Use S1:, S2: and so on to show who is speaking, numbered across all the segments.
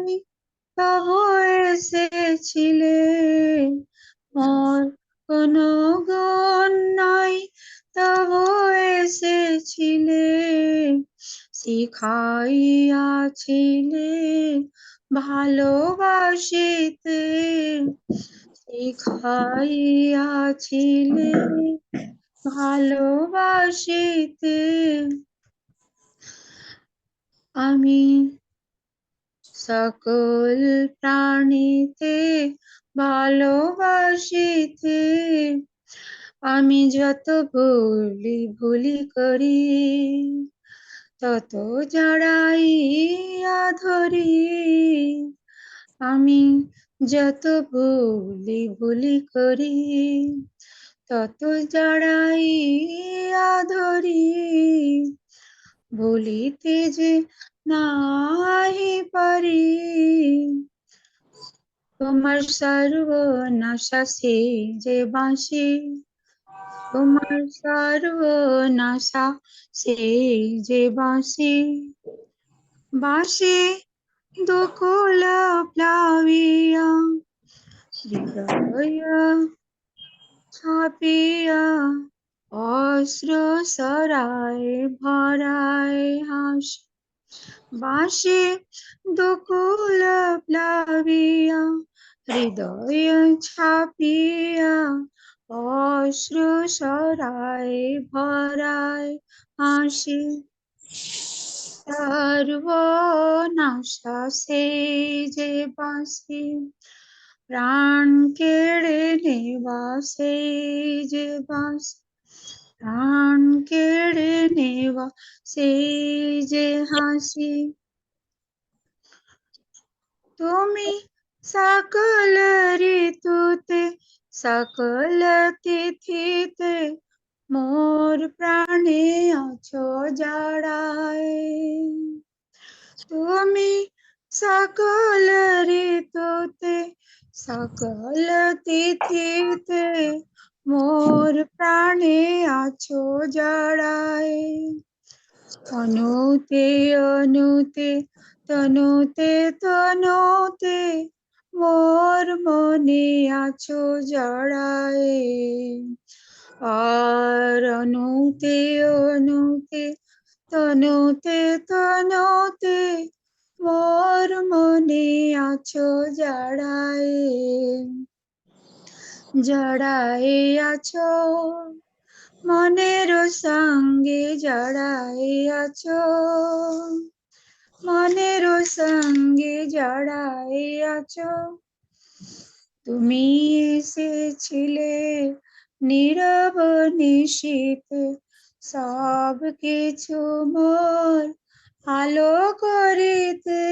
S1: নাই তবু এসেছিলে, মোর কোনো গুণ নাই তবু এসেছিলে, শিখাইয়াছিলে ভালোবাসিতে, শিখাইয়াছিলে ভালোবাসিতে। আমি সকল প্রাণীতে ভালোবাসিতে, আমি যত ভুলি করি তত জড়াইয়া ধরি, আমি যত ভুলি করি তত জড়াইয়া ধরি, ভুলিতে যে নাহি পারি, তোমার সর্বনাশা সেই যে বাঁশি, তোমার সর্বনাশা সেই যে বাঁশি, বাঁশি দুকুল প্লাবিয়া হৃদয় ছাপিয়া, অশ্রু সরায় ভরায় হাসি, বাঁশি দুকুল প্লাবিয়া হৃদয় ছাপিয়া, অশ্রু সরায় ভরায় হাসি, সর্বনাশা সেই যে বাঁশি, প্রাণ কেড়ে নেওয়া সেই যে বাঁশি, প্রাণ কেড়ে নেওয়া সেই যে হাসি, তুমি সকল ঋতুতে সকল তিথিতে মোর প্রাণে আছো জড়ায়, তুমি সকল ঋতুতে সকল তিথিতে মোর প্রাণে আছো জড়ায়, অনুতে অনুতে তনুতে তনুতে মোর মনে আছো জড়ায়, আর অনুতে অনুতে তনুতে তনুতে মোর মনে আছো জড়ায়, জড়ায় আছো মনের সঙ্গে, জড়ায় আছো মনের সঙ্গে, জড়ায় আছো, তুমি এসেছিলে নীরব নিশীথে সব কিছু মোর আলো করিতে,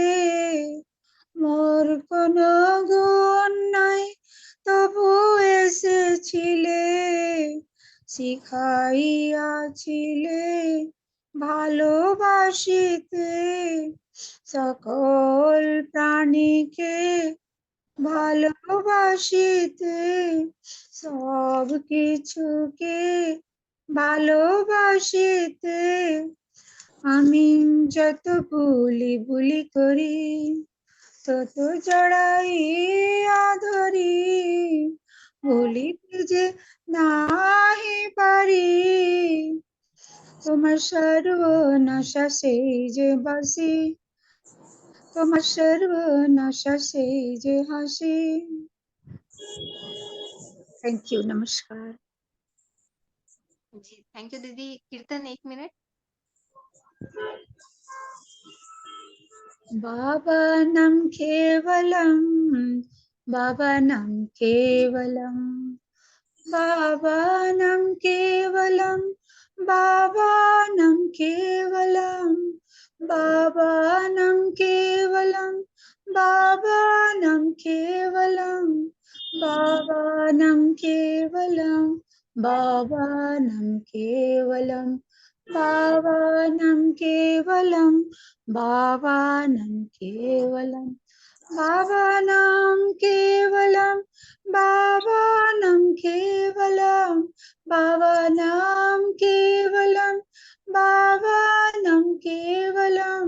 S1: মোর কোনো গুণ নাই তবু এসেছিলে, শিখাইয়াছিলে ভালোবাসিতে, সকল প্রাণীকে ভালোবাসিতে, সব কিছুকে ভালোবাসিতে, আমি যত ভুলি করি তত জড়াইয়া ধরি, ভুলিতে যে নাহি পারি, তোমার সর্বনাশা সেই যে বাঁশি, তোমার সর্বনাশা সেই যে হাসি। थैंक यू, नमस्कार।
S2: जी थैंक यू दीदी। कीर्तन 1 मिनट।
S1: बाबानं केवलं, बाबानं केवलं, बाबानं केवलं, बाबानं केवलं, बाबानं केवलं, बाबानं केवलं, बाबानं केवलं, बाबानं केवलं, बाबानं केवलं, बाबानं केवलं, बाबानं केवलं, बाबानं केवलं, बाबानं केवलं, बाबानं केवलं,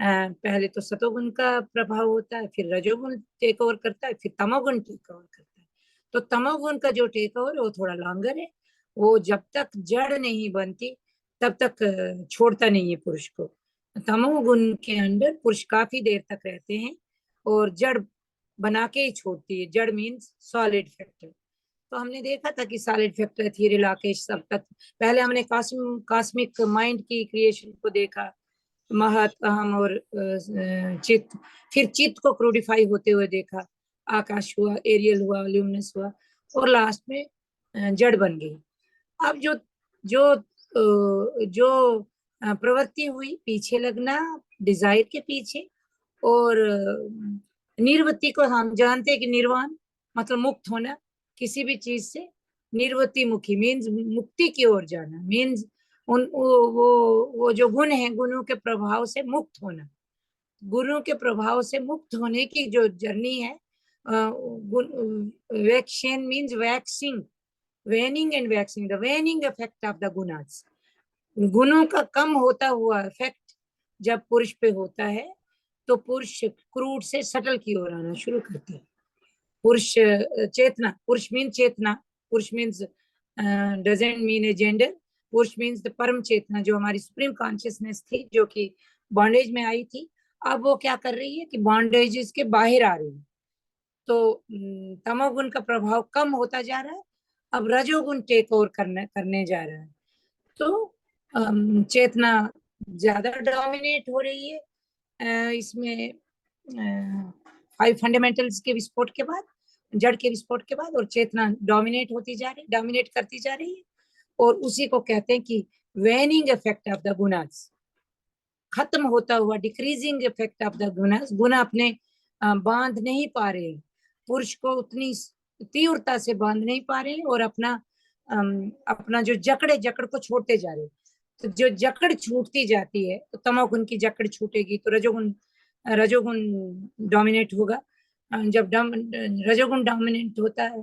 S3: पहले तो सतोगुण का प्रभाव होता है, फिर रजोगुण टेक ओवर करता है, फिर तमोगुण टेक ओवर करता है। तो तमोगुण का जो टेक ओवर है वो थोड़ा लॉन्गर है, वो जब तक जड़ नहीं बनती तब तक छोड़ता नहीं है पुरुष को। तमोगुण के अंदर पुरुष काफी देर तक रहते हैं और जड़ बना के ही छोड़ती है। जड़ मीन्स सॉलिड फैक्टर। तो हमने देखा था कि सॉलिड फैक्टर, थियरी, राकेश, सब तत्व। पहले हमने कॉस्मिक माइंड की क्रिएशन को देखा, महत, अहम और चित्त। फिर चित्त को क्रूडिफाई होते हुए देखा, आकाश हुआ, एरियल हुआ, ल्यूमिनस हुआ, और लास्ट में जड़ बन गई। अब जो जो जो प्रवृत्ति हुई, पीछे लगना डिजायर के पीछे, और निर्वृत्ति को हम जानते हैं कि निर्वाण मतलब मुक्त होना किसी भी चीज से। निर्वृत्ति मुखी मीन्स मुक्ति की ओर जाना, मीन्स वो जो गुण है, गुणों के प्रभाव से मुक्त होना। गुणों के प्रभाव से मुक्त होने की जो जर्नी है, vaccine means waxing, वेनिंग and waxing, the वेनिंग effect of the gunas. गुणों का कम होता हुआ इफेक्ट जब पुरुष पे होता है तो पुरुष क्रूड से सटल की ओर आना शुरू करते हैं। पुरुष चेतना, पुरुष मीन चेतना, पुरुष means doesn't mean a gender. पुरुष मीन्स द परम चेतना, जो हमारी सुप्रीम कॉन्शियसनेस थी, जो कि बॉन्डेज में आई थी। अब वो क्या कर रही है कि बॉन्डेज के बाहर आ रही है। तो तमोगुण का प्रभाव कम होता जा रहा है, अब रजोगुण टेक ओवर करने जा रहा है। तो चेतना ज्यादा डोमिनेट हो रही है इसमें 5 फंडामेंटल्स के विस्फोट के बाद, जड़ के विस्फोट के बाद, और चेतना डोमिनेट होती जा रही, डोमिनेट करती जा रही है। और उसी को कहते हैं कि वेनिंग इफेक्ट ऑफ द गुणास, खत्म होता हुआ, decreasing effect of the gunas. गुण अपने बांध नहीं पा रहे, पुरुष को उतनी तीव्रता से बांध नहीं पा रहे, और अपना जो जकड़ को छोड़ते जा रहे। तो जो जकड़ छूटती जाती है, तो तमोगुण की जकड़ छूटेगी तो रजोगुण डोमिनेट होगा। जब रजोगुण डोमिनेट होता है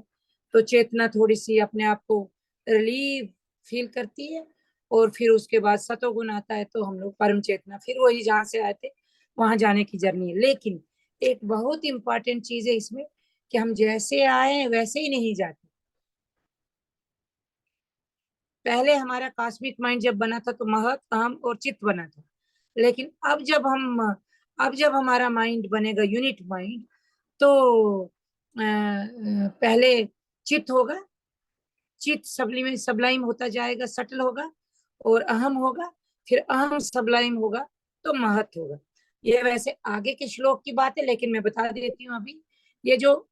S3: तो चेतना थोड़ी सी अपने आप को रिलीव फील करती है, और फिर उसके बाद सतोगुण आता है तो हम लोग परम चेतना, फिर वही जहां से आए थे वहां जाने की जर्नी है। लेकिन एक बहुत इंपॉर्टेंट चीज है इसमें कि हम जैसे आए वैसे ही नहीं जाते। पहले हमारा कॉस्मिक माइंड जब बना था तो महत, अहम और चित्त बना था। लेकिन अब जब हमारा माइंड बनेगा यूनिट माइंड, तो पहले चित्त होगा, चित्त सबलाइम होता जाएगा, सटल होगा, और अहम होगा, फिर अहम सबलाइम होगा तो महत होगा। ये वैसे आगे के श्लोक की बात है, लेकिन मैं बता देती हूँ अभी। ये जो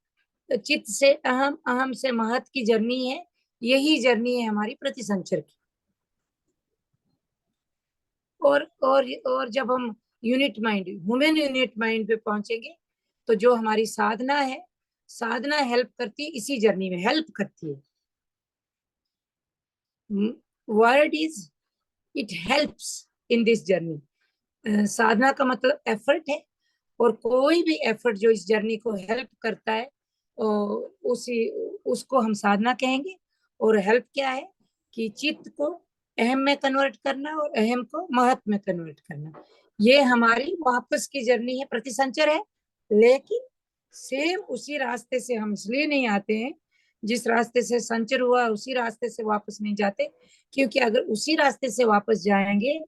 S3: चित्त से अहम, अहम से महत की जर्नी है, यही जर्नी है हमारी प्रतिसंचर की। और जब हम unit mind, human unit mind पे पहुंचेंगे, तो जो हमारी साधना है, साधना हेल्प करती है, इसी जर्नी में हेल्प करती है। Word is it helps in this journey. साधना का मतलब एफर्ट है, और कोई भी एफर्ट जो इस जर्नी को हेल्प करता है, उसको हम साधना कहेंगे। और हेल्प क्या है कि चित्त को अहम में कन्वर्ट करना और अहम को महत में कन्वर्ट करना। ये हमारी वापस की जर्नी है, प्रतिसंचर है। लेकिन सेम उसी रास्ते से हम इसलिए नहीं आते हैं, जिस रास्ते से संचर हुआ उसी रास्ते से वापस नहीं जाते, क्योंकि अगर उसी रास्ते से वापस जाएंगे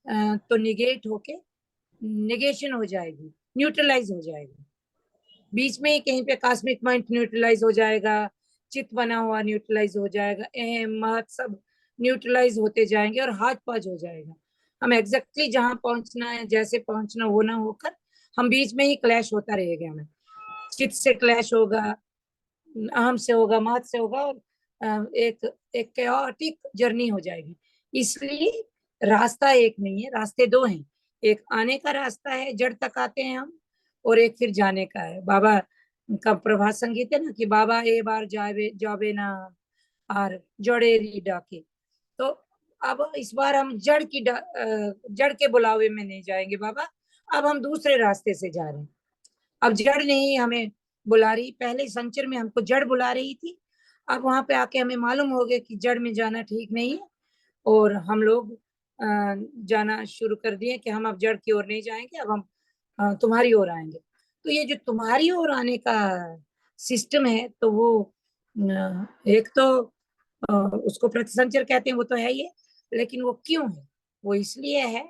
S3: तो निगेट होके निगेशन हो जाएगी, न्यूट्रलाइज हो जाएगी। बीच में ही कहीं पे कॉस्मिक माइंड न्यूट्रलाइज हो जाएगा, चित्त बना हुआ न्यूट्रलाइज हो जाएगा, अहम महत सब न्यूट्रलाइज होते जाएंगे और हाथ पाज हो जाएगा। हम एग्जैक्टली जहां पहुंचना है, जैसे पहुंचना, वो ना होकर हम बीच में ही क्लैश होता रहेगा। हमें चित्त से क्लैश होगा, अहम से होगा, महत से होगा, और एक कैओटिक जर्नी हो जाएगी। इसलिए रास्ता एक नहीं है, रास्ते दो हैं। एक आने का रास्ता है, जड़ तक आते हैं हम, और एक फिर जाने का है। बाबा का प्रभात संगीत है ना कि बाबा ए बार जावे जावे ना और जड़े री डाके। तो अब इस बार हम जड़ के बुलावे में नहीं जाएंगे बाबा, अब हम दूसरे रास्ते से जा रहे हैं। अब जड़ नहीं हमें बुला रही, पहले संचर में हमको जड़ बुला रही थी, अब वहां पे आके हमें मालूम हो गया कि जड़ में जाना ठीक नहीं है, और हम लोग जाना शुरू कर दिए कि हम अब जड़ की ओर नहीं जाएंगे, अब हम तुम्हारी ओर आएंगे। तो ये जो तुम्हारी ओर आने का सिस्टम है, तो वो एक तो उसको प्रतिसंचर कहते हैं, वो तो है ही है, लेकिन वो क्यों है? वो इसलिए है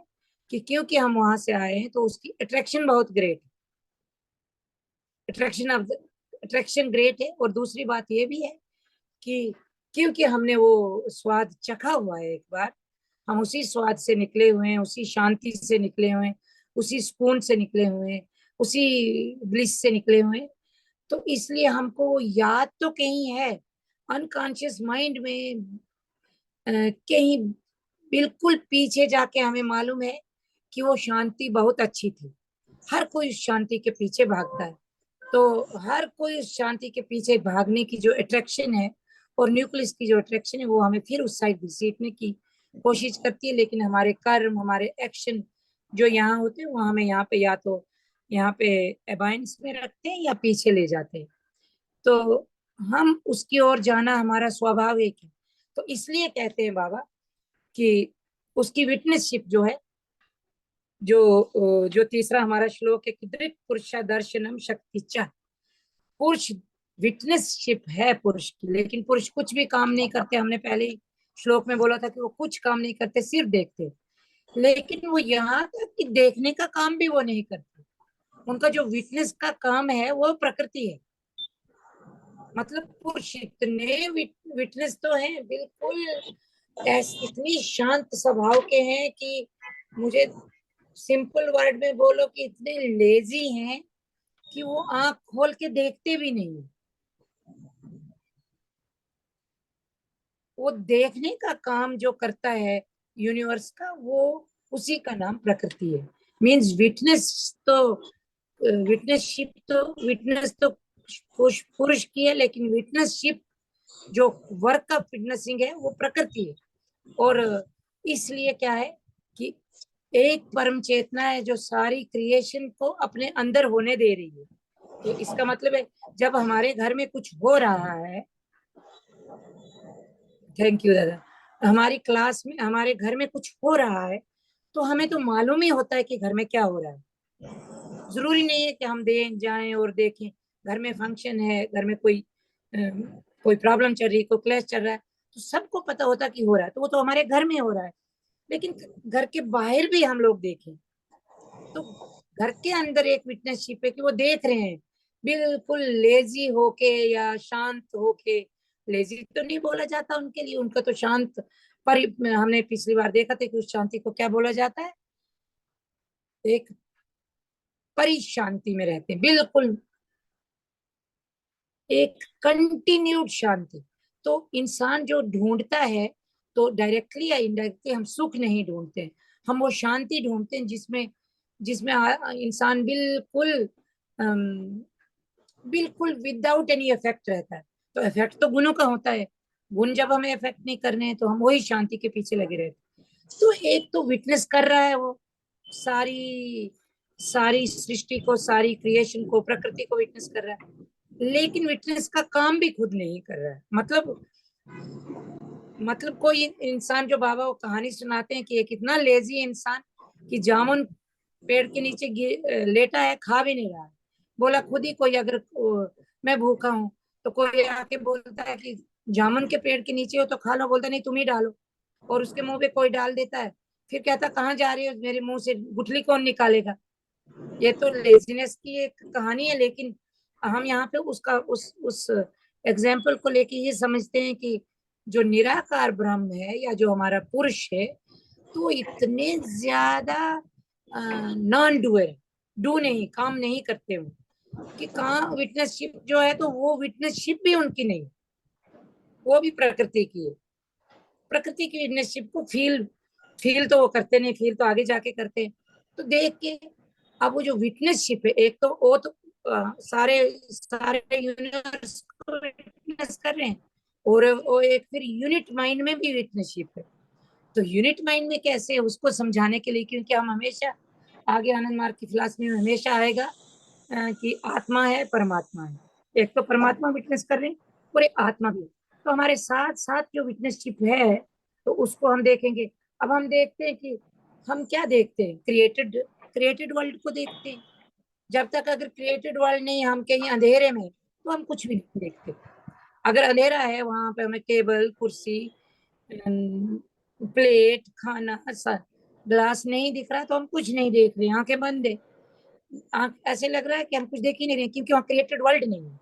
S3: कि क्योंकि हम वहां से आए हैं, तो उसकी अट्रैक्शन बहुत ग्रेट है, अट्रैक्शन ग्रेट है। और दूसरी बात ये भी है कि क्योंकि हमने वो स्वाद चखा हुआ है एक बार, हम उसी स्वाद से निकले हुए हैं, उसी शांति से निकले हुए हैं, उसी सुकून से निकले हुए हैं, उसी ब्लिस से निकले हुए हैं। तो इसलिए हमको वो याद तो कहीं है अनकॉन्शियस माइंड में, कहीं बिल्कुल पीछे जाके हमें मालूम है कि वो शांति बहुत अच्छी थी। हर कोई उस शांति के पीछे भागता है, तो हर कोई उस शांति के पीछे भागने की जो अट्रैक्शन है और न्यूक्लियस की जो अट्रैक्शन है, वो हमें फिर उस साइड घसीटने की कोशिश करती है। लेकिन हमारे कर्म, हमारे एक्शन जो यहाँ होते हैं, वो हमें यहाँ पे या तो यहाँ पे अबाइंस में रखते हैं या पीछे ले जाते हैं। तो हम उसकी ओर जाना हमारा स्वाभाविक है। तो इसलिए कहते हैं बाबा कि उसकी विटनेसशिप जो है, जो तीसरा हमारा श्लोक है कि दृक् पुरुष दर्शनम शक्ति, पुरुष विटनेसशिप है पुरुष की, लेकिन पुरुष कुछ भी काम नहीं करते। हमने पहले ही श्लोक में बोला था कि वो कुछ काम नहीं करते, सिर्फ देखते। लेकिन वो यहाँ तक कि देखने का काम भी वो नहीं करते। उनका जो विटनेस का काम है वो प्रकृति है। मतलब पुरुष इतने विटनेस तो है, बिल्कुल इतनी शांत स्वभाव के हैं कि मुझे सिंपल वर्ड में बोलो कि इतने लेजी हैं कि वो आंख खोल के देखते भी नहीं। वो देखने का काम जो करता है यूनिवर्स का, वो उसी का नाम प्रकृति है। मींस विटनेस तो पुरुष की है, लेकिन विटनेसशिप जो वर्क ऑफ विटनेसिंग है वो प्रकृति है। और इसलिए क्या है कि एक परम चेतना है जो सारी क्रिएशन को अपने अंदर होने दे रही है। तो इसका मतलब है जब हमारे घर में कुछ हो रहा है, थैंक यू दादा, हमारी क्लास में, हमारे घर में कुछ हो रहा है, तो हमें तो मालूम ही होता है कि घर में क्या हो रहा है। जरूरी नहीं है कि हम जाएं और देखें। घर में फंक्शन है, घर में कोई प्रॉब्लम चल रही है, कोई क्लैश चल रहा है, तो सबको पता होता है कि हो रहा है, तो वो तो हमारे घर में हो रहा है। लेकिन घर के बाहर भी हम लोग देखें तो घर के अंदर एक विटनेसशिप है कि वो देख रहे हैं, बिल्कुल लेजी होके या शांत होके। लेजी तो नहीं बोला जाता उनके लिए, उनका तो शांत पर हमने पिछली बार देखा था कि उस शांति को क्या बोला जाता है, एक परि शांति में रहते हैं, बिल्कुल एक कंटिन्यूड शांति। तो इंसान जो ढूंढता है, तो डायरेक्टली या इनडायरेक्टली हम सुख नहीं ढूंढते हैं, हम वो शांति ढूंढते हैं जिसमें जिसमें इंसान बिल्कुल बिल्कुल विदाउट एनी इफेक्ट रहता है। तो इफेक्ट तो गुणों का होता है, गुण जब हमें इफेक्ट नहीं करने हैं तो हम वही शांति के पीछे लगे रहते हैं। तो एक तो विटनेस कर रहा है वो सारी सारी सृष्टि को, सारी क्रिएशन को, प्रकृति को विटनेस कर रहा है, लेकिन विटनेस का काम भी खुद नहीं कर रहा है। मतलब कोई इंसान जो बाबा वो कहानी सुनाते हैं कि एक इतना लेजी इंसान कि जामुन पेड़ के नीचे लेटा है, खा भी नहीं रहा है। बोला खुद ही कोई अगर मैं भूखा हूँ तो कोई आके बोलता है कि जामुन के पेड़ के नीचे हो तो खा लो, बोलता नहीं तुम ही डालो, और उसके मुंह पे कोई डाल देता है। फिर कहता कहाँ जा रही हो, मेरे मुंह से गुठली कौन निकालेगा। ये तो लेजीनेस की एक कहानी है, लेकिन हम यहाँ पे उस एग्जाम्पल को लेके ये समझते हैं कि जो निराकार ब्रह्म है या जो हमारा पुरुष है, तो इतने ज्यादा नॉन डूअर, डू नहीं, काम नहीं करते हो कि कहाँ विटनेसशिप जो है, तो वो विटनेसशिप भी उनकी नहीं, वो भी प्रकृति की है। प्रकृति की विटनेसशिप को फील फील तो वो करते नहीं, फील तो आगे जाके करते हैं, तो देख के। अब वो जो विटनेसशिप है, एक तो वो तो सारे सारे यूनिवर्स को विटनेस कर रहे हैं, और वो एक फिर यूनिट माइंड में भी विटनेसशिप है। तो यूनिट माइंड में कैसे है उसको समझाने के लिए, क्योंकि हम हमेशा आगे आनंद मार्ग की फिलॉसफी में हमेशा आएगा कि आत्मा है, परमात्मा है। एक तो परमात्मा विटनेस कर रहे हैं और एक आत्मा भी। तो हमारे साथ साथ जो विटनेसशिप है, तो उसको हम देखेंगे। अब हम देखते हैं कि हम क्या देखते हैं, क्रिएटेड वर्ल्ड को देखते हैं। जब तक अगर क्रिएटेड वर्ल्ड नहीं, हम कहीं अंधेरे में, तो हम कुछ भी नहीं देखते। अगर अंधेरा है, वहां पे हमें टेबल, कुर्सी, प्लेट, खाना, ग्लास नहीं दिख रहा, तो हम कुछ नहीं देख रहे, आंखें बंद है, ऐसे लग रहा है कि हम कुछ देख ही नहीं रहे, क्योंकि वहाँ क्रिएटेड वर्ल्ड नहीं है।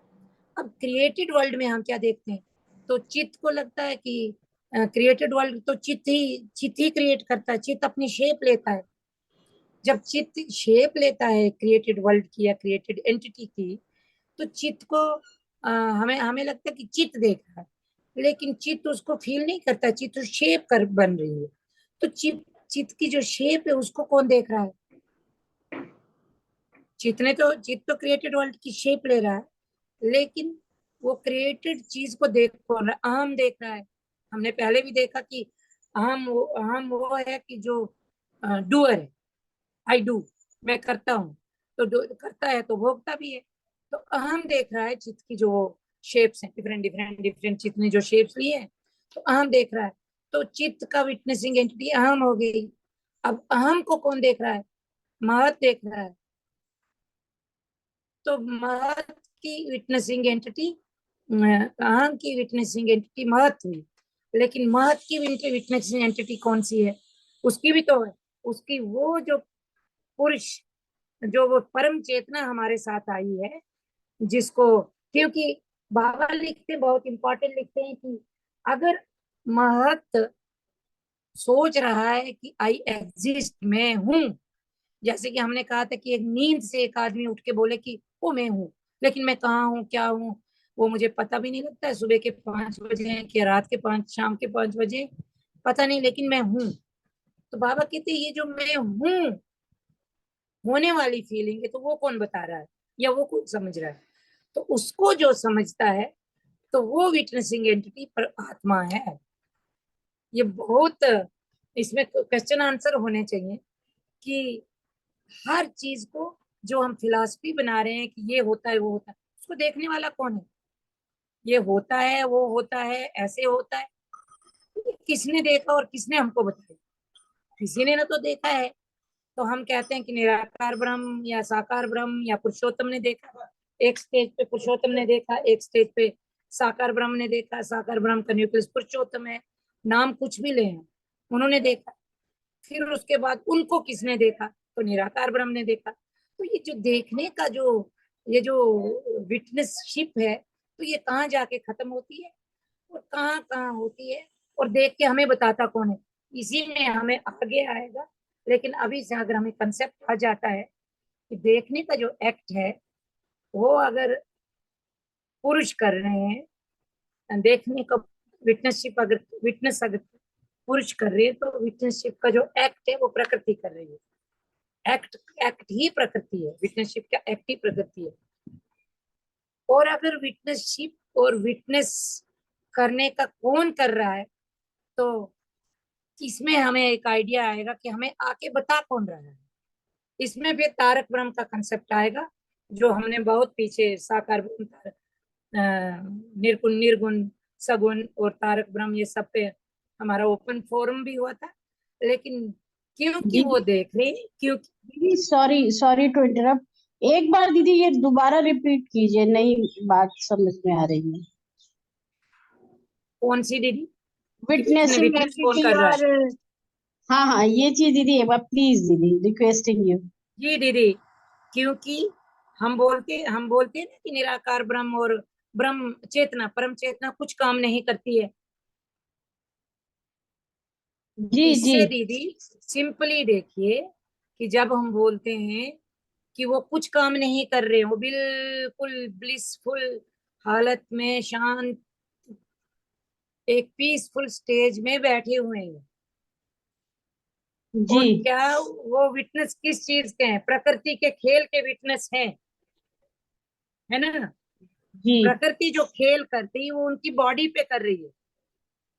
S3: अब क्रिएटेड वर्ल्ड में हम क्या देखते हैं, तो चित्त को लगता है कि क्रिएटेड वर्ल्ड तो चित्त ही क्रिएट करता है, चित्त अपनी शेप लेता है। जब चित्त शेप लेता है क्रिएटेड वर्ल्ड की या क्रिएटेड एंटिटी की, तो चित्त को हमें हमें लगता है कि चित्त देख रहा है, लेकिन चित्त उसको फील नहीं करता, चित्त शेप कर बन रही है। तो चित्त की जो शेप है उसको कौन देख रहा है? चित्त तो क्रिएटेड वर्ल्ड की शेप ले रहा है, लेकिन वो क्रिएटेड चीज को देख कौन रहा है? अहम देख रहा है। हमने पहले भी देखा कि अहम वो है कि जो डूअर है, आई डू, मैं करता हूँ, तो करता है तो भोगता भी है। तो अहम देख रहा है चित्त की जो शेप्स हैं, डिफरेंट चित्त ने जो शेप्स लिए हैं, तो अहम देख रहा है। तो चित्त का विटनेसिंग एंटिटी अहम हो गई। अब अहम को कौन देख रहा है? महत देख रहा है। तो महत की विटनेसिंग एंटिटी, अहम की विटनेसिंग एंटिटी महत हुई, लेकिन महत की विटनेसिंग एंटिटी कौन सी है? उसकी भी तो है, उसकी वो जो पुरुष, जो वो परम चेतना हमारे साथ आई है, जिसको, क्योंकि बाबा लिखते, बहुत इंपॉर्टेंट लिखते हैं कि अगर महत सोच रहा है कि आई एग्जिस्ट, मैं हूं, जैसे कि हमने कहा था कि एक नींद से एक आदमी उठ के बोले कि वो मैं हूँ, लेकिन मैं कहाँ हूँ, क्या हूँ, वो मुझे पता भी नहीं लगता है, सुबह के 5 बजे हैं कि रात के 5, शाम के 5 बजे, पता नहीं, लेकिन मैं हूँ। तो बाबा कहते हैं ये जो मैं हूँ, होने वाली फीलिंग है, तो वो कौन बता रहा है या वो कौन समझ रहा है? तो उसको जो समझता है, तो वो विटनेसिंग एंटिटी पर आत्मा है। ये बहुत, इसमें क्वेश्चन आंसर होने चाहिए कि हर चीज को जो हम फिलॉसफी बना रहे हैं कि ये होता है वो होता है, उसको देखने वाला कौन है? ये होता है, वो होता है, ऐसे होता है, किसने देखा और किसने हमको बताया? किसी ने ना तो देखा है। तो हम कहते हैं कि निराकार ब्रह्म या साकार ब्रह्म या पुरुषोत्तम ने देखा। एक स्टेज पे पुरुषोत्तम ने देखा, एक स्टेज पे साकार ब्रह्म ने देखा। साकार ब्रह्म का न्यूक्लियस पुरुषोत्तम है, नाम कुछ भी ले, उन्होंने देखा। फिर उसके बाद उनको किसने देखा? तो निराकार ब्रह्म ने देखा। तो ये जो देखने का जो, ये जो विटनेसशिप है, तो ये कहाँ जाके खत्म होती है और कहाँ कहाँ होती है, और देख के हमें बताता कौन है? इसी में हमें आगे आएगा। लेकिन अभी से अगर हमें कंसेप्ट आ जाता है कि देखने का जो एक्ट है, वो अगर पुरुष कर रहे हैं, देखने का विटनेसशिप, अगर विटनेस अगर पुरुष कर रहे हैं, तो विटनेसशिप का जो एक्ट है वो प्रकृति कर रही है। एक्ट एक्ट ही प्रकृति है, विटनेसशिप का एक्ट ही प्रकृति है। और अगर विटनेसशिप और विटनेस करने का कौन कर रहा है, तो इसमें हमें एक आइडिया आएगा कि हमें आके बता कौन रहा है। इसमें फिर तारक ब्रह्म का कंसेप्ट आएगा, जो हमने बहुत पीछे साकार ब्रह्म, निर्गुण निर्गुण, सगुण और तारक ब्रह्म, ये सब पे हमारा ओपन फोरम भी हुआ था। लेकिन क्योंकि वो
S4: दीदी
S3: देख रहे, क्योंकि
S4: दीदी सॉरी सॉरी टू इंटरप्ट। एक बार दीदी ये दोबारा रिपीट कीजिए, नई बात समझ में आ रही है।
S3: कौन सी दीदी? इसमें
S4: विटनेसिंग
S3: विटनेस कौन
S4: एंटिटी
S3: कर रहा है?
S4: और हाँ हाँ, ये चीज दीदी एक बार प्लीज दीदी, रिक्वेस्टिंग यू।
S3: जी दीदी, क्योंकि हम बोलते हैं ना कि निराकार ब्रह्म और ब्रह्म चेतना, परम चेतना कुछ काम नहीं करती है।
S4: जी जी
S3: इससे दीदी सिंपली देखिए कि जब हम बोलते हैं कि वो कुछ काम नहीं कर रहे, वो बिल्कुल ब्लिसफुल हालत में, शांत, एक पीसफुल स्टेज में बैठे हुए हैं,
S4: जी
S3: और क्या वो विटनेस किस चीज के हैं? प्रकृति के खेल के विटनेस हैं, है ना?
S4: जी
S3: प्रकृति जो खेल करती है वो उनकी बॉडी पे कर रही है।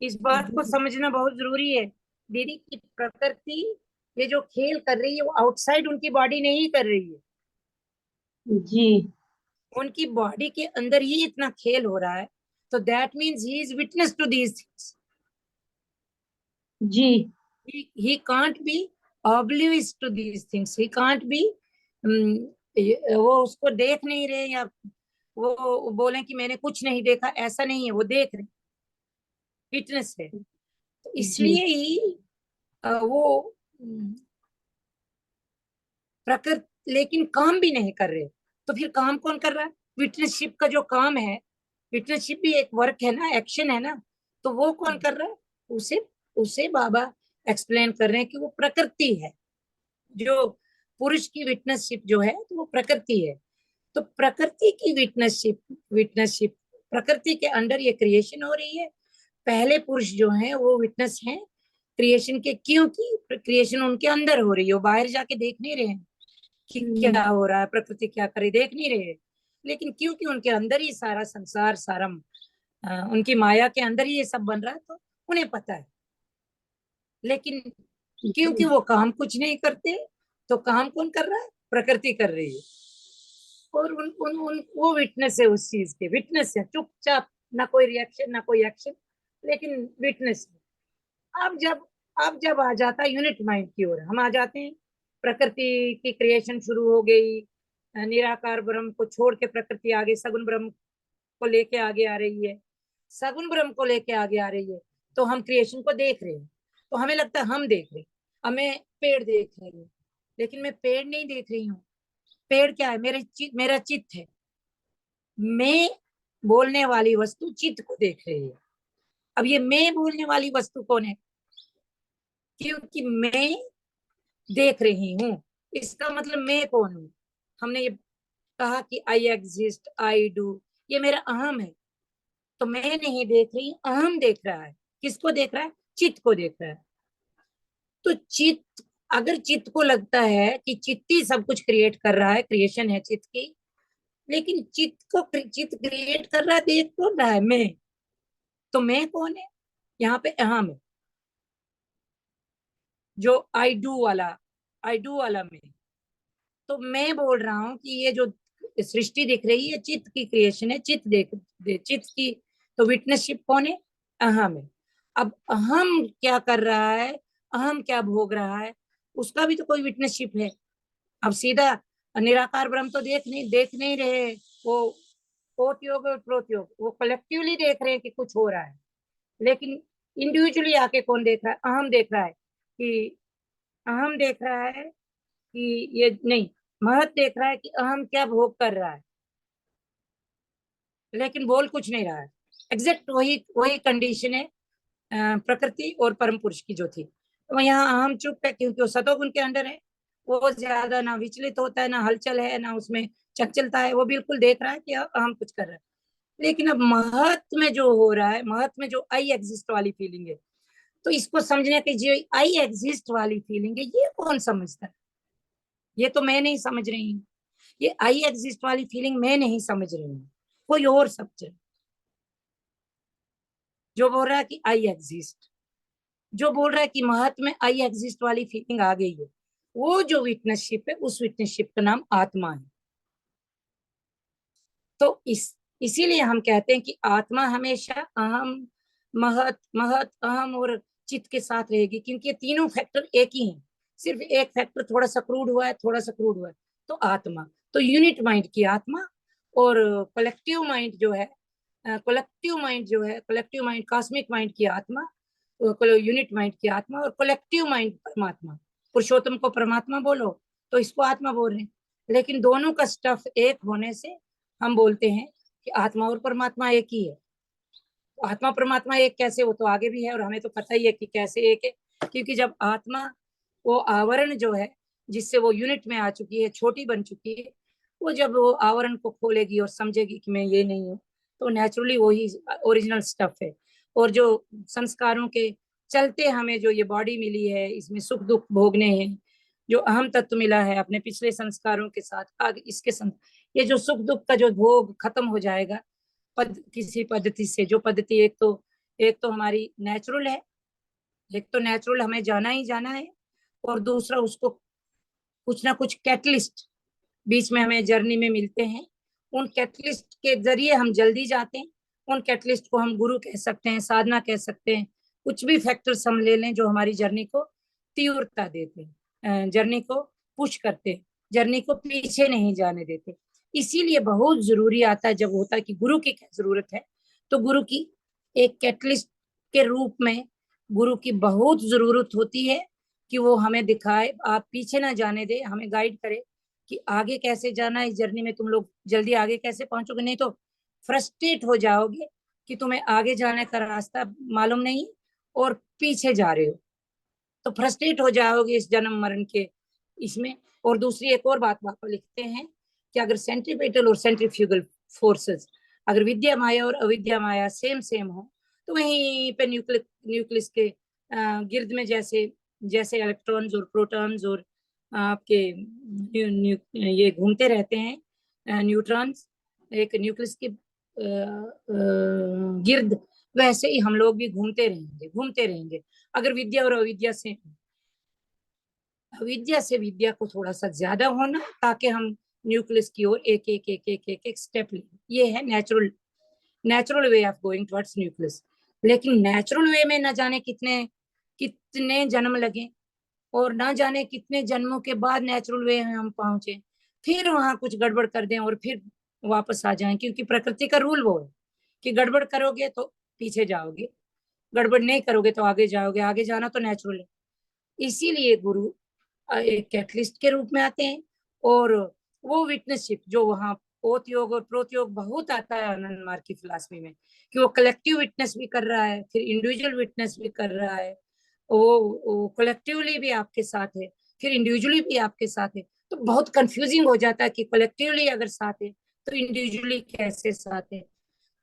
S3: इस बात को
S4: जी
S3: समझना बहुत जरूरी है दीदी, कि प्रकृति ये जो खेल कर रही है वो आउटसाइड उनकी बॉडी नहीं कर रही है,
S4: जी
S3: उनकी बॉडी के अंदर ही इतना खेल हो रहा है। तो that means he is witness to these things.
S4: जी
S3: he can't be oblivious to these things. He can't be वो उसको देख नहीं रहे, या वो बोले कि मैंने कुछ नहीं देखा, ऐसा नहीं है, वो देख रहे, विटनेस है। तो इसलिए ही वो प्रकृति, लेकिन काम भी नहीं कर रहे। तो फिर काम कौन कर रहा है? विटनेसशिप का जो काम है, विटनेसशिप भी एक वर्क है ना, एक्शन है ना, तो वो कौन कर रहा है? उसे उसे बाबा एक्सप्लेन कर रहे हैं कि वो प्रकृति है। जो पुरुष की विटनेसशिप जो है, तो वो प्रकृति है। तो प्रकृति की विटनेसशिप प्रकृति के अंडर ये क्रिएशन हो रही है। पहले पुरुष जो है वो विटनेस है क्रिएशन के, क्योंकि क्रिएशन उनके अंदर हो रही है, वो बाहर जाके देख नहीं रहे हैं कि क्या हो रहा है, प्रकृति क्या करे, देख नहीं रहे। लेकिन क्योंकि उनके अंदर ही सारा संसार, सारा उनकी माया के अंदर ही ये सब बन रहा है, तो उन्हें पता है। लेकिन क्योंकि वो काम कुछ नहीं करते, तो काम कौन कर रहा है? प्रकृति कर रही है। और उन उन उन वो विटनेस है, उस चीज के विटनेस है, चुपचाप, ना कोई रिएक्शन ना कोई एक्शन, लेकिन विटनेस है। अब जब आ जाता है यूनिट माइंड की ओर, हम आ जाते हैं, प्रकृति की क्रिएशन शुरू हो गई, निराकार ब्रह्म को छोड़ के प्रकृति आगे सगुण ब्रह्म को लेके आगे आ रही है, सगुण ब्रह्म को लेके आगे आ रही है। तो हम क्रिएशन को देख रहे हैं, तो हमें लगता है हम देख रहे हैं, अब मैं पेड़ देख रही हूँ, लेकिन मैं पेड़ नहीं देख रही हूँ। पेड़ क्या है? मेरा चित्त है। मैं बोलने वाली वस्तु चित्त को देख रही है। अब ये मैं बोलने वाली वस्तु कौन है? क्योंकि मैं देख रही हूँ, इसका मतलब मैं कौन हूँ? हमने ये कहा कि आई एग्जिस्ट, आई डू, ये मेरा अहम है। तो मैं नहीं देख रही, अहम देख रहा है। किसको देख रहा है? चित्त को देख रहा है। तो चित्त, अगर चित्त को लगता है कि चित्त ही सब कुछ क्रिएट कर रहा है, क्रिएशन है चित्त की, लेकिन चित्त क्रिएट कर रहा है, देख कौन रहा है? मैं। तो मैं कौन है? यहाँ पे अहम है, जो आई डू वाला मैं। तो मैं बोल रहा हूँ कि ये जो सृष्टि दिख रही है चित्त की क्रिएशन है, चित्त की। तो विटनेसशिप कौन है? अहम है। अब अहम क्या कर रहा है, अहम क्या भोग रहा है, उसका भी तो कोई विटनेसशिप है। अब सीधा निराकार ब्रह्म तो देख नहीं रहे, वो ओत योग और प्रोत योग, वो कलेक्टिवली देख रहे हैं कि कुछ हो रहा है। लेकिन इंडिविजुअली आके कौन देख रहा है? अहम देख रहा है कि अहम देख रहा है कि ये नहीं, महत देख रहा है कि अहम क्या भोग कर रहा है, लेकिन बोल कुछ नहीं रहा है। एग्जैक्ट वही वही कंडीशन है प्रकृति और परम पुरुष की जो थी। तो यहाँ अहम चुप है, क्योंकि वो सतोगुण के अंडर है। वो ज्यादा ना विचलित होता है, ना हलचल है, ना उसमें चंचलता है। वो बिल्कुल देख रहा है कि अहम कुछ कर रहा है। लेकिन अब महत में जो हो रहा है, महत में जो आई एग्जिस्ट वाली फीलिंग है, तो इसको समझने की जो आई एग्जिस्ट वाली फीलिंग है, ये कौन समझता है? ये तो मैं नहीं समझ रही हूँ। ये आई एग्जिस्ट वाली फीलिंग मैं नहीं समझ रही हूँ, कोई और समझे। जो बोल रहा है कि आई एग्जिस्ट, जो बोल रहा है कि महत में आई एग्जिस्ट वाली फीलिंग आ गई है, वो जो विटनेसशिप है, उस विटनेसशिप का नाम आत्मा है। तो इसीलिए हम कहते हैं कि आत्मा हमेशा अहम, महत, महत, अहम और चित्त के साथ रहेगी, क्योंकि ये तीनों फैक्टर एक ही हैं। सिर्फ एक फैक्टर थोड़ा सा क्रूड हुआ है, थोड़ा सा क्रूड हुआ है। तो आत्मा, तो यूनिट माइंड की आत्मा, और कलेक्टिव माइंड जो है, कलेक्टिव माइंड कॉस्मिक माइंड की आत्मा, यूनिट माइंड की आत्मा, और कलेक्टिव माइंड परमात्मा। पुरुषोत्तम को परमात्मा बोलो तो इसको आत्मा बोल रहे हैं, लेकिन दोनों का स्टफ एक होने से हम बोलते हैं कि आत्मा और परमात्मा एक ही है। आत्मा परमात्मा एक कैसे? वो तो आगे भी है, और हमें तो पता ही है कि कैसे एक है। क्योंकि जब आत्मा, वो आवरण जो है जिससे वो यूनिट में आ चुकी है, छोटी बन चुकी है, वो जब वो आवरण को खोलेगी और समझेगी कि मैं ये नहीं हूँ, तो नेचुरली वही ओरिजिनल स्टफ है। और जो संस्कारों के चलते हमें जो ये बॉडी मिली है, इसमें सुख दुख भोगने हैं, जो अहम तत्व मिला है अपने पिछले संस्कारों के साथ, आगे इसके ये जो सुख दुख का जो भोग खत्म हो जाएगा किसी पद्धति से। जो पद्धति एक तो हमारी नेचुरल है, एक तो नेचुरल हमें जाना ही जाना है, और दूसरा उसको कुछ ना कुछ कैटलिस्ट बीच में हमें जर्नी में मिलते हैं। उन कैटलिस्ट के जरिए हम जल्दी जाते हैं। उन कैटलिस्ट को हम गुरु कह सकते हैं, साधना कह सकते हैं, कुछ भी फैक्टर्स हम ले लें जो हमारी जर्नी को तीव्रता देते हैं, जर्नी को पुश करते हैं, जर्नी को पीछे नहीं जाने देते। इसीलिए बहुत जरूरी आता है जब होता है कि गुरु की क्या जरूरत है, तो गुरु की एक कैटलिस्ट के रूप में गुरु की बहुत जरूरत होती है कि वो हमें दिखाए, आप पीछे ना जाने दे, हमें गाइड करे कि आगे कैसे जाना है, इस जर्नी में तुम लोग जल्दी आगे कैसे पहुंचोगे, नहीं तो फ्रस्ट्रेट हो जाओगे कि तुम्हें आगे जाने का रास्ता मालूम नहीं और पीछे जा रहे हो, तो फ्रस्ट्रेट हो जाओगे इस जन्म मरण के इसमें। और दूसरी एक और बात पापा लिखते हैं कि अगर सेंट्रीपेटल और सेंट्रीफ्यूगल फोर्सेस, अगर विद्या माया और अविद्या माया सेम सेम हो, तो वहीं पे न्यूक्लियस के गिर्द में जैसे जैसे इलेक्ट्रॉन्स और प्रोटॉन्स और आपके ये घूमते रहते हैं न्यूट्रॉन्स एक न्यूक्लियस के गिर्द, वैसे ही हम लोग भी घूमते रहेंगे। अगर विद्या और अविद्या से, अविद्या से विद्या को थोड़ा सा ज्यादा होना, ताकि हम न्यूक्लियस की ओर एक एक एक एक एक एक स्टेप लें, ये है natural way of going towards nucleus. लेकिन नेचुरल वे में न जाने कितने कितने जन्म लगे और ना जाने कितने जन्मों के बाद नेचुरल वे में हम पहुंचे, फिर वहां कुछ गड़बड़ कर दें और फिर वापस आ जाएं, क्योंकि प्रकृति का रूल वो है कि गड़बड़ करोगे तो पीछे जाओगे, गड़बड़ नहीं करोगे तो आगे जाओगे, आगे जाना तो नेचुरल है। इसीलिए गुरु एक कैटलिस्ट के रूप में आते हैं। और वो विटनेसशिप जो वहाँ पोत योग और प्रोत योग बहुत आता है आनंद मार्ग की फिलॉसफी में, कि वो कलेक्टिव विटनेस भी कर रहा है, फिर इंडिविजुअल विटनेस भी कर रहा है, वो कलेक्टिवली भी आपके साथ है, फिर इंडिविजुअली भी आपके साथ है। तो बहुत कंफ्यूजिंग हो जाता है कि कलेक्टिवली अगर साथ है तो इंडिविजुअली कैसे साथ है।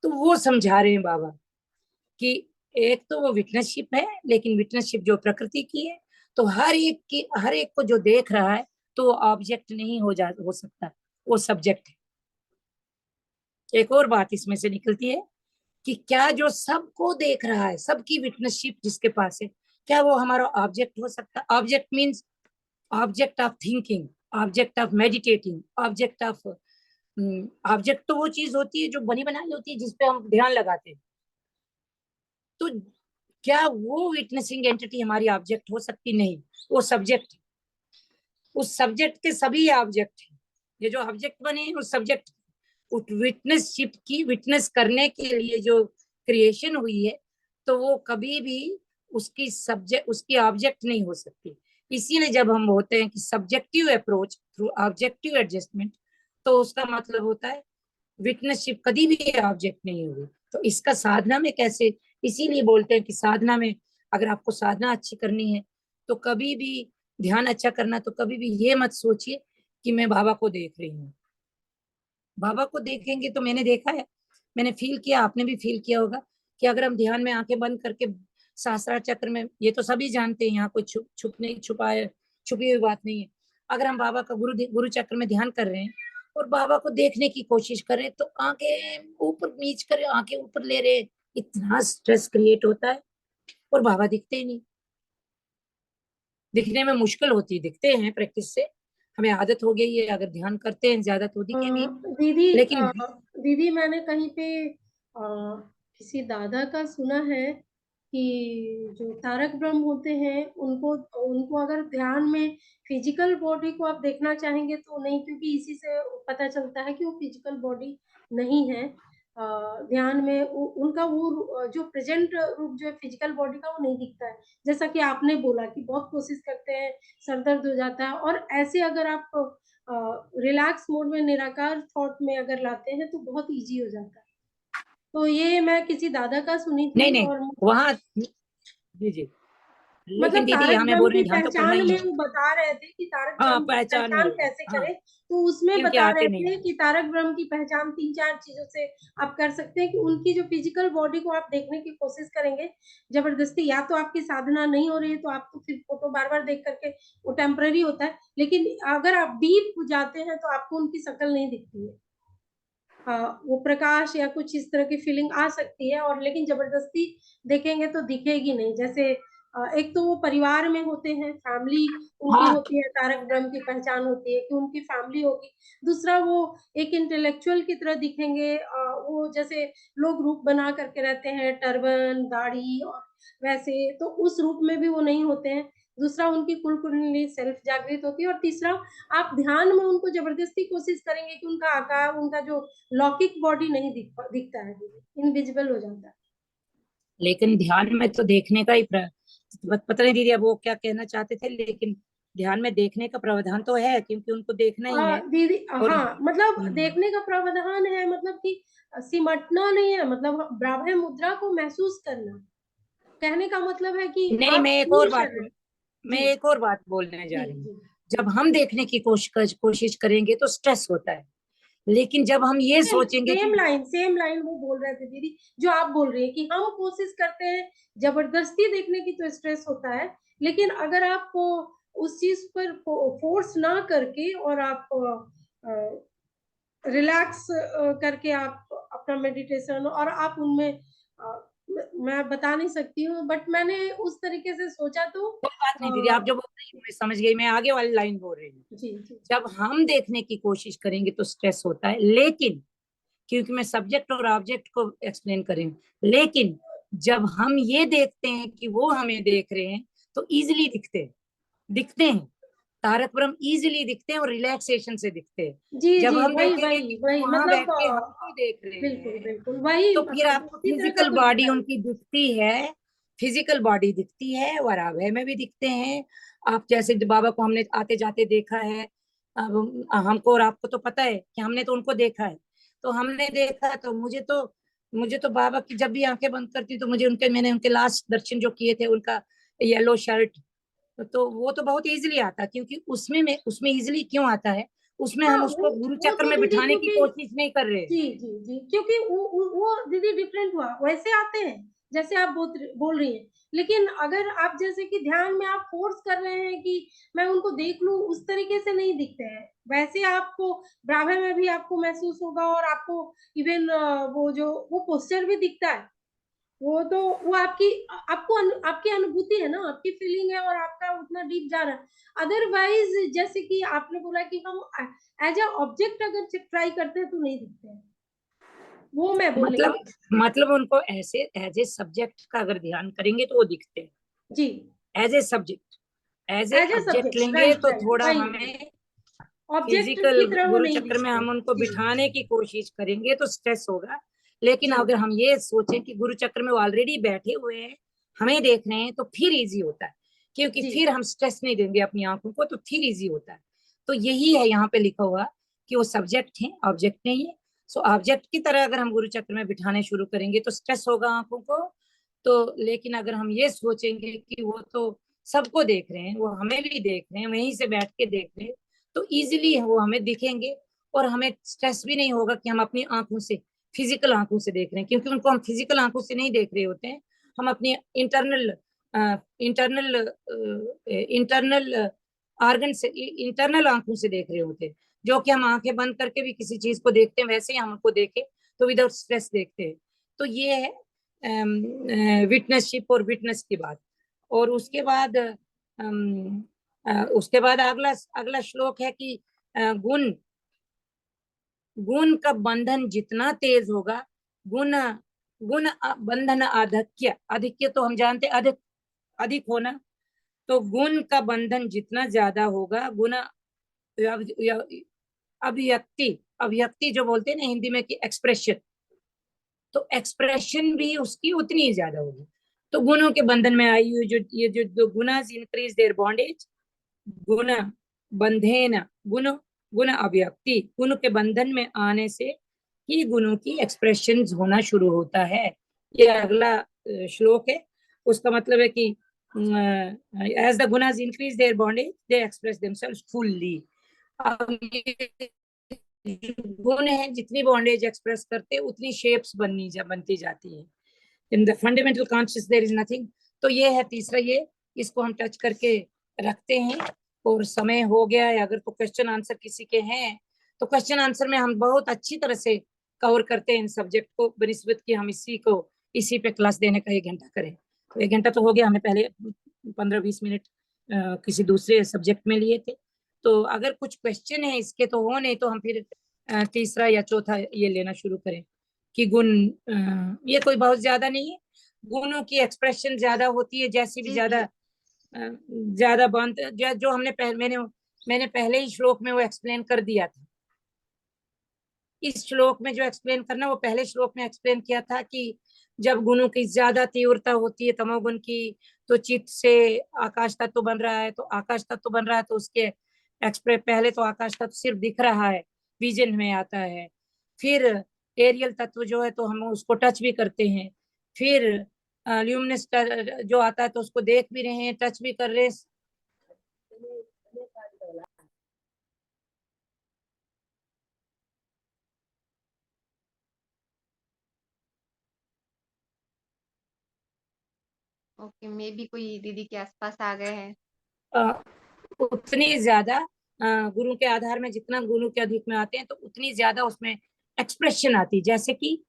S3: तो वो समझा रहे हैं बाबा कि एक तो वो विटनेसशिप है, लेकिन विटनेसशिप जो प्रकृति की है, तो हर एक को जो देख रहा है तो वो ऑब्जेक्ट नहीं हो सकता, वो सब्जेक्ट है। एक और बात इसमें से निकलती है कि क्या जो सबको देख रहा है, सबकी विटनेसशिप जिसके पास है, क्या वो हमारा ऑब्जेक्ट हो सकता? Object means object of thinking, object of meditating, object तो वो चीज होती है जो बनी बनाई होती है जिसपे हम ध्यान लगाते हैं। तो क्या वो विटनेसिंग एंटिटी हमारी ऑब्जेक्ट हो सकती? नहीं, वो सब्जेक्ट, उस सब्जेक्ट के सभी ऑब्जेक्ट हैं, ये जो ऑब्जेक्ट बने उस सब्जेक्ट, उस विटनेसशिप की विटनेस करने के लिए जो क्रिएशन हुई है, तो वो कभी भी उसकी ऑब्जेक्ट नहीं हो सकती। इसीलिए जब हम होते हैं कि subjective approach through objective adjustment, तो उसका मतलब होता है विटनेसशिप कभी भी ऑब्जेक्ट नहीं होगी। तो इसका साधना में कैसे, इसीलिए बोलते हैं कि साधना में अगर आपको साधना अच्छी करनी है तो कभी भी ध्यान अच्छा करना, तो कभी भी ये मत सोचिए कि मैं बाबा को देख रही हूँ। बाबा को देखेंगे तो मैंने देखा है, मैंने फील किया, आपने भी फील किया होगा कि अगर हम ध्यान में आंखें बंद करके सहस्त्रार चक्र में, ये तो सभी जानते हैं, यहाँ कोई छुपी हुई बात नहीं है। अगर हम बाबा का गुरु चक्र में ध्यान कर रहे हैं और बाबा को देखने की कोशिश करें, तो आंखें ऊपर नीच करें, आंखें ऊपर ले रहे, इतना स्ट्रेस क्रिएट होता है और बाबा दिखते ही नहीं। दिखने में मुश्किल होती है, दिखते हैं प्रैक्टिस से, हमें आदत हो गई है, अगर ध्यान करते हैं ज्यादा तो दिखेंगे।
S5: दीदी
S3: लेकिन
S5: दीदी मैंने कहीं पे किसी दादा का सुना है कि जो तारक ब्रह्म होते हैं उनको उनको अगर ध्यान में फिजिकल बॉडी को आप देखना चाहेंगे तो नहीं, क्योंकि इसी से पता चलता है कि वो फिजिकल बॉडी नहीं है। ध्यान में उनका वो जो प्रेजेंट रूप जो है फिजिकल बॉडी का वो नहीं दिखता है। जैसा कि आपने बोला कि बहुत कोशिश करते हैं, सर दर्द हो जाता है, और ऐसे अगर आप रिलैक्स मोड में निराकार थॉट में अगर लाते हैं तो बहुत इजी हो जाता है। तो ये मैं किसी दादा का सुनी
S3: नहीं
S5: थी।
S3: नहीं,
S5: और
S3: वहां जी जी,
S5: मतलब
S3: लेकिन दीदी
S5: तारक
S3: यहाँ मैं
S5: ब्रह्म
S3: बोल रही
S5: की
S3: हूँ ध्यान तो करना
S5: पहचान
S3: ही
S5: में
S3: है।
S5: वो बता रहे थे कि तारक
S3: हाँ,
S5: ब्रह्म की
S3: पहचान
S5: पहचान
S3: नहीं है,
S5: कैसे
S3: हाँ,
S5: करें, तो उसमें
S3: क्योंकि
S5: बता
S3: आते
S5: रहे
S3: नहीं
S5: थे
S3: है।
S5: कि तारक ब्रह्म की पहचान 3-4 चीजों से आप कर सकते हैं। कि उनकी जो फिजिकल बॉडी को आप देखने की कोशिश करेंगे जबरदस्ती, या तो आपकी साधना नहीं हो रही है तो आप तो फिर फोटो बार बार देख करके वो टेम्पररी होता है, लेकिन अगर आप डीप जाते हैं तो आपको उनकी शक्ल नहीं दिखती है। वो प्रकाश या कुछ इस तरह की फीलिंग आ सकती है, और लेकिन जबरदस्ती देखेंगे तो दिखेगी नहीं। जैसे एक तो वो परिवार में होते हैं, फैमिली उनकी
S3: हाँ
S5: होती है, तारक ब्रह्म की पहचान होती है कि उनकी फैमिली होगी। दूसरा वो एक इंटेलेक्चुअल की तरह दिखेंगे, वो जैसे लोग रूप बना करके रहते हैं, टर्बन दाढ़ी और वैसे, तो उस रूप में भी वो नहीं होते हैं। दूसरा उनकी कुल कुंडली सेल्फ जागृत होती है, और तीसरा आप ध्यान में उनको जबरदस्ती कोशिश करेंगे कि उनका आकार, उनका जो लौकिक बॉडी नहीं दिखता है, इनविजिबल हो जाता है।
S3: लेकिन ध्यान में तो देखने का ही पता नहीं दीदी अब वो क्या कहना चाहते थे, लेकिन ध्यान में देखने का प्रावधान तो है, क्योंकि उनको देखना ही है।
S5: दीदी
S3: और
S5: हाँ, मतलब देखने का प्रावधान है, मतलब कि सिमटना नहीं है, मतलब ब्राह्मण मुद्रा को महसूस करना। कहने का मतलब है कि
S3: नहीं,
S5: आप पूर्ण शरीर।
S3: मैं
S5: जी
S3: एक और बात बोलने जा
S5: जी
S3: रही हूँ।
S5: जी।
S3: जब हम देखने की कोशिश करेंगे तो स्ट्रेस होता है, लेकिन जब हम ये सोचेंगे कि
S5: सेम लाइन वो बोल रहे थे दीदी, जो आप बोल रही है कि हम कोशिश करते हैं जबरदस्ती देखने की तो स्ट्रेस होता है, लेकिन अगर आप उस चीज पर फोर्स ना करके और आप रिलैक्स करके आप अपना मेडिटेशन, और आप उनमें मैं बता नहीं सकती हूँ, बट मैंने उस तरीके से सोचा तो
S3: कोई बात नहीं दीदी, आप जो बोल रही हैं मैं समझ गई, मैं आगे वाली लाइन बोल रही हूँ।
S5: जी जी
S3: जब हम देखने की कोशिश करेंगे तो स्ट्रेस होता है, लेकिन क्योंकि मैं सब्जेक्ट और ऑब्जेक्ट को एक्सप्लेन करें, लेकिन जब हम ये देखते हैं कि वो हमें देख रहे हैं तो इजीली दिखते हैं तारक ब्रह्म इजीली दिखते हैं और रिलैक्सेशन से दिखते हैं।
S5: जी
S3: जब
S5: जी,
S3: हम
S5: वही
S3: देखेंगे
S5: वही
S3: कि वो
S5: वही,
S3: वहां
S5: मतलब
S3: बैठ के हमको देख रहे
S5: बिल्कुल
S3: हैं,
S5: बिल्कुल वही,
S3: तो फिर
S5: मतलब
S3: आपको
S5: उसी तरह का
S3: फिजिकल
S5: तो
S3: बॉडी
S5: दिखता है।
S3: उनकी दिखती है, फिजिकल बॉडी दिखती है और अभय में भी दिखते हैं। आप जैसे बाबा को हमने आते जाते देखा है, अब हमको और आपको तो पता है कि हमने तो उनको देखा है, तो हमने देखा तो मुझे तो बाबा की जब भी आंखें बंद करती तो मैंने उनके लास्ट दर्शन जो किए थे, उनका येलो शर्ट, तो वो तो बहुत इजीली आता, क्योंकि उसमें इजीली क्यों आता है, उसमें
S5: हाँ,
S3: हम उसको गुरु
S5: वो
S3: चक्र
S5: तो
S3: में
S5: दीदी
S3: बिठाने की
S5: क्योंकि
S3: कोशिश नहीं कर रहे।
S5: जी जी जी, क्योंकि वो दीदी डिफरेंट हुआ, वैसे आते हैं जैसे आप बोल रही हैं, लेकिन अगर आप जैसे कि ध्यान में आप फोर्स कर रहे हैं कि मैं उनको देख लूं, उस तरीके से नहीं दिखते हैं। वैसे आपको ब्राह्मण में भी आपको महसूस होगा, और आपको इवन वो पोस्चर भी दिखता है। वो तो वो आपकी अनुभूति है ना, आपकी फीलिंग है, और आपका उतना डीप जा रहा है। अदरवाइज जैसे कि आपने बोला कि हम एज अ ऑब्जेक्ट अगर ट्राई करते हैं तो नहीं दिखते हैं, वो मैं बोलने की
S3: मतलब
S5: कोशिश।
S3: मतलब उनको ऐसे एज ए सब्जेक्ट का अगर ध्यान करेंगे तो वो दिखते हैं,
S5: जी,
S3: as a subject. As a
S5: as a
S3: object
S5: subject,
S3: लेंगे
S5: राइट
S3: तो
S5: राइट,
S3: थोड़ा
S5: वही
S3: हमें
S5: ऑब्जेक्ट
S3: फिजिकल
S5: की तरह वो
S3: गुरु
S5: नहीं
S3: चक्र में
S5: दिखते।
S3: हम उनको
S5: जी
S3: बिठाने की कोशिश करेंगे तो स्ट्रेस होगा। लेकिन
S5: जी
S3: अगर हम ये सोचें कि गुरु चक्र में ऑलरेडी बैठे हुए हैं, हमें देख रहे हैं, तो फिर इजी होता है, क्योंकि
S5: जी
S3: फिर हम स्ट्रेस नहीं देंगे अपनी आंखों को, तो फिर इजी होता है। तो यही है यहाँ पे लिखा हुआ कि वो सब्जेक्ट है, ऑब्जेक्ट नहीं है। सो ऑब्जेक्ट की तरह अगर हम गुरु चक्र में बिठाने शुरू करेंगे तो स्ट्रेस होगा आंखों को। तो लेकिन अगर हम ये सोचेंगे कि वो तो सबको देख रहे हैं, वो हमें भी देख रहे हैं, वहीं से बैठ के देख रहे हैं, तो इजीली वो हमें दिखेंगे और हमें स्ट्रेस भी नहीं होगा कि हम अपनी आंखों से, फिजिकल आंखों से देख रहे हैं, क्योंकि उनको हम फिजिकल आंखों से नहीं देख रहे होते हैं, हम अपनी इंटरनल इंटरनल ऑर्गन से, इंटरनल आंखों से देख रहे होते हैं, जो कि हम आंखें बंद करके भी किसी चीज को देखते हैं, वैसे ही हम उनको देखे तो विदाउट स्ट्रेस देखते हैं। तो ये है विटनेसशिप और विटनेस की बात। और उसके बाद अगला अगला श्लोक है कि गुण गुण का बंधन जितना तेज होगा, गुण गुण बंधन आधिक्य, आधिक्य तो हम जानते, अधिक अधिक होना, तो गुण का बंधन जितना ज्यादा होगा, गुण अभिव्यक्ति, अभिव्यक्ति जो बोलते हैं ना हिंदी में कि एक्सप्रेशन, तो एक्सप्रेशन भी उसकी उतनी ही ज्यादा होगी। तो गुणों के बंधन में आई हुई जो ये जो गुना इंक्रीज देयर बॉन्डेज, गुण बंधेन, गुण गुण अभिव्यक्ति, गुण के बंधन में आने से ही गुणों की एक्सप्रेशन होना शुरू होता है। ये अगला श्लोक है। उसका मतलब है कि एज द गुनाज increase their bondage they express themselves fully. अब ये गुण है, जितनी बॉन्डेज एक्सप्रेस करते उतनी शेप्स बनती जाती है। In the fundamental conscious there is nothing. तो ये है तीसरा, ये इसको हम टच करके रखते हैं। और समय हो गया है, अगर तो क्वेश्चन आंसर किसी के हैं तो क्वेश्चन आंसर में हम बहुत अच्छी तरह से कवर करते हैं इन सब्जेक्ट को, बनिस्बत की हम इसी पे क्लास देने का 1 घंटा करें। तो 1 घंटा तो हो गया, हमें पहले 15-20 मिनट किसी दूसरे सब्जेक्ट में लिए थे। तो अगर कुछ क्वेश्चन है इसके तो हो, नहीं तो हम फिर तीसरा या चौथा ये लेना शुरू करें कि गुण, ये कोई बहुत ज्यादा नहीं है, गुणों की एक्सप्रेशन ज्यादा होती है, जैसी भी
S5: जी
S3: ज्यादा ज्यादा बांध जो हमने मैंने पहले ही श्लोक में वो एक्सप्लेन कर दिया था। इस श्लोक में जो एक्सप्लेन करना वो पहले श्लोक में एक्सप्लेन किया था कि जब गुणों की ज्यादा तीव्रता होती है तमोगुण की, तो चित्त से आकाश तत्व बन रहा है, तो आकाश तत्व बन रहा है तो उसके एक्सप्रेस पहले तो आकाश तत्व सिर्फ दिख रहा है, विजन में आता है। फिर एरियल तत्व जो है तो हम उसको टच भी करते हैं। फिर ल्यूमिनस जो आता है तो उसको देख भी रहे हैं, टच भी कर रहे हैं।
S2: ओके, मे बी कोई दीदी के आसपास आ गए हैं।
S3: उतनी ज्यादा गुरु के आधार में जितना गुरु के अधिक में आते हैं तो उतनी ज्यादा उसमें एक्सप्रेशन आती है। जैसे कि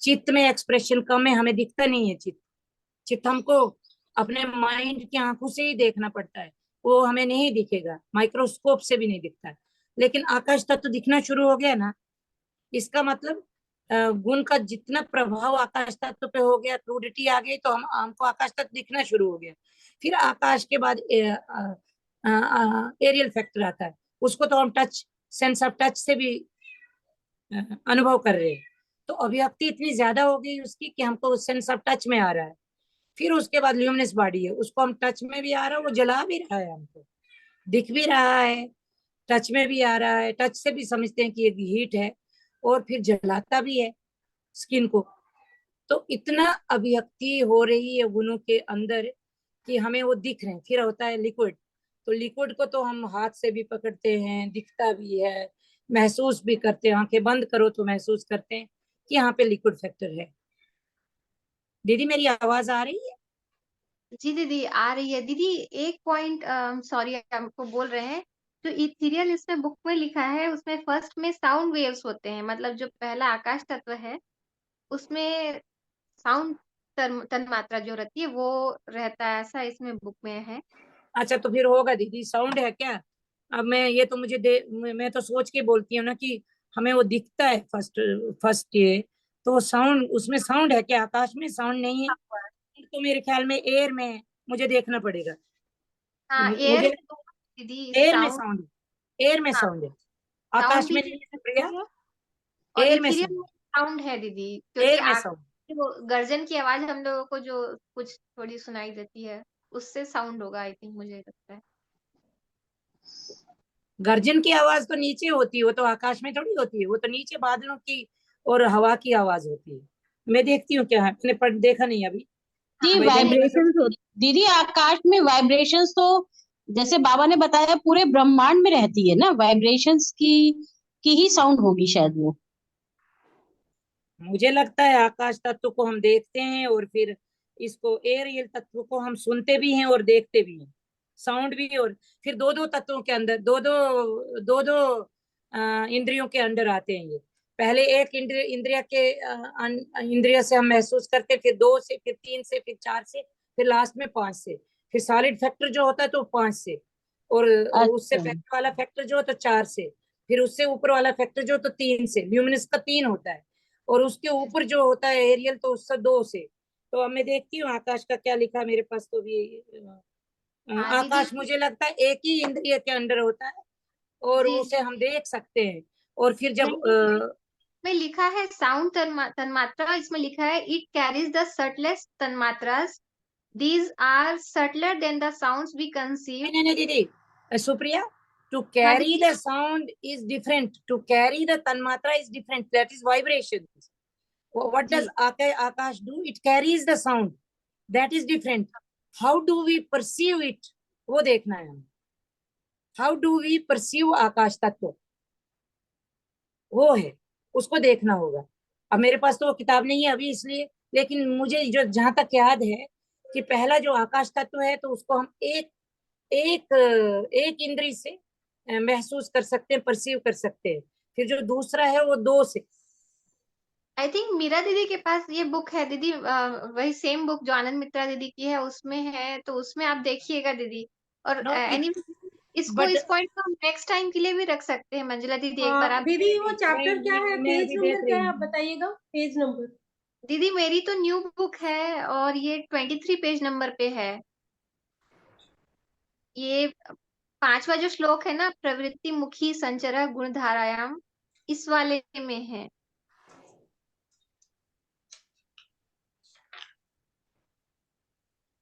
S3: चित्त में एक्सप्रेशन कम है, हमें दिखता नहीं है चित्त। चित्त हमको अपने माइंड की आंखों से ही देखना पड़ता है, वो हमें नहीं दिखेगा, माइक्रोस्कोप से भी नहीं दिखता है। लेकिन आकाश तत्व तो दिखना शुरू हो गया ना, इसका मतलब गुण का जितना प्रभाव आकाश तत्व पे हो गया, क्रूडिटी आ गई, तो हमको आकाश तत्व दिखना शुरू हो गया। फिर आकाश के बाद एरियल फैक्टर आता है, उसको तो हम टच, सेंस ऑफ टच से भी अनुभव कर रहे हैं। तो अभिव्यक्ति इतनी ज्यादा हो गई उसकी कि हमको सेंस ऑफ टच में आ रहा है। फिर उसके बाद ल्यूमिनस बॉडी है, उसको हम टच में भी आ रहा है, वो जला भी रहा है, हमको दिख भी रहा है, टच में भी आ रहा है, टच से भी समझते हैं कि ये हीट है, और फिर जलाता भी है स्किन को। तो इतना अभिव्यक्ति हो रही है गुणों के अंदर कि हमें वो दिख रहे हैं। फिर होता है लिक्विड, तो लिक्विड को तो हम हाथ से भी पकड़ते हैं, दिखता भी है, महसूस भी करते हैं, आंखें बंद करो तो महसूस करते हैं कि यहाँ पे लिक्विड फैक्टर है। दीदी मेरी आवाज आ रही है?
S2: जी दीदी आ रही है। दीदी एक पॉइंट, सॉरी आपको बोल रहे हैं, जो इथेरियल इसमें बुक में लिखा है उसमें फर्स्ट में साउंड वेव्स होते हैं, मतलब जो पहला आकाश तत्व है उसमें साउंड तन्मात्रा जो रहती है वो रहता है, ऐसा इसमें बुक में है।
S3: अच्छा, तो फिर होगा दीदी, साउंड है क्या? अब मैं ये तो मैं तो सोच के बोलती हूँ ना कि हमें वो दिखता है फर्स्ट फर्स्ट ये, तो वो साउंड, उसमें साउंड है क्या? आकाश में साउंड नहीं है तो मेरे ख्याल में एयर में है, मुझे देखना पड़ेगा।
S2: हाँ, एयर
S3: मुझे
S2: में तो दीदी
S3: एयर में
S2: साउंड।
S3: साउंड है, एयर में
S2: हाँ,
S3: साउंड है,
S2: साउंड
S3: आकाश
S2: भी
S3: में नहीं है प्रिया।
S2: है और
S3: एयर में
S2: इथेरियल
S3: साउंड,
S2: में साउंड है दीदी, क्योंकि
S3: एयर में साउंड।
S2: वो गर्जन की आवाज हम लोगों को जो कुछ थोड़ी सुनाई देती है उससे साउंड होगा, आई थिंक, मुझे लगता है।
S3: गर्जन की आवाज तो नीचे होती है, वो तो आकाश में थोड़ी होती है, वो तो नीचे बादलों की और हवा की आवाज होती है। मैं देखती हूँ क्या है, मैंने देखा नहीं अभी।
S4: जी,
S3: मैं देखूंगा तो।
S4: वाइब्रेशंस दीदी आकाश में वाइब्रेशंस तो जैसे बाबा ने बताया पूरे ब्रह्मांड में रहती है ना, वाइब्रेशंस की ही साउंड होगी शायद वो।
S3: मुझे लगता है आकाश तत्व को हम देखते हैं और फिर इसको एरियल तत्व को हम सुनते भी हैं और देखते भी हैं, साउंड भी। और फिर दो दो तत्वों के अंदर दो दो इंद्रियों के अंदर आते हैं ये। पहले एक इंद्रिय के इंद्रिय से हम महसूस करते हैं, फिर दो से, फिर तीन से, फिर चार से, फिर लास्ट में पांच से। फिर सॉलिड फैक्टर जो होता है तो पांच से, और उससे
S4: अच्छा।
S3: पहले वाला फैक्टर जो है तो चार से, फिर उससे ऊपर वाला फैक्टर जो तो तीन से, ल्यूमिनस का तीन होता है, और उसके ऊपर जो होता है एरियल तो उससे दो से। तो अब मैं देखती हूँ आकाश का क्या लिखा है मेरे पास, तो भी
S2: हाँ दीदी।
S3: आकाश मुझे लगता है एक ही इंद्रिय के अंदर होता है और
S2: जी
S3: उसे हम देख सकते हैं। और फिर जब
S2: नहीं, में लिखा है साउंड तन्मात्रा, इसमें लिखा है it carries the subtlest tanmatras, these are subtler than the sounds we conceive.
S3: नहीं दीदी, सुप्रिया, to
S2: हाँ
S3: carry
S2: दीदी।
S3: the sound is different, to carry the tanmatra is different, that is vibrations. What does
S2: ji
S3: akash do? It carries the sound, that is different. How do we perceive it, वो देखना है हमें। How do we perceive आकाश तत्व, वो है, उसको देखना होगा। अब मेरे पास तो वो किताब नहीं है अभी इसलिए, लेकिन मुझे जो जहां तक याद है कि पहला जो आकाश तत्व है तो उसको हम एक एक एक इंद्री से महसूस कर सकते हैं, परसीव कर सकते हैं। फिर जो दूसरा है वो दो से।
S2: आई थिंक मीरा दीदी के पास ये बुक है दीदी, वही सेम बुक जो आनंद मित्रा दीदी की है उसमें है, तो उसमें आप देखिएगा दीदी। और
S3: नो
S2: एनी इसको,
S3: बट
S2: इस पॉइंट को हम नेक्स्ट टाइम के लिए भी रख सकते हैं, मंजुला दीदी एक बार
S5: हाँ
S2: आप।
S5: दीदी, वो चैप्टर क्या है,
S3: मैं
S5: पेज
S3: अभी देख
S5: नंबर क्या
S3: रही
S5: है, आप
S3: हूँ।
S5: बताइएगा पेज नंबर।
S2: दीदी मेरी तो न्यू बुक है और ये 23 पेज नंबर पे है। ये 5वां जो श्लोक है ना, प्रवृत्ति मुखी संचरः गुणधारायाम, इस वाले में है।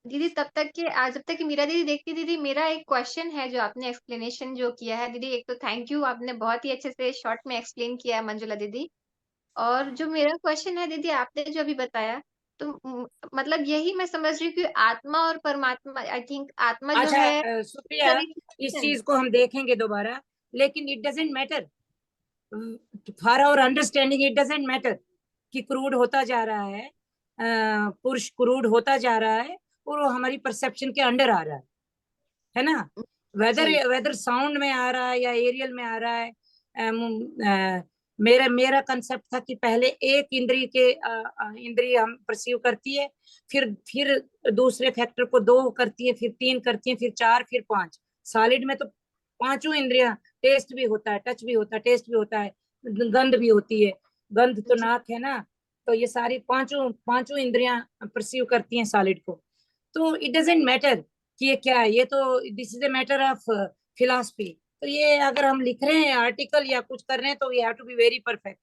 S2: दीदी तब तक के आज जब तक कि मीरा दीदी देखती, दीदी मेरा एक क्वेश्चन है जो आपने एक्सप्लेनेशन जो किया है दीदी, एक तो थैंक यू, आपने बहुत ही अच्छे से शॉर्ट में एक्सप्लेन किया है मंजुला दीदी। और जो मेरा क्वेश्चन है दीदी, आपने जो अभी बताया, तो मतलब यही मैं समझ रही हूँ कि आत्मा और परमात्मा, आई थिंक आत्मा जो
S3: अच्छा
S2: है
S3: सुप्रिया, इस
S2: रिफ्लेक्शन।
S3: चीज को हम देखेंगे दोबारा, लेकिन it doesn't matter for our understanding, it doesn't matter कि क्रूड होता जा रहा है, पुरुष क्रूड होता जा रहा है और वो हमारी परसेप्शन के अंडर आ रहा है ना। वेदर
S2: जी
S3: वेदर साउंड में आ रहा है या एरियल में आ रहा है। मेरा मेरा कंसेप्ट था कि पहले एक इंद्रिय के इंद्रिय हम परसीव करती है, फिर दूसरे फैक्टर को 2 करती है, फिर 3 करती है, फिर 4, फिर 5। सॉलिड में तो पांचों इंद्रियां, टेस्ट भी होता है, टच भी होता है, टेस्ट भी होता है, गंध भी होती है। गंध तो
S2: जी
S3: नाक है ना, तो ये सारी पांचों पांचों इंद्रियां परसीव करती हैं सॉलिड को। तो इट डजेंट मैटर कि ये क्या है, ये तो this is a matter of philosophy. तो ये अगर हम लिख रहे हैं आर्टिकल या कुछ कर रहे हैं तो we have to be very perfect,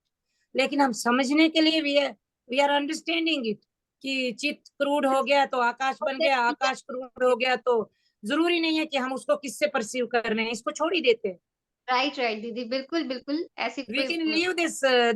S3: लेकिन हम समझने के लिए वी आर अंडरस्टैंडिंग इट कि चित्त क्रूड हो गया तो आकाश बन गया, आकाश क्रूड हो गया तो जरूरी नहीं है कि हम उसको किससे परसीव कर रहे हैं, इसको छोड़ ही देते हैं।
S2: राइट राइट दीदी, बिल्कुल बिल्कुल ऐसी
S3: We
S2: कोई
S3: can leave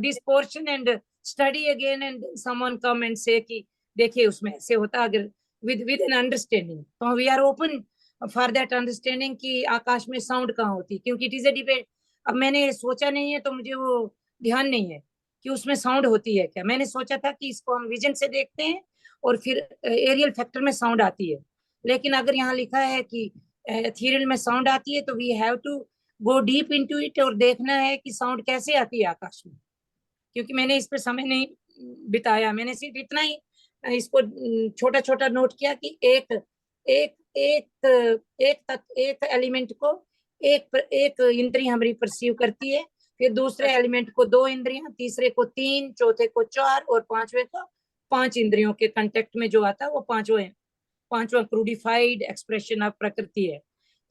S3: this portion and study again and someone come and say कि देखिए उसमें ऐसे होता, अगर with an understanding, तो we are open for that understanding कि आकाश में साउंड कहाँ होती, क्योंकि it is a debate। अब मैंने सोचा नहीं है तो मुझे वो ध्यान नहीं है कि उसमें साउंड होती है क्या। मैंने सोचा था कि इसको हम विजन से देखते हैं और फिर एरियल फैक्टर में साउंड आती है, लेकिन अगर यहाँ लिखा है कि एथीरियल में साउंड आती है तो we have to go deep into it और देखना है कि साउंड कैसे आती है आकाश में, क्योंकि मैंने इस पर समय नहीं बिताया। मैंने सिर्फ इतना ही इसको छोटा छोटा नोट किया कि एक एक एक एक एलिमेंट को एक इंद्रिय हमारी परसीव करती है, फिर दूसरे एलिमेंट को 2 इंद्रियां, तीसरे को 3, चौथे को 4 और पांचवें को 5 इंद्रियों के कांटेक्ट में जो आता है वो पांचवा क्रूडिफाइड एक्सप्रेशन ऑफ प्रकृति है।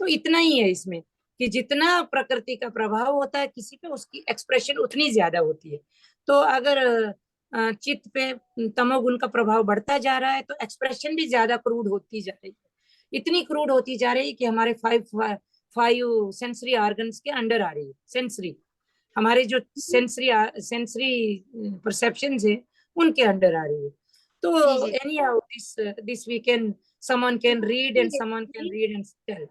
S3: तो इतना ही है इसमें कि जितना प्रकृति का प्रभाव होता है किसी पे, उसकी एक्सप्रेशन उतनी ज्यादा होती है। तो अगर चित्त पे तमोगुण का प्रभाव बढ़ता जा रहा है तो एक्सप्रेशन भी ज्यादा क्रूड होती जा रही है, इतनी क्रूड होती जा रही है कि हमारे फाइव सेंसरी ऑर्गन्स के अंडर आ रही है। सेंसरी हमारे जो सेंसरी परसेप्शन है उनके अंडर आ रही है।
S2: जी
S3: तो
S2: जी
S3: anyhow this we can, someone can read and someone can
S2: दीदी,
S3: read and tell।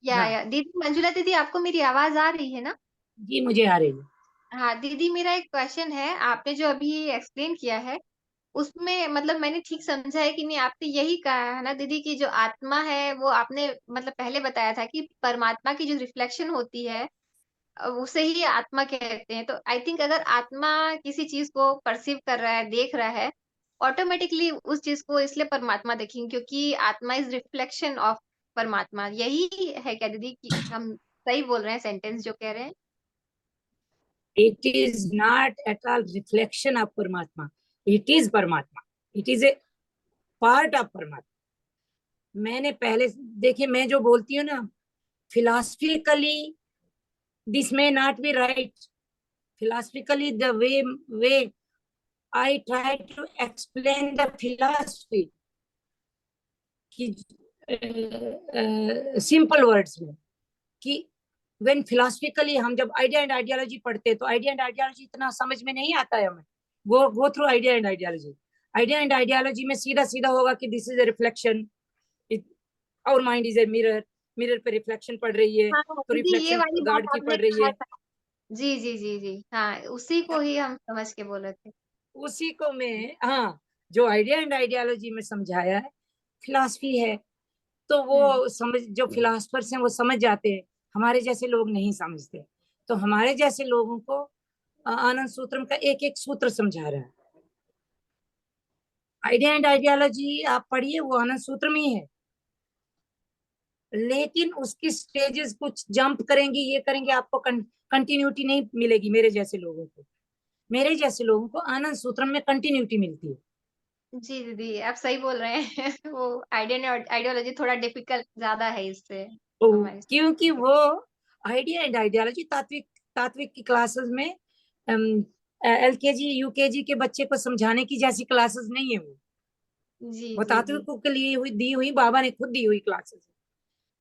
S3: हाँ
S2: या दीदी मंजुला दीदी, आपको मेरी आवाज आ रही है ना?
S3: जी, मुझे आ रही है।
S2: हाँ दीदी, मेरा एक क्वेश्चन है, आपने जो अभी एक्सप्लेन किया है उसमें मतलब मैंने ठीक समझा है कि नहीं? आपने यही कहा है ना दीदी कि जो आत्मा है वो आपने मतलब पहले बताया था कि परमात्मा की जो रिफ्लेक्शन होती है उसे ही आत्मा कहते हैं। तो आई थिंक अगर आत्मा किसी चीज को परसीव कर रहा है, देख रहा है, ऑटोमेटिकली उस चीज को इसलिए परमात्मा देखेंगे क्योंकि आत्मा इज रिफ्लेक्शन ऑफ परमात्मा। यही है क्या दीदी कि हम सही बोल रहे हैं सेंटेंस जो कह रहे हैं?
S3: It is not at all reflection of Paramatma, it is Paramatma, it is a part of Paramatma। मैंने पहले देखिए, मैं जो बोलती हूँ ना, philosophically this may not be right, philosophically the way I try to explain the philosophy कि simple words में कि when philosophically हम जब आइडिया एंड आइडियोलॉजी पढ़ते हैं तो आइडिया एंड आइडियोलॉजी इतना समझ में नहीं आता है हमें। Go through idea and ideology, idea and ideology में सीधा सीधा होगा कि this is a reflection, our mind is a mirror, mirror पे रिफ्लेक्शन पड़ रही है
S2: हाँ
S3: तो
S2: दीदी, ये
S3: रिफ्लेक्शन
S2: वाली बात
S3: गॉड की
S2: आपने
S3: पड़ रही
S2: कहा
S3: है।
S2: था। जी जी जी जी, हाँ उसी को ही हम समझ के बोल रहे थे।
S3: उसी को मैं, हाँ, जो आइडिया एंड आइडियोलॉजी में समझाया है फिलॉसफी है, तो
S2: हम्म
S3: वो समझ, जो फिलोसफर्स हैं वो समझ जाते हैं, हमारे जैसे लोग नहीं समझते। तो हमारे जैसे लोगों को आनंद सूत्रम का एक एक सूत्र समझा रहा है। आइडिया एंड आइडियोलॉजी आप पढ़िए, वो आनंद सूत्र में ही है, लेकिन उसकी स्टेजेस कुछ जंप करेंगी, ये करेंगे, आपको कंटिन्यूटी नहीं मिलेगी। मेरे जैसे लोगों को आनंद सूत्रम में कंटिन्यूटी मिलती है।
S2: जी दीदी, आप सही बोल रहे हैं वो आइडिया आइडियोलॉजी थोड़ा डिफिकल्ट ज्यादा है इससे। हमारे
S3: क्योंकि वो आइडिया एंड आइडियोलॉजी तात्विक तात्विक की क्लासेस में एलकेजी यूकेजी के बच्चे को समझाने की जैसी क्लासेस नहीं है
S2: जी
S3: वो
S2: जी जी
S3: तात्विकों के लिए हुई दी हुई बाबा ने खुद दी हुई क्लासेस।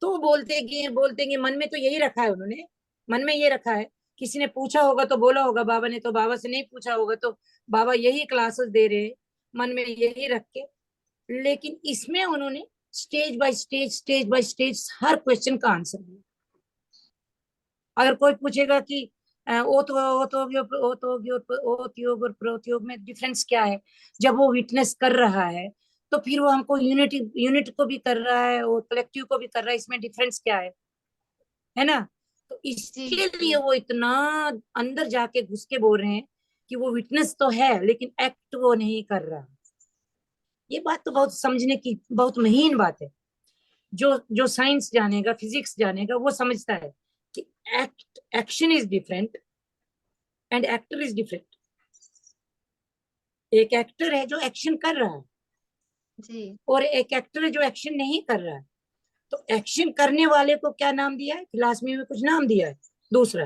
S3: तो वो बोलते कि मन में तो यही रखा है उन्होंने, मन में ये रखा है, किसी ने पूछा होगा तो बोला होगा बाबा ने, तो बाबा से नहीं पूछा होगा तो बाबा यही क्लासेस दे रहे हैं मन में यही रख के। लेकिन इसमें उन्होंने stage by stage her question का आंसर दिया। अगर कोई पूछेगा कि ओत योग और प्रोत योग में डिफरेंस क्या है, जब वो विटनेस कर रहा है तो फिर वो हमको यूनिट को भी कर रहा है और कलेक्टिव को भी कर रहा है, इसमें डिफरेंस क्या है ना। तो
S2: जी
S3: इसके लिए
S2: जी
S3: वो इतना अंदर जाके घुस के बोल रहे हैं कि वो विटनेस तो है लेकिन एक्ट वो नहीं कर रहा। ये बात तो बहुत समझने की बहुत महीन बात है। जो जो साइंस जानेगा फिजिक्स जानेगा वो समझता है कि action is different and actor is different. एक एक्टर है जो एक्शन कर रहा है
S2: जी
S3: और एक एक्टर है जो एक्शन नहीं कर रहा है। तो एक्शन करने वाले को क्या नाम दिया है, फिलॉसफी में कुछ नाम दिया है दूसरा।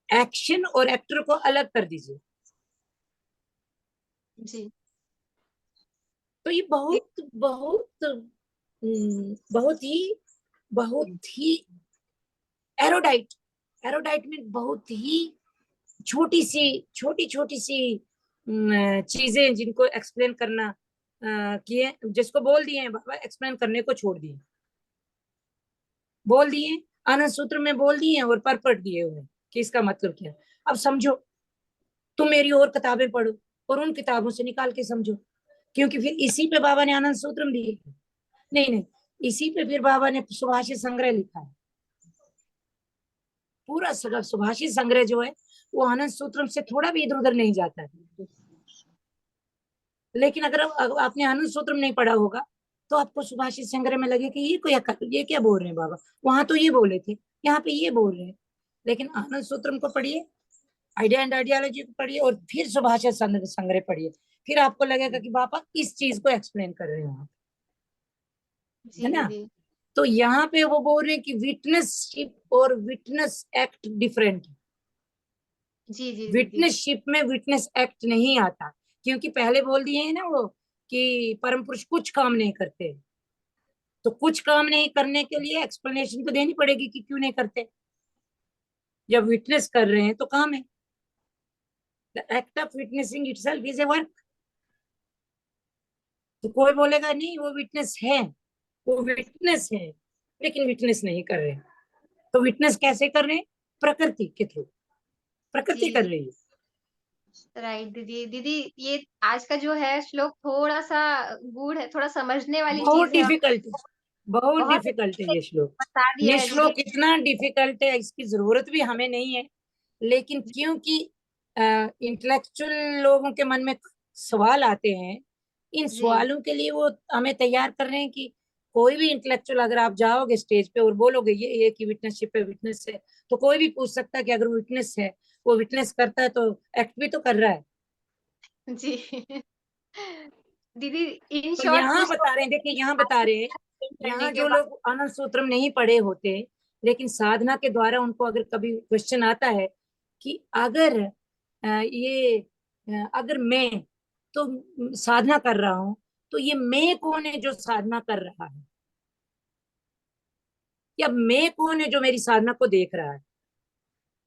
S3: एक्शन और एक्टर को अलग कर दीजिए।
S2: जी
S3: तो ये बहुत बहुत बहुत ही एरोडाइट एरोडाइट में बहुत ही छोटी छोटी सी चीजें जिनको एक्सप्लेन करना किए, जिसको बोल दिए हैं बाबा एक्सप्लेन करने को छोड़ दिए, बोल दिए आनंद सूत्र में बोल दिए और परपट दिए हुए कि इसका मतलब क्या। अब समझो, तुम मेरी और किताबें पढ़ो और उन किताबों से निकाल के समझो, क्योंकि फिर इसी पे बाबा ने आनंद सूत्र दिए। नहीं, इसी पे फिर बाबा ने सुभाषित संग्रह लिखा है। पूरा सुभाषित संग्रह जो है वो आनंद सूत्रम से थोड़ा भी इधर उधर नहीं जाता है। लेकिन अगर आपने आनंद सूत्रम नहीं पढ़ा होगा तो आपको सुभाषित संग्रह में लगे कि ये क्या बोल रहे हैं बाबा, वहां तो ये बोले थे यहाँ पे ये बोल रहे हैं। लेकिन आनंद सूत्रम को पढ़िए, आइडिया एंड आइडियोलॉजी को पढ़िए और फिर सुभाषित संग्रह पढ़िए, फिर आपको लगेगा कि बाबा इस चीज को एक्सप्लेन कर रहे हैं, है
S2: जी
S3: ना।
S2: दीदी
S3: तो यहाँ पे वो बोल रहे हैं कि विटनेसशिप और विटनेस एक्ट डिफरेंट।
S2: जी जी दीदी
S3: विटनेसशिप में विटनेस एक्ट नहीं आता, क्योंकि पहले बोल दिए हैं ना वो कि परम पुरुष कुछ काम नहीं करते। तो कुछ काम नहीं करने के लिए एक्सप्लेनेशन तो देनी पड़ेगी कि क्यों नहीं करते। जब विटनेस कर रहे हैं तो काम है। The act of witnessing itself is a work. तो कोई बोलेगा नहीं वो विटनेस है, वो विटनेस है लेकिन विटनेस नहीं कर रहे। तो विटनेस कैसे कर रहे हैं, प्रकृति के थ्रू, प्रकृति कर
S2: जी
S3: रही है।
S2: राइट दीदी दीदी ये आज का जो है श्लोक थोड़ा सा गूढ़ है, थोड़ा समझने वाली
S3: बहुत
S2: चीज है।
S3: डिफिकल्ट है, बहुत
S2: बहुत
S3: डिफिकल्ट है ये श्लोक।
S2: बता दिया
S3: ये
S2: है दीदी
S3: श्लोक इतना डिफिकल्ट है इसकी जरूरत भी हमें नहीं है, लेकिन क्योंकि इंटेलेक्चुअल लोगों के मन में सवाल आते हैं, इन
S2: जी
S3: सवालों के लिए वो हमें तैयार कर रहे हैं कि कोई भी इंटेलेक्चुअल अगर आप जाओगे स्टेज पे और बोलोगे ये कि विटनेसशिप है विटनेस है, तो कोई भी पूछ सकता है कि अगर विटनेस है, वो विटनेस करता है तो एक्ट भी तो कर रहा है।
S2: जी दीदी इन
S3: तो
S2: शॉर्ट
S3: यहाँ
S2: कुछ
S3: बता रहे हैं, देखिए यहाँ बता रहे हैं,
S2: करने
S3: यहाँ
S2: के
S3: जो
S2: बाद
S3: लोग आनंद सूत्रम नहीं पढ़े होते लेकिन साधना के द्वारा उनको अगर कभी क्वेश्चन आता है कि अगर अगर मैं तो साधना कर रहा हूं तो ये मैं कौन है जो साधना कर रहा है, या मैं कौन है जो मेरी साधना को देख रहा है।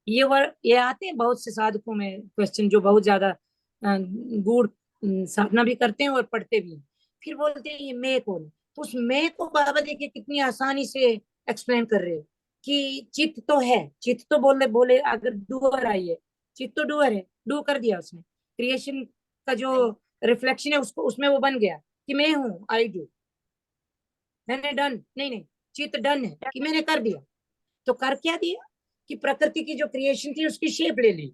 S3: ये आते हैं बहुत से साधकों में क्वेश्चन जो बहुत ज्यादा गूढ़ साधना भी करते हैं और पढ़ते भी हैं। फिर बोलते हैं ये मैं कौन है। तो उस मैं को बाबा देखिए कितनी आसानी से एक्सप्लेन कर रहे हैं कि चित्त तो है, चित्त तो बोले बोले अगर डूअर आई है, चित्त तो डूअर है, डू कर दिया उसने, क्रिएशन का जो रिफ्लेक्शन है उसको उसमें वो बन गया कि मैं हूँ, आई डू, मैंने डन, नहीं चित्त डन है कि मैंने कर दिया। तो कर क्या दिया कि प्रकृति की जो क्रिएशन थी उसकी शेप ले ली।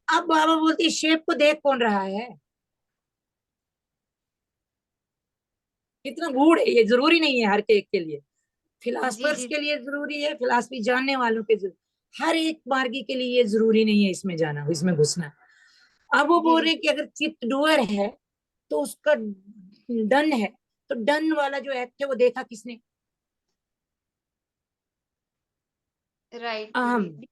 S3: अब बाबा बोलती शेप को देख कौन रहा है, कितना गूढ़ है ये, जरूरी नहीं है हर एक के लिए,
S2: जी
S3: फिलासफर्स
S2: जी
S3: के लिए जरूरी है, फिलासफी जानने वालों के हर एक मार्गी के लिए ये जरूरी नहीं है इसमें जाना, इसमें घुसना। अब वो
S2: जी
S3: बोल
S2: जी
S3: रहे कि अगर चित्त डूअर है तो उसका डन है तो डन वाला जो एक्ट है वो देखा किसने?
S2: राइट
S3: अहम।
S2: दीदी।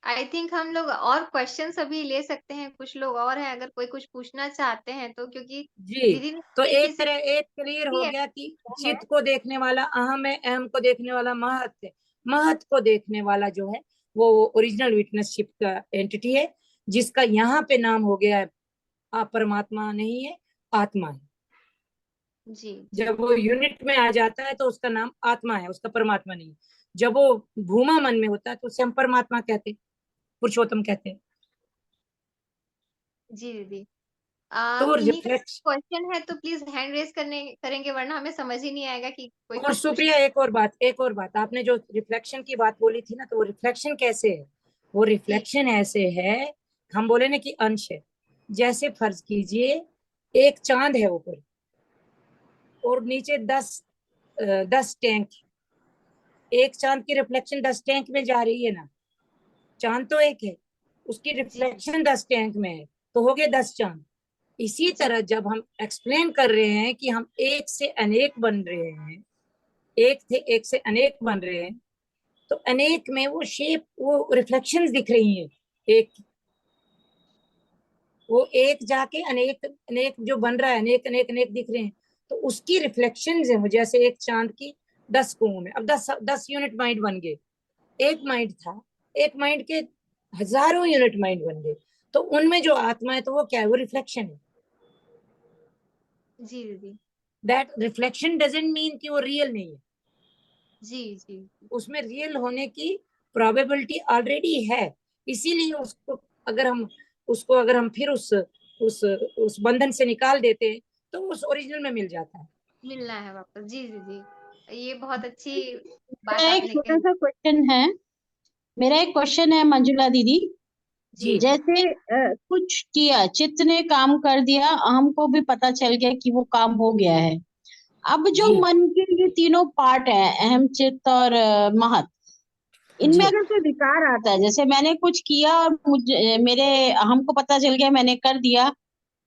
S2: आई थिंक हम लोग और क्वेश्चंस अभी ले सकते हैं, कुछ लोग और हैं अगर कोई कुछ पूछना चाहते हैं तो, क्योंकि
S3: जी,
S2: दीदी ने
S3: तो
S2: एक
S3: एक
S2: किसी
S3: तरह एक क्लियर हो
S2: भी
S3: गया कि
S2: है।
S3: चित्त को देखने वाला अहम है, अहम को देखने वाला महत है, महत को देखने वाला जो है वो ओरिजिनल विटनेसशिप का एंटिटी है, जिसका यहाँ पे नाम हो गया है परमात्मा नहीं है, आत्मा है।
S2: जी जी
S3: जब वो यूनिट में आ जाता है तो उसका नाम आत्मा है, उसका परमात्मा नहीं है। जब वो भूमा मन में होता है तो उसे हम परमात्मा कहते हैं, पुरुषोत्तम कहते हैं।
S2: जी दीदी।
S3: तो
S2: किन्हीं का
S3: रिफ्लेक्स
S2: क्वेश्चन है तो प्लीज हैंड रेज करने करेंगे, वरना हमें समझ ही नहीं आएगा कि कोई
S3: और
S2: कुछ पूछ।
S3: सुप्रिया, एक और बात, आपने जो रिफ्लेक्शन की बात बोली थी ना, तो वो रिफ्लेक्शन कैसे है? वो
S2: जी
S3: रिफ्लेक्शन ऐसे है, हम बोले ना कि अंश है। जैसे फर्ज कीजिए एक चांद है ऊपर और नीचे 10 टैंक। एक चांद की रिफ्लेक्शन 10 टैंक में जा रही है ना, चांद तो एक है, उसकी
S2: जी
S3: रिफ्लेक्शन 10 टैंक में है, तो हो गए 10 चांद। इसी
S2: जी
S3: तरह जब हम एक्सप्लेन कर रहे हैं कि हम एक से अनेक बन रहे हैं, एक थे एक से अनेक बन रहे हैं, तो अनेक में वो शेप, वो रिफ्लेक्शंस दिख रही हैं। एक, वो एक जाके अनेक, अनेक जो बन रहा है, अनेक अनेक अनेक दिख रहे हैं, तो उसकी रिफ्लेक्शंस है। जैसे एक चांद की 10 कुओं में अब 10 यूनिट माइंड बन गए। एक माइंड था, एक माइंड के हजारों यूनिट माइंड बन गए, तो उनमें जो आत्मा है तो वो क्या है? वो रिफ्लेक्शन है।
S2: जी दीदी।
S3: दैट रिफ्लेक्शन डजंट मीन कि वो रियल नहीं है,
S2: जी जी
S3: उसमें रियल होने की प्रोबेबिलिटी ऑलरेडी है। इसीलिए उसको अगर हम फिर उस बंधन से निकाल देते हैं तो उस ओरिजिनल में मिल जाता है।
S2: मिलना है वापस। जी दीदी, ये बहुत अच्छी बात
S4: मेरा एक
S2: आपने
S4: छोटा
S2: कही।
S4: सा क्वेश्चन है, मेरा एक क्वेश्चन है मंजुला दीदी।
S2: जी
S3: जी
S4: जैसे कुछ किया, चित्त ने काम कर दिया, हमको भी पता चल गया कि वो काम हो गया है। अब जो
S3: जी
S4: मन के ये तीनों पार्ट है, अहम, चित्त और महत, इनमें
S3: जी
S4: अगर कोई विकार आता है, जैसे मैंने कुछ किया और मुझे, मेरे हमको पता चल गया मैंने कर दिया,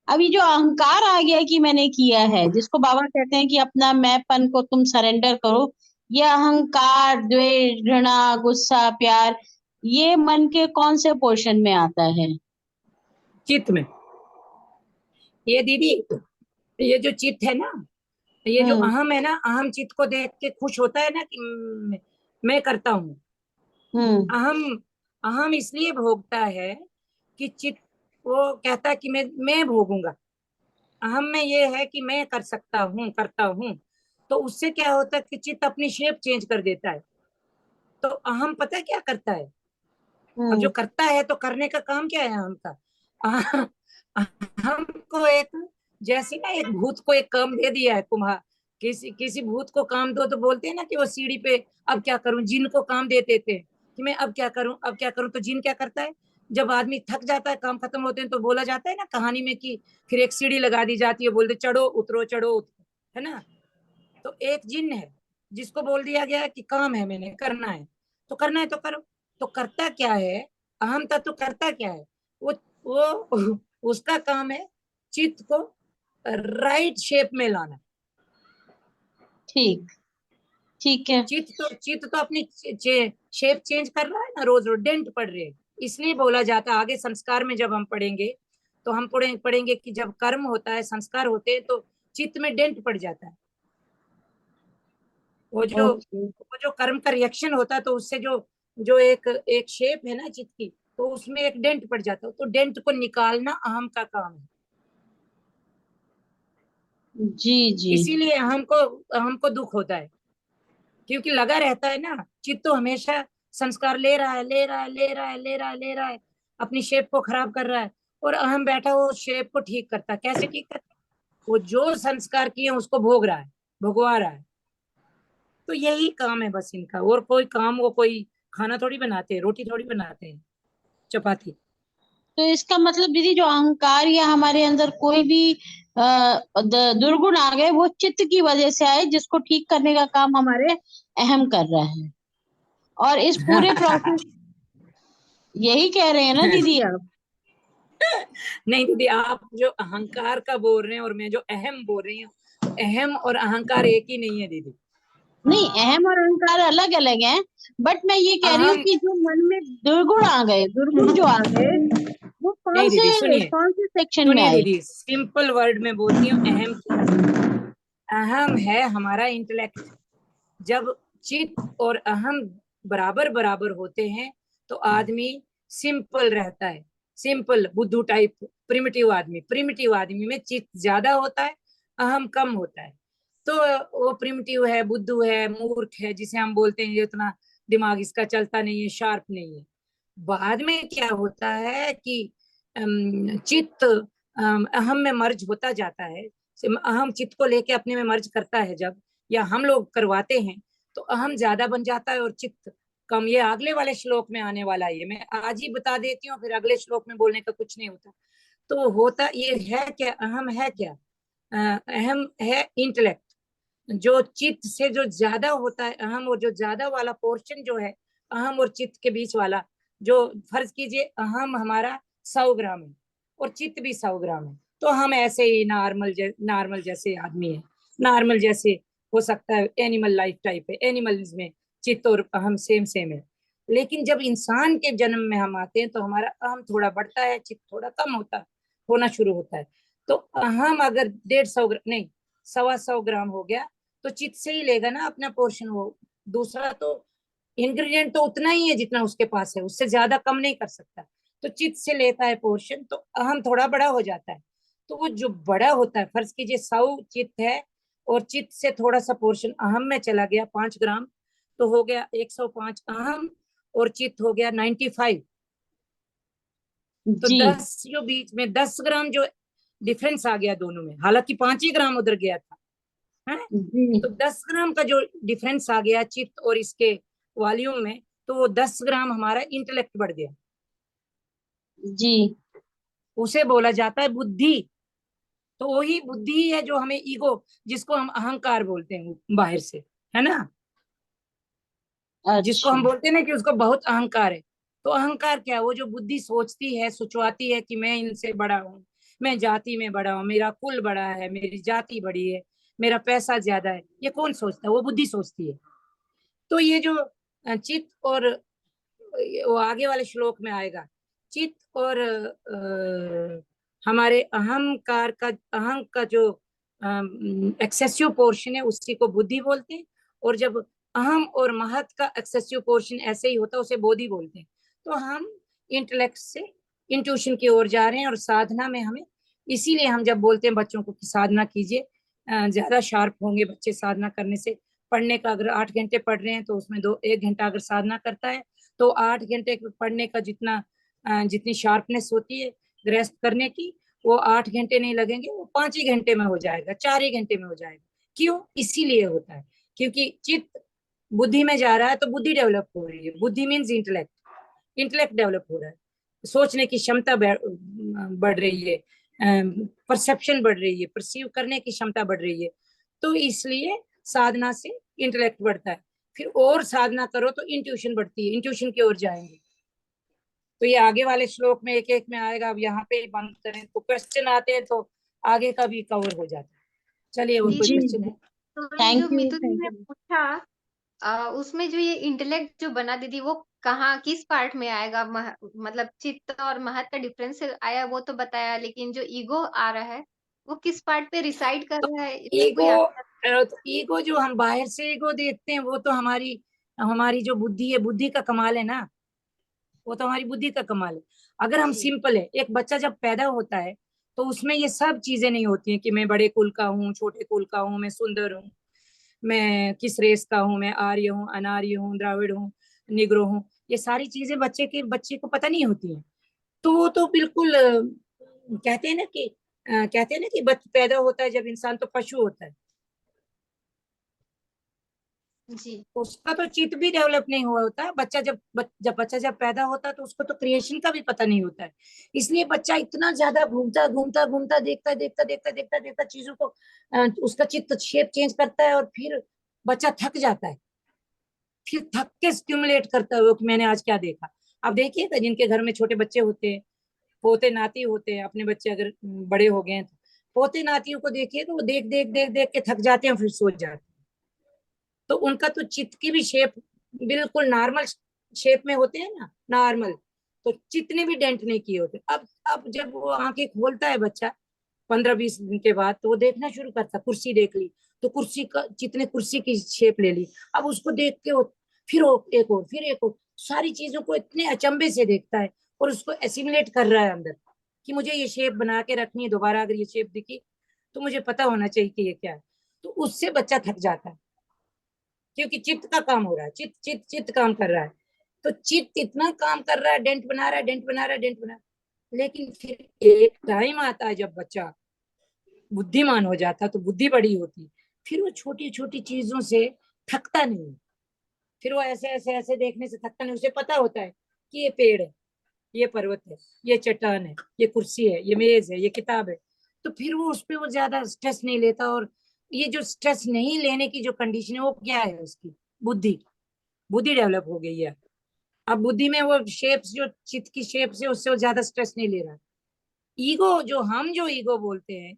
S4: अभी जो अहंकार आ गया कि मैंने किया है, जिसको बाबा कहते हैं कि अपना मैंपन को तुम सरेंडर करो, ये अहंकार, द्वेष, घृणा, गुस्सा, प्यार, ये मन के कौन से पोर्शन में आता है?
S3: चित्त में। ये दीदी, ये जो चित्त है ना, ये जो
S4: हम्म
S3: अहम है ना, अहम चित्त को देख के खुश होता है ना कि मैं करता हूँ।
S4: हम्म
S3: अहम अहम इसलिए भोगता है कि चित्त वो कहता है कि मैं भोगूंगा। अहम में ये है कि मैं कर सकता हूँ, करता हूँ। तो उससे क्या होता है कि चित्त अपनी शेप चेंज कर देता है। तो अहम पता है क्या करता है? अब जो
S4: हम्म
S3: करता है तो करने का काम क्या है अहम का? अहम को एक, जैसे ना एक भूत को एक काम दे दिया है कुम्हार, किसी किसी भूत को काम दो तो बोलते हैं ना कि वो सीढ़ी पे अब क्या करूं। जिन को काम देते थे कि मैं अब क्या करूं, अब क्या करूं, तो जिन क्या करता है? जब आदमी थक जाता है, काम खत्म होते हैं, तो बोला जाता है ना कहानी में कि फिर एक सीढ़ी लगा दी जाती है, बोलते चढ़ो उतरो चढ़ो उतरो, है ना? तो एक जिन है जिसको बोल दिया गया है कि काम है, मैंने करना है, तो करना है तो करो। तो करता क्या है? अहम तत्व करता क्या है? वो उसका काम है चित्त को राइट शेप में लाना।
S4: ठीक, ठीक है।
S3: चित्त तो अपनी शेप चेंज कर रहा है ना, रोज रोज डेंट पड़ रहे हैं। इसलिए बोला जाता है, आगे संस्कार में जब हम पढ़ेंगे तो हम पढ़ेंगे कि जब कर्म होता है, संस्कार होते हैं, तो चित्त में डेंट पड़ जाता है।
S4: ओके।
S3: वो जो कर्म का रिएक्शन होता है, तो उससे जो जो एक एक शेप है ना चित्त की, तो उसमें एक डेंट पड़ जाता है, तो डेंट को निकालना अहम का काम है।
S4: जी जी।
S3: इसीलिए हमको दुख होता है, क्योंकि लगा रहता है ना, चित्त तो हमेशा संस्कार ले रहा है, ले रहा है, ले रहा है, ले रहा है, ले रहा है, अपनी शेप को खराब कर रहा है, और अहम बैठा वो शेप को ठीक करता है। कैसे ठीक करता है? वो जो संस्कार किए उसको भोग रहा है, भोगवा रहा है। तो यही काम है बस इनका, और कोई काम, वो कोई खाना थोड़ी बनाते हैं, रोटी थोड़ी बनाते हैं, चपाती।
S4: तो इसका मतलब दीदी, जो अहंकार या हमारे अंदर कोई भी दुर्गुण आ गए, वो चित्त की वजह से आए, जिसको ठीक करने का काम हमारे अहम कर रहा है। और इस पूरे प्रोसेस, यही कह रहे हैं ना दीदी आप?
S3: नहीं दीदी, आप जो अहंकार का बोल रहे हैं और मैं जो अहम बोल रही हूँ, अहम और अहंकार एक ही नहीं है दीदी।
S4: नहीं, अहम और अहंकार अलग अलग हैं, बट मैं ये कह रही हूँ
S3: अहम
S4: कि जो मन में दुर्गुण आ गए, दुर्गुण जो आ गए, वो
S3: नहीं दीदी, सुनिए
S4: कौन से सेक्शन में
S3: सुनिए
S4: आए?
S3: दीदी, सिंपल वर्ड में बोलती हूँ, अहम क्या है? अहम है हमारा इंटेलेक्ट। जब चित्त और अहम बराबर बराबर होते हैं तो आदमी सिंपल रहता है, सिंपल बुद्धू टाइप, प्रिमिटिव आदमी में चित्त ज्यादा होता है, अहम कम होता है। तो वो प्रिमिटिव है, बुद्धू है, मूर्ख है, जिसे हम बोलते हैं ये उतना दिमाग इसका चलता नहीं है, शार्प नहीं है। बाद में क्या होता है कि चित्त अहम में मर्ज होता जाता है, अहम चित्त को लेके अपने में मर्ज करता है जब, या हम लोग करवाते हैं, तो अहम ज्यादा बन जाता है और चित्त कम। ये अगले वाले श्लोक में आने वाला है, ये मैं आज ही बता देती हूँ, फिर अगले श्लोक में बोलने का कुछ नहीं होता। तो होता ये है क्या, अहम है क्या, अहम है इंटेलेक्ट। जो चित्त से जो ज्यादा होता है अहम, और जो ज्यादा वाला पोर्शन जो है अहम और चित्त के बीच वाला, जो फर्ज कीजिए अहम हमारा 100 ग्राम है और चित्त भी 100 ग्राम है, तो हम ऐसे ही नॉर्मल जैसे आदमी है, नॉर्मल जैसे हो सकता है, एनिमल लाइफ टाइप है, एनिमल्स में चित्त और अहम सेम सेम है। लेकिन जब इंसान के जन्म में हम आते हैं तो हमारा अहम थोड़ा बढ़ता है, चित्त थोड़ा कम होना शुरू होता है। तो अहम अगर 150 नहीं 125 ग्राम हो गया तो चित्त से ही लेगा ना अपना पोर्शन वो। दूसरा तो इंग्रेडिएंट तो उतना ही है जितना उसके पास है, उससे ज्यादा कम नहीं कर सकता, तो चित्त से लेता है पोर्शन, तो अहम थोड़ा बड़ा हो जाता है। तो वो जो बड़ा होता है, फर्ज कीजिए 100 चित्त है और चित्त से थोड़ा सा पोर्शन अहम में चला गया 5 ग्राम, तो हो गया 105 अहम और चित्त हो गया 95। तो
S4: जी
S3: 10 जो बीच में 10 ग्राम जो डिफरेंस आ गया दोनों में, हालांकि 5 ही ग्राम उधर गया था, है?
S4: जी
S3: तो 10 ग्राम का जो डिफरेंस आ गया चित्त और इसके वॉल्यूम में, तो वो 10 ग्राम हमारा इंटेलेक्ट बढ़ गया,
S4: जी
S3: उसे बोला जाता है बुद्धि। तो वही बुद्धि ही है जो हमें ईगो, जिसको हम अहंकार बोलते हैं बाहर से, है ना, जिसको
S4: अच्छा
S3: हम बोलते हैं ना कि उसको बहुत अहंकार है। तो अहंकार क्या है, वो जो बुद्धि सोचती है, सोचवाती है कि मैं इनसे बड़ा हूँ, मैं जाति में बड़ा हूँ, मेरा कुल बड़ा है, मेरी जाति बड़ी है, मेरा पैसा ज्यादा है, ये कौन सोचता है, वो बुद्धि सोचती है। तो ये जो चित्त और वो आगे वाले श्लोक में आएगा, चित्त और हमारे अहम का जो एक्सेसिव पोर्शन है उसी को बुद्धि बोलते हैं, और जब अहम और महत का एक्सेसिव पोर्शन ऐसे ही होता है उसे बोधि बोलते हैं। तो हम इंटेलेक्ट से इंट्यूशन की ओर जा रहे हैं, और साधना में हमें, इसीलिए हम जब बोलते हैं बच्चों को कि साधना कीजिए, ज्यादा शार्प होंगे बच्चे साधना करने से। पढ़ने का अगर 8 घंटे पढ़ रहे हैं तो उसमें 1 घंटा अगर साधना करता है तो 8 घंटे पढ़ने का जितनी शार्पनेस होती है ग्रेस्प करने की, वो 8 घंटे नहीं लगेंगे, वो 5 ही घंटे में हो जाएगा, 4 ही घंटे में हो जाएगा। क्यों? इसीलिए होता है क्योंकि चित्त बुद्धि में जा रहा है, तो बुद्धि डेवलप हो रही है, बुद्धि मीन्स इंटेलेक्ट, इंटेलेक्ट डेवलप हो रहा है, सोचने की क्षमता बढ़ रही है, परसेप्शन बढ़ रही है, परसीव करने की क्षमता बढ़ रही है। तो इसलिए साधना से इंटेलेक्ट बढ़ता है, फिर और साधना करो तो इंट्यूशन बढ़ती है, इंट्यूशन की ओर जाएंगे। तो ये आगे वाले श्लोक में एक एक में आएगा, अब यहाँ पे ही बंद करें, तो क्वेश्चन आते हैं तो आगे का भी कवर हो जाता है। चलिए, और
S2: जी
S3: कोई
S4: जी
S3: क्वेश्चन है?
S2: तो ये जो
S4: thank you,
S2: Mithun ji
S4: thank
S2: ने
S4: यू।
S2: पूछा, उसमें जो ये इंटेलेक्ट जो बना दीदी, वो कहाँ किस पार्ट में आएगा? मतलब चित्त और महत्व का डिफरेंस आया वो तो बताया, लेकिन जो ईगो आ रहा है वो किस पार्ट पे रिसाइड कर
S3: तो
S2: रहा है, इसमें कोई
S3: ईगो,
S2: आंसर?
S3: तो ईगो जो हम बाहर से ईगो देखते हैं वो तो हमारी हमारी जो बुद्धि है, बुद्धि का कमाल है ना, वो तो हमारी बुद्धि का कमाल है। अगर हम
S2: जी
S3: सिंपल है, एक बच्चा जब पैदा होता है तो उसमें ये सब चीजें नहीं होती हैं कि मैं बड़े कुल का हूँ, छोटे कुल का हूँ, मैं सुंदर हूँ, मैं किस रेस का हूँ, मैं आर्य हूँ, अनार्य हूँ, द्राविड़ हूँ, निग्रो हूँ, ये सारी चीजें बच्चे को पता नहीं होती हैं। तो वो तो बिल्कुल कहते हैं ना कि पैदा होता है जब इंसान तो पशु होता है,
S2: जी
S3: उसका तो चित्त भी डेवलप नहीं हुआ होता। बच्चा जब पैदा होता है तो उसको तो क्रिएशन का भी पता नहीं होता है। इसलिए बच्चा इतना ज्यादा घूमता घूमता घूमता देखता चीजों को, उसका चित्त शेप चेंज करता है, और फिर बच्चा थक जाता है, फिर थक के स्टिमुलेट करता है वो कि मैंने आज क्या देखा। अब देखिएगा जिनके घर में छोटे बच्चे होते हैं, पोते नाती होते हैं, अपने बच्चे अगर बड़े हो गए पोते नातियों को देखिए तो वो देख देख देख देख के थक जाते हैं, फिर सो जाते हैं। तो उनका तो चित्त की भी शेप बिल्कुल नॉर्मल शेप में होते हैं ना, नॉर्मल। तो चित्त ने भी डेंट नहीं किए होते। अब जब वो आंखें खोलता है बच्चा 15-20 दिन के बाद, तो वो देखना शुरू करता, कुर्सी देख ली तो कुर्सी का चित्त ने कुर्सी की शेप ले ली। अब उसको देख के वो फिर एक और फिर एक और सारी चीजों को इतने अचंभे से देखता है और उसको एसिमुलेट कर रहा है अंदर कि मुझे ये शेप बना के रखनी है, दोबारा अगर ये शेप दिखी तो मुझे पता होना चाहिए कि ये क्या है। तो उससे बच्चा थक जाता है, क्योंकि चित्त का काम हो रहा है, चित्त चित्त चित्त काम कर रहा है। तो चित्त इतना काम कर रहा है, डेंट बना रहा है, डेंट बना रहा है, डेंट बना रहा है। लेकिन फिर एक टाइम आता है जब बच्चा बुद्धिमान हो जाता, तो बुद्धि बड़ी होती, फिर वो छोटी छोटी चीजों से थकता नहीं। फिर वो ऐसे ऐसे ऐसे देखने से थकता नहीं, उसे पता होता है कि ये पेड़ है, ये पर्वत है, ये चट्टान है, ये कुर्सी है, ये मेज है, ये किताब है। तो फिर वो उस पर वो ज्यादा स्ट्रेस नहीं लेता। और ये जो स्ट्रेस नहीं लेने की जो कंडीशन है वो क्या है, उसकी बुद्धि, बुद्धि डेवलप हो गई है। अब बुद्धि में वो शेप्स, जो चित्त की शेप्स है, उससे वो ज्यादा स्ट्रेस नहीं ले रहा। ईगो, जो ईगो बोलते हैं,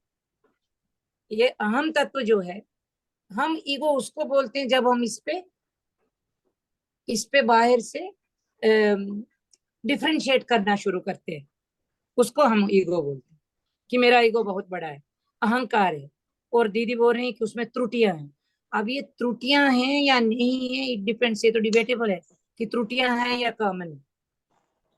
S3: ये अहम तत्व जो है, हम ईगो उसको बोलते हैं जब हम इस पे बाहर से डिफरेंशिएट करना शुरू करते हैं, उसको हम ईगो बोलते हैं कि मेरा ईगो बहुत बड़ा है, अहंकार है। और दीदी बोल रही है कि उसमें त्रुटियां हैं। अब ये त्रुटियां हैं या नहीं है, इट डिपेंड्स, ये तो डिबेटेबल है कि त्रुटियां हैं या कॉमन है।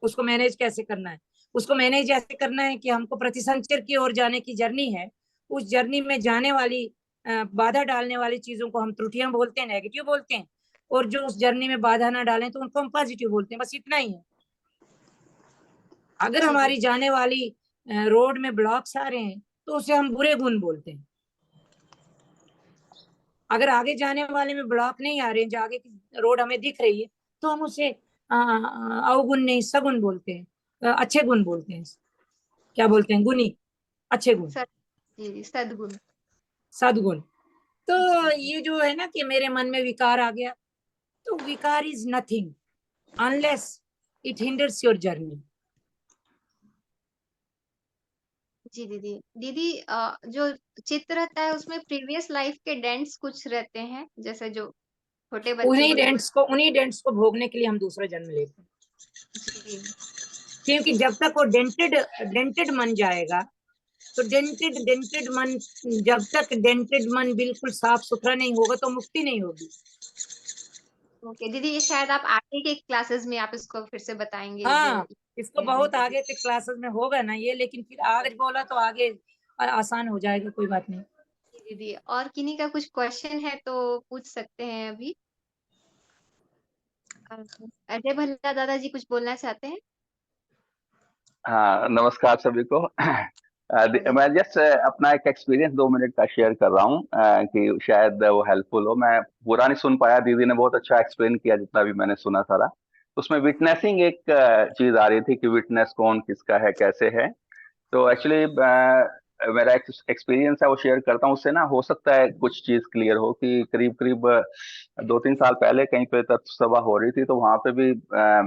S3: उसको मैनेज कैसे करना है, उसको मैनेज ऐसे करना है कि हमको प्रतिसंचर की ओर जाने की जर्नी है। उस जर्नी में जाने वाली बाधा डालने वाली चीजों को हम त्रुटियां बोलते हैं, नेगेटिव बोलते हैं। और जो उस जर्नी में बाधा ना डालें तो उनको हम पॉजिटिव बोलते हैं। बस इतना ही है। अगर
S2: जी
S3: हमारी
S2: दीदी।
S3: जाने वाली रोड में ब्लॉक्स आ रहे हैं तो उसे हम बुरे गुण बोलते हैं। अगर आगे जाने वाले में ब्लॉक नहीं आ रहे हैं, जो आगे की रोड हमें दिख रही है, तो हम उसे अवगुण नहीं, सगुण बोलते हैं, अच्छे गुण बोलते हैं। क्या बोलते हैं, गुणी, अच्छे गुण,
S2: सद जी जी, सद्गुण।
S3: सदगुण। तो
S2: जी जी।
S3: ये जो है ना कि मेरे मन में विकार आ गया, तो vikar is nothing unless it hinders your journey.
S2: जी दीदी। दीदी जो चित्र रहता है उसमें प्रीवियस लाइफ के डेंट्स कुछ रहते हैं, जैसे जो छोटे बच्चे होते हैं।
S3: उन्हीं डेंट्स को भोगने के लिए हम दूसरा जन्म लेते हैं।
S2: जी।
S3: क्योंकि जब तक वो डेंटेड डेंटेड मन जाएगा, तो डेंटेड डेंटेड मन, जब तक डेंटेड मन बिल्कुल साफ सुथरा नहीं होगा तो मुक्ति नहीं होगी।
S2: ओके दीदी, ये शायद आप आगे के क्लासेस में आप इसको फिर से बताएंगे जो
S3: हाँ, इसको बहुत
S2: डेंटेड।
S3: आगे के क्लासेस में होगा ना ये, लेकिन फिर आज बोला तो आगे आसान हो जाएगा, कोई बात नहीं।
S2: जी दीदी, और किन्हीं का कुछ क्वेश्चन है तो पूछ सकते हैं अभी। अ, अजय भल्ला दादाजी कुछ बोलना चाहते हैं?
S6: हाँ, नमस्कार सभी को।
S2: जी
S6: मैं जस्ट अपना एक एक्सपीरियंस 2 मिनट का शेयर कर रहा हूँ कि शायद वो हेल्पफुल हो। मैं पूरा नहीं सुन पाया, दीदी ने बहुत अच्छा एक्सप्लेन किया जितना भी मैंने सुना सारा। उसमें विटनेसिंग एक चीज आ रही थी कि विटनेस कौन किसका है, कैसे है। तो एक्चुअली मेरा एक्सपीरियंस है वो शेयर करता हूँ। उससे ना हो सकता है कुछ चीज क्लियर हो कि करीब करीब 2-3 साल पहले कहीं पे तत्व सभा हो रही थी, तो वहां पे भी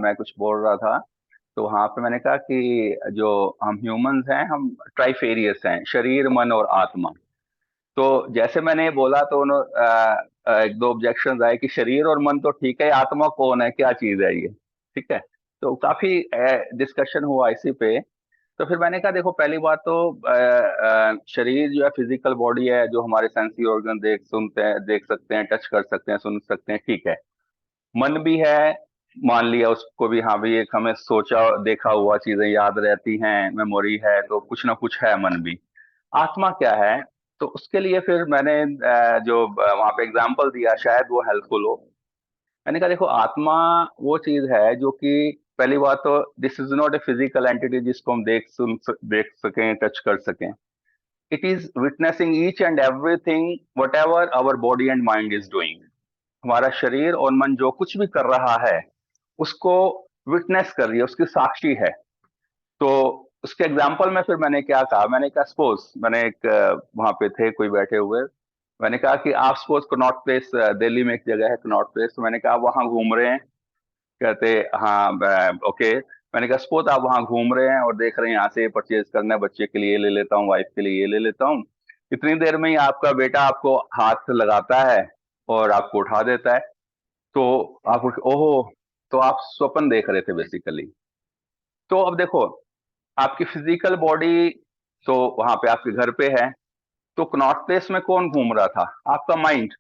S6: मैं कुछ बोल रहा था। तो वहां पे मैंने कहा कि जो हम ह्यूमंस हैं, हम ट्राइफेरियस हैं, शरीर मन और आत्मा। तो जैसे मैंने बोला तो एक दो ऑब्जेक्शंस आए कि शरीर और मन तो ठीक है, आत्मा कौन है, क्या चीज है ये, ठीक है। तो काफी डिस्कशन हुआ इसी पे। तो फिर मैंने कहा देखो, पहली बात तो शरीर जो है फिजिकल बॉडी है, जो हमारे सेंसरी ऑर्गन देख सकते हैं, टच कर सकते हैं, सुन सकते हैं, ठीक है। मन भी है, मान लिया उसको भी, हाँ भी, एक हमें सोचा देखा हुआ चीजें याद रहती हैं, मेमोरी है, तो कुछ ना कुछ है मन भी। आत्मा क्या है? तो उसके लिए फिर मैंने जो वहां पे एग्जाम्पल दिया, शायद वो हेल्पफुल हो। मैंने कहा देखो, आत्मा वो चीज है जो कि, पहली बात तो this is not a physical entity जिसको हम देख सकें, टच कर सकें। It is witnessing each and everything whatever our body and mind is doing. हमारा शरीर और मन जो कुछ भी कर रहा है उसको विटनेस कर रही है, उसकी साक्षी है। तो उसके एग्जाम्पल में फिर मैंने क्या कहा, मैंने कहा सपोज, मैंने एक वहां पे थे कोई बैठे हुए, मैंने कहा कि आप सपोज कनॉट प्लेस, दिल्ली में एक जगह है कनॉट प्लेस, तो मैंने कहा वहां घूम रहे हैं। कहते हाँ, ओके। मैंने कहा सपोज आप वहां घूम रहे हैं और देख रहे हैं यहाँ से परचेज करना है, बच्चे के लिए ये ले लेता हूँ, वाइफ के लिए ये ले लेता हूँ, इतनी देर में ही आपका बेटा आपको हाथ लगाता है और आपको उठा देता है, तो आप ओहो, तो आप स्वप्न देख रहे थे बेसिकली। तो अब देखो, आपकी फिजिकल बॉडी तो वहां पे आपके घर पे है, तो कनॉट प्लेस में कौन घूम रहा था? आपका माइंड।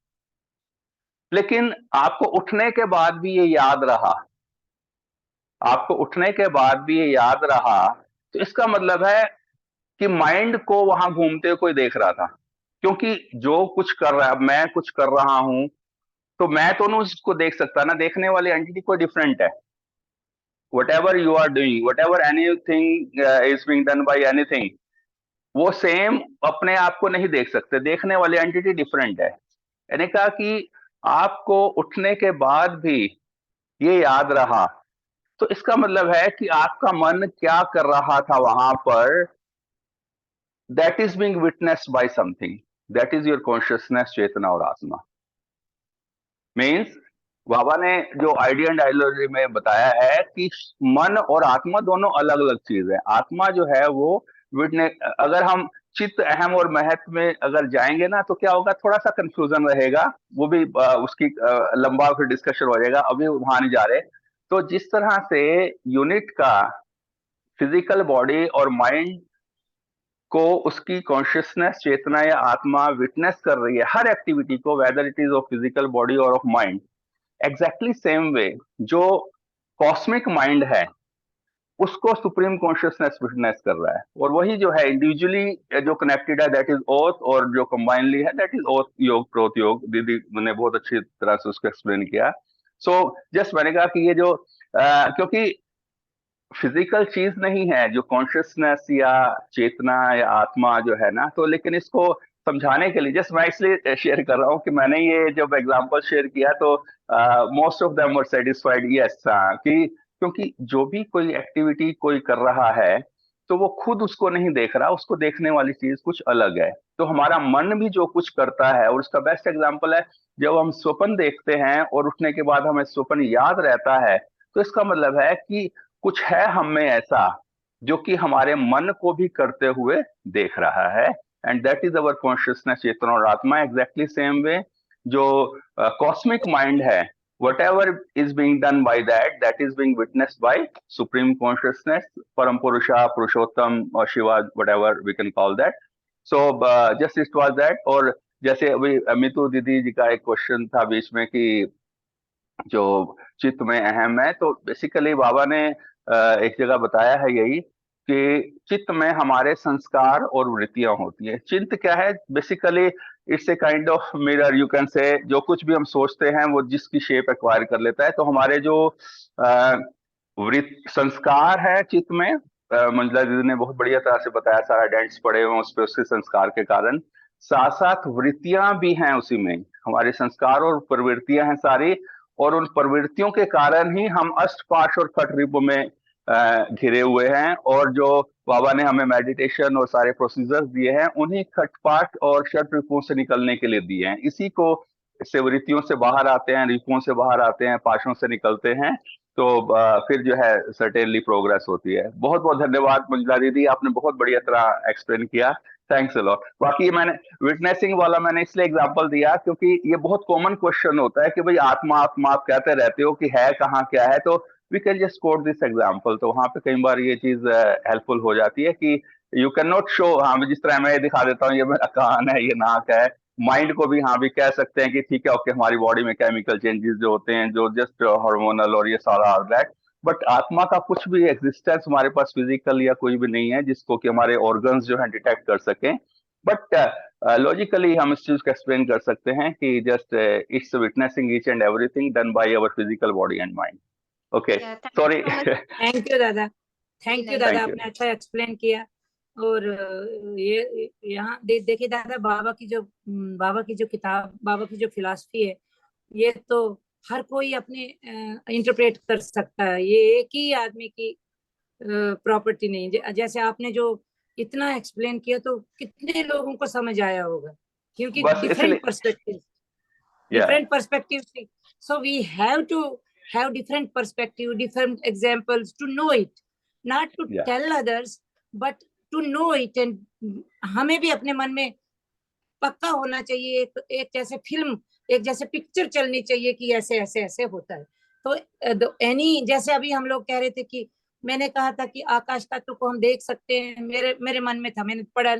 S6: लेकिन आपको उठने के बाद भी ये याद रहा, आपको उठने के बाद भी ये याद रहा, तो इसका मतलब है कि माइंड को वहां घूमते हुए कोई देख रहा था। क्योंकि जो कुछ कर रहा है, मैं कुछ कर रहा हूं, तो मैं तो नहीं उसको देख सकता ना, देखने वाली एंटिटी कोई डिफरेंट है। whatever you are doing, whatever anything is being done by anything, वो सेम अपने आप को नहीं देख सकते, देखने वाली एंटिटी डिफरेंट है। यानी कहा कि आपको उठने के बाद भी ये याद रहा, तो इसका मतलब है कि आपका मन क्या कर रहा था वहां पर, that is being witnessed by something, that is your consciousness, चेतना और आत्मा। मीन्स बाबा ने जो आइडिया एंड आइडियोलॉजी में बताया है कि मन और आत्मा दोनों अलग अलग चीज है। आत्मा जो है वो विटनेस, अगर हम चित्त, अहम और महत्व में अगर जाएंगे ना, तो क्या होगा, थोड़ा सा कंफ्यूजन रहेगा, वो भी उसकी लंबा फिर डिस्कशन हो जाएगा, अभी वहां नहीं जा रहे। तो जिस तरह से यूनिट का फिजिकल बॉडी और माइंड को उसकी कॉन्शियसनेस, चेतना या आत्मा विटनेस कर रही है हर एक्टिविटी को, whether it is of physical body और of mind, exactly same way जो कॉस्मिक माइंड है उसको सुप्रीम कॉन्शियसनेस विटनेस कर रहा है। और वही जो है इंडिविजुअली जो कनेक्टेड है, दैट इज ओथ, और जो कंबाइनली है दैट इज ओथ योग प्रोत योग। दीदी ने बहुत अच्छी तरह से उसको एक्सप्लेन किया। सो जस्ट मैंने कहा कि ये जो क्योंकि फिजिकल चीज नहीं है जो कॉन्शियसनेस या चेतना या आत्मा जो है ना, तो लेकिन इसको समझाने के लिए जस्ट मैं इसलिए शेयर कर रहा हूँ कि मैंने ये जब एग्जांपल शेयर किया तो most of them were satisfied, yes, कि क्योंकि जो भी कोई एक्टिविटी कोई कर रहा है तो वो खुद उसको नहीं देख रहा, उसको देखने वाली चीज कुछ अलग है। तो हमारा मन भी जो कुछ करता है, और उसका बेस्ट एग्जांपल है जब हम स्वप्न देखते हैं और उठने के बाद हमें स्वप्न याद रहता है, तो इसका मतलब है कि कुछ है हम में ऐसा जो कि हमारे मन को भी करते हुए देख रहा है, and that is our consciousness, चेतना और आत्मा। एग्जैक्टली सेम वे जो कॉस्मिक माइंड है, whatever is being done by that, that is being witnessed by supreme consciousness, param purusha, purushottam or shiva, whatever we can call that. So just it was that। और जैसे अभी मितु दीदी जी का एक question था बीच में कि जो चित्त में अहम है, तो बेसिकली बाबा ने एक जगह बताया है यही कि चित्त में हमारे संस्कार और वृत्तियां होती है। चित्त क्या है? Basically it's a kind of mirror, you can say. जो कुछ भी हम सोचते हैं वो जिसकी शेप एक्वायर कर लेता है। तो हमारे जो संस्कार है चित्त में, मंजुला दीदी ने बहुत बढ़िया तरह से बताया, सारा डेंट्स पड़े हुए उस पर, उसके संस्कार के कारण। साथ साथ वृत्तियां भी हैं उसी में, हमारे संस्कार और प्रवृत्तियां हैं सारी, और उन प्रवृत्तियों के कारण ही हम अष्टपाश और खट रूप में घिरे हुए हैं। और जो बाबा ने हमें मेडिटेशन और सारे प्रोसीजर्स दिए हैं, उन्हीं खटपाठ और षट रिपुओं से निकलने के लिए दिए हैं। इसी को से वृत्तियों से बाहर आते हैं, रिपुओं से बाहर आते हैं, पाशों से निकलते हैं, तो फिर जो है सर्टेनली प्रोग्रेस होती है। बहुत बहुत धन्यवाद मंजुला दीदी, आपने बहुत बढ़िया तरह एक्सप्लेन किया, थैंक्स अ लॉट। बाकी मैंने विटनेसिंग वाला मैंने इसलिए एग्जांपल दिया क्योंकि ये बहुत कॉमन क्वेश्चन होता है कि भाई आत्मा आत्मा आप कहते रहते हो कि है कहाँ, क्या है, तो we can just quote this example. तो वहां पे कई बार ये चीज हेल्पफुल हो जाती है कि यू कैन नॉट शो, हाँ जिस तरह मैं दिखा देता हूँ ये मेरा कान है, ये नाक है, माइंड को भी हाँ भी कह सकते हैं कि ठीक है ओके, हमारी बॉडी में केमिकल चेंजेस जो होते हैं जो जस्ट हार्मोनल और ये सारा दैट, बट आत्मा का कुछ भी एग्जिस्टेंस हमारे पास फिजिकल या कोई भी नहीं है जिसको कि हमारे ऑर्गन्स जो है डिटेक्ट कर सकें। बट लॉजिकली हम इस चीज को एक्सप्लेन कर सकते हैं कि just it's witnessing each and everything done by our physical body and mind. Okay, sorry.
S3: Thank you दादा, थैंक यू दादा, आपने अच्छा एक्सप्लेन किया। और ये यहाँ देखिए दादा, बाबा की जो किताब, बाबा की जो फिलॉसफी है, ये तो हर कोई अपने इंटरप्रेट कर सकता है, ये एक ही आदमी की प्रॉपर्टी नहीं। जैसे आपने जो इतना एक्सप्लेन किया तो कितने लोगों को समझ आया होगा, क्योंकि different perspective so we have to have different perspective, different examples to know it, not to tell others but to know it। and हमें भी अपने मन में पक्का होना चाहिए, एक जैसे फिल्म, एक जैसे पिक्चर चलनी चाहिए कि ऐसे ऐसे ऐसे होता है। तो एनी, जैसे अभी हम लोग कह रहे थे कि मैंने कहा था कि आकाश तत्व को हम देख सकते हैं, मेरे मेरे मन में था, मैंने पढ़ा,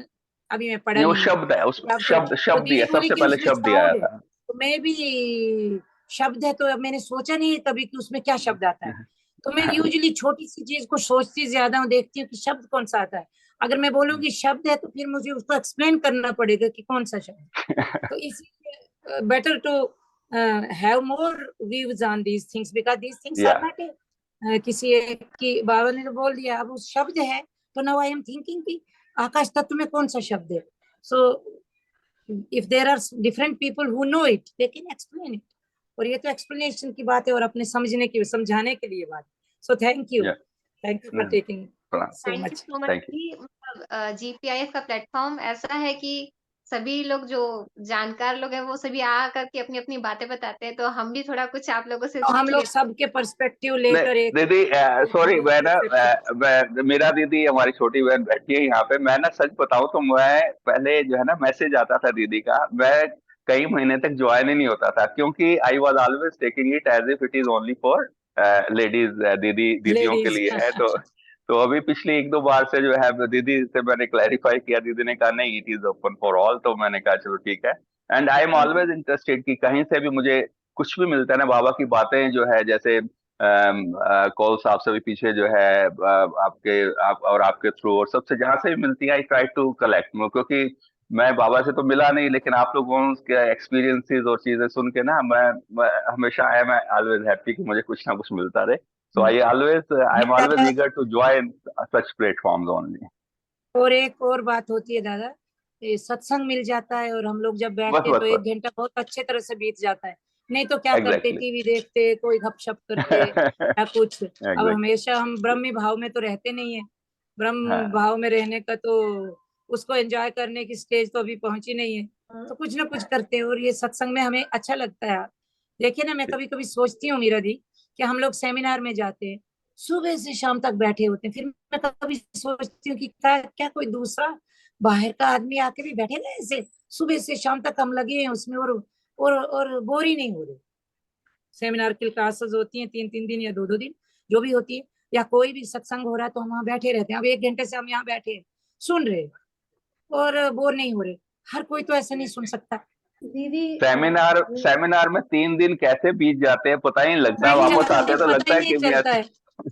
S3: अभी मैं पढ़ा
S6: ये वो
S3: नहीं है
S6: शब्द है, उस
S3: शब्द।
S6: शब्द
S3: तो
S6: शब्द दिया,
S3: दीदी बोली
S6: सबसे
S3: कि
S6: पहले
S3: उसमें
S6: शब्द ही आया
S3: साउंड है,
S6: था।
S3: तो मैं भी शब्द है, तो अब मैंने सोचा नहीं है कभी कि उसमें क्या शब्द आता है। तो मैं यूजुअली छोटी सी चीज को सोचती ज्यादा हूँ, देखती हूँ कि शब्द कौन सा आता है। अगर मैं बोलूंगी शब्द है तो फिर मुझे उसको एक्सप्लेन करना पड़ेगा कि कौन सा शब्द। तो इसीलिए better to have more views on these things, because these things
S6: या
S3: आर नॉट किसी एक की, बाबा ने तो बोल दिया, अब उस शब्द है, तो नाउ आई एम थिंकिंग कि आकाश तत्व में कौन सा शब्द है। सो if there are different people who know it, they can explain it. और ये तो एक्सप्लेनेशन की बात है और अपने समझने की, समझाने के लिए बात। So thank you for taking so
S2: thank you
S3: much.
S2: So much
S6: thank you.
S2: जी। मतलब जीपीआईएफ का प्लेटफॉर्म ऐसा है कि सभी लोग जो जानकार लोग हैं वो सभी आ करके अपनी अपनी बातें बताते हैं, तो हम भी थोड़ा कुछ आप लोगों से
S3: तो हम
S2: सीख
S3: लोग
S2: लेते
S3: सबके पर्सपेक्टिव
S6: नहीं
S3: लेकर एक
S6: दीदी, सॉरी, मैं ना
S3: perspective-
S6: मेरा दीदी, हमारी छोटी बहन बैठी है यहाँ पे। मैं ना सच बताऊं तो मैं पहले जो है ना मैसेज आता था दीदी का, मैं कई महीने तक ज्वाइन ही नहीं होता था, क्योंकि I was always taking it as if it is only for ladies, दीदियों के
S3: लेडीज
S6: लिए है। तो अभी पिछली एक दो बार से जो है दीदी से मैंने क्लैरिफाई किया, दीदी ने कहा नहीं, it is open for all. तो मैंने कहा चलो ठीक है। And I am always interested कि कहीं से भी मुझे कुछ भी मिलता है ना, बाबा की बातें जो है, जैसे कॉल साहब से भी पीछे जो है आपके और आपके थ्रू और सबसे जहां से भी मिलती है, आई ट्राई टू कलेक्ट, क्योंकि मैं बाबा से तो मिला नहीं, लेकिन आप लोगों के एक्सपीरियंसेस और चीजें सुन के ना मैं हमेशा आई एम ऑलवेज हैप्पी कि मुझे कुछ ना कुछ मिलता रहे। So I am always eager to join such platforms only.
S3: और एक और बात होती है दादा, ये सत्संग मिल जाता है और हम लोग जब
S6: बस
S3: बैठते हैं तो
S6: बस
S3: एक
S6: बस,
S3: घंटा बहुत अच्छे तरह से बीत जाता है। नहीं तो क्या करते,
S6: एग्जैक्टली।
S3: टीवी देखते, कोई गपशप करते या कुछ। अब
S6: एग्जैक्ट।
S3: हमेशा हम ब्रह्मी भाव में तो रहते नहीं है, ब्रह्म
S6: हाँ।
S3: भाव में रहने का तो उसको एंजॉय करने की स्टेज तो अभी पहुंची नहीं है, तो कुछ ना कुछ करते हैं और ये सत्संग में हमें अच्छा लगता है। देखिए ना, मैं कभी कभी सोचती हूँ मीरा दी कि हम लोग सेमिनार में जाते हैं, सुबह से शाम तक बैठे होते हैं, फिर मैं कभी सोचती हूँ कि क्या क्या कोई दूसरा बाहर का आदमी आके भी बैठेगा ऐसे, सुबह से शाम तक हम लगे हैं उसमें और बोर ही नहीं हो रहे। सेमिनार की क्लासेस होती हैं 3 3 दिन या 2 2 दिन, जो भी होती है, या कोई भी सत्संग हो रहा है तो हम वहां बैठे रहते हैं। अब 1 घंटे से हम यहाँ बैठे हैं, सुन रहे और बोर नहीं हो रहे। हर कोई तो ऐसा नहीं सुन सकता।
S5: दीदी
S6: सेमिनार सेमिनार में 3 दिन कैसे बीत जाते हैं पता ही नहीं
S3: पता
S6: लगता,
S3: ही नहीं
S6: वापस
S3: चलता
S6: आते
S3: जी,
S6: हैं तो
S3: पता
S6: लगता
S3: ही
S6: है
S3: नहीं
S6: कि
S3: चलता है,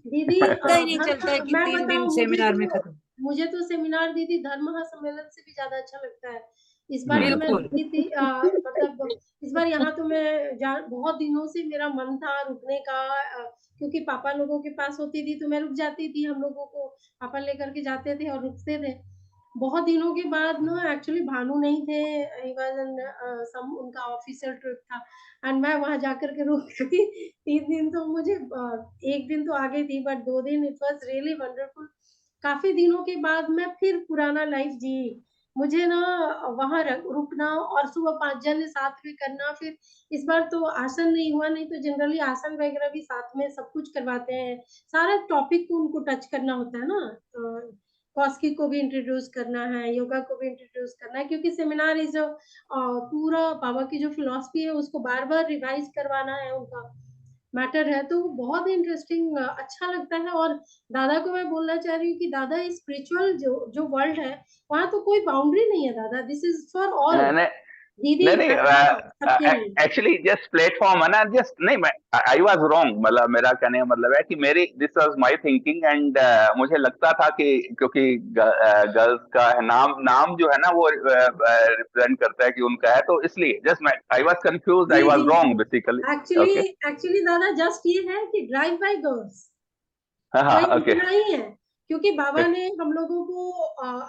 S5: दीदी
S3: पता ही नहीं चलता है कि
S5: मैं
S3: 3 दिन
S5: बताऊं,
S3: सेमिनार में खत्म।
S5: मुझे तो सेमिनार दीदी धर्म महासम्मेलन से भी ज्यादा अच्छा लगता है। इस बार जो मैं
S3: बिल्कुल।
S5: रुकी थी मतलब इस बार यहाँ तो मैं बहुत दिनों से मेरा मन था रुकने का, क्योंकि पापा लोगों के पास होती थी तो मैं रुक जाती थी, हम लोगों को पापा लेकर के जाते थे और रुकते थे। बहुत दिनों के बाद ना, एक्चुअली भानु नहीं थे, सम उनका ऑफिशियल ट्रिप था एंड मैं वहां जाकर के रुक गई। 3 दिन तो मुझे एक दिन तो आगे थी बट 2 दिन इट वाज रियली वंडरफुल। काफी दिनों के बाद मैं फिर पुराना लाइफ जी। मुझे ना वहां रुकना और सुबह 5 जने साथ में करना, फिर इस बार तो आसन नहीं हुआ, नहीं तो जनरली आसन वगैरह भी साथ में सब कुछ करवाते हैं। सारा टॉपिक को उनको टच करना होता है ना, कॉस्की को भी इंट्रोड्यूस करना है, योगा को भी इंट्रोड्यूस करना है, क्योंकि सेमिनार इज पूरा बाबा की जो फिलॉसफी है उसको बार बार रिवाइज करवाना है, उनका मैटर है। तो बहुत इंटरेस्टिंग अच्छा लगता है। और दादा को मैं बोलना चाह रही हूँ कि दादा स्पिरिचुअल जो जो वर्ल्ड है वहां तो कोई बाउंड्री नहीं है दादा, दिस इज फॉर ऑल।
S6: नहीं
S5: दीदी
S6: नहीं नहीं,
S5: बहना सबके लिए।
S6: एक्चुअली जस्ट प्लेटफॉर्म है ना, जस्ट नहीं, मैं आई वाज रॉन्ग, मतलब मेरा कहने का मतलब है कि मेरी this was my thinking and मुझे लगता था कि क्योंकि गर्ल्स का नाम नाम जो है ना वो रिप्रेजेंट करता है कि उनका है, तो इसलिए जस्ट मैं आई वाज कंफ्यूज्ड, आई
S5: जी
S6: वाज
S5: जी जी।
S6: Wrong basically.
S5: Actually
S6: okay.
S5: Actually दादा जस्ट ये है कि ड्राइव बाय गर्ल्स,
S6: हाँ हाँ,
S5: वही
S6: ओके।
S5: इतना ही है। क्योंकि बाबा ने हम लोगों को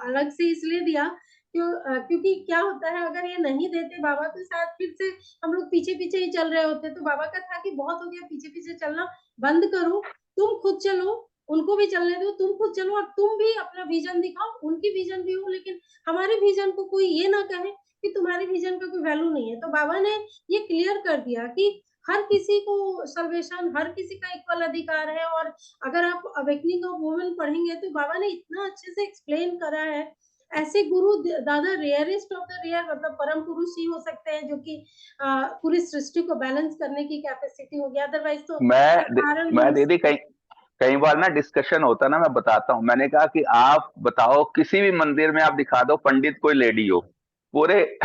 S5: अलग से इसलिए दिया क्योंकि क्या होता है, अगर ये नहीं देते बाबा तो शायद फिर से हम लोग पीछे पीछे ही चल रहे होते। तो बाबा का था कि बहुत हो गया पीछे पीछे चलना, बंद करो, तुम खुद चलो, उनको भी चलने दो, तुम खुद चलो और तुम भी अपना विजन दिखाओ, उनकी विजन भी हो, लेकिन हमारे विजन को कोई ये ना कहे कि तुम्हारे विजन का कोई वैल्यू नहीं है। तो बाबा ने ये क्लियर कर दिया कि हर किसी को सल्वेशन, हर किसी का इक्वल अधिकार है। और अगर आप अवेकनिंग ऑफ वुमेन पढ़ेंगे तो बाबा ने इतना अच्छे से एक्सप्लेन करा है ऐसे गुरु दादा रेयरेस्ट ऑफ द रेयर, मतलब परम पुरुष ही हो सकते हैं जो कि पूरी सृष्टि को बैलेंस करने की कैपेसिटी होगी, अदरवाइज तो साधारण
S6: मैं दीदी कई बार ना डिस्कशन होता ना, मैं बताता हूँ। मैंने कहा कि आप बताओ किसी भी मंदिर में आप दिखा दो पंडित कोई लेडी हो, पूरे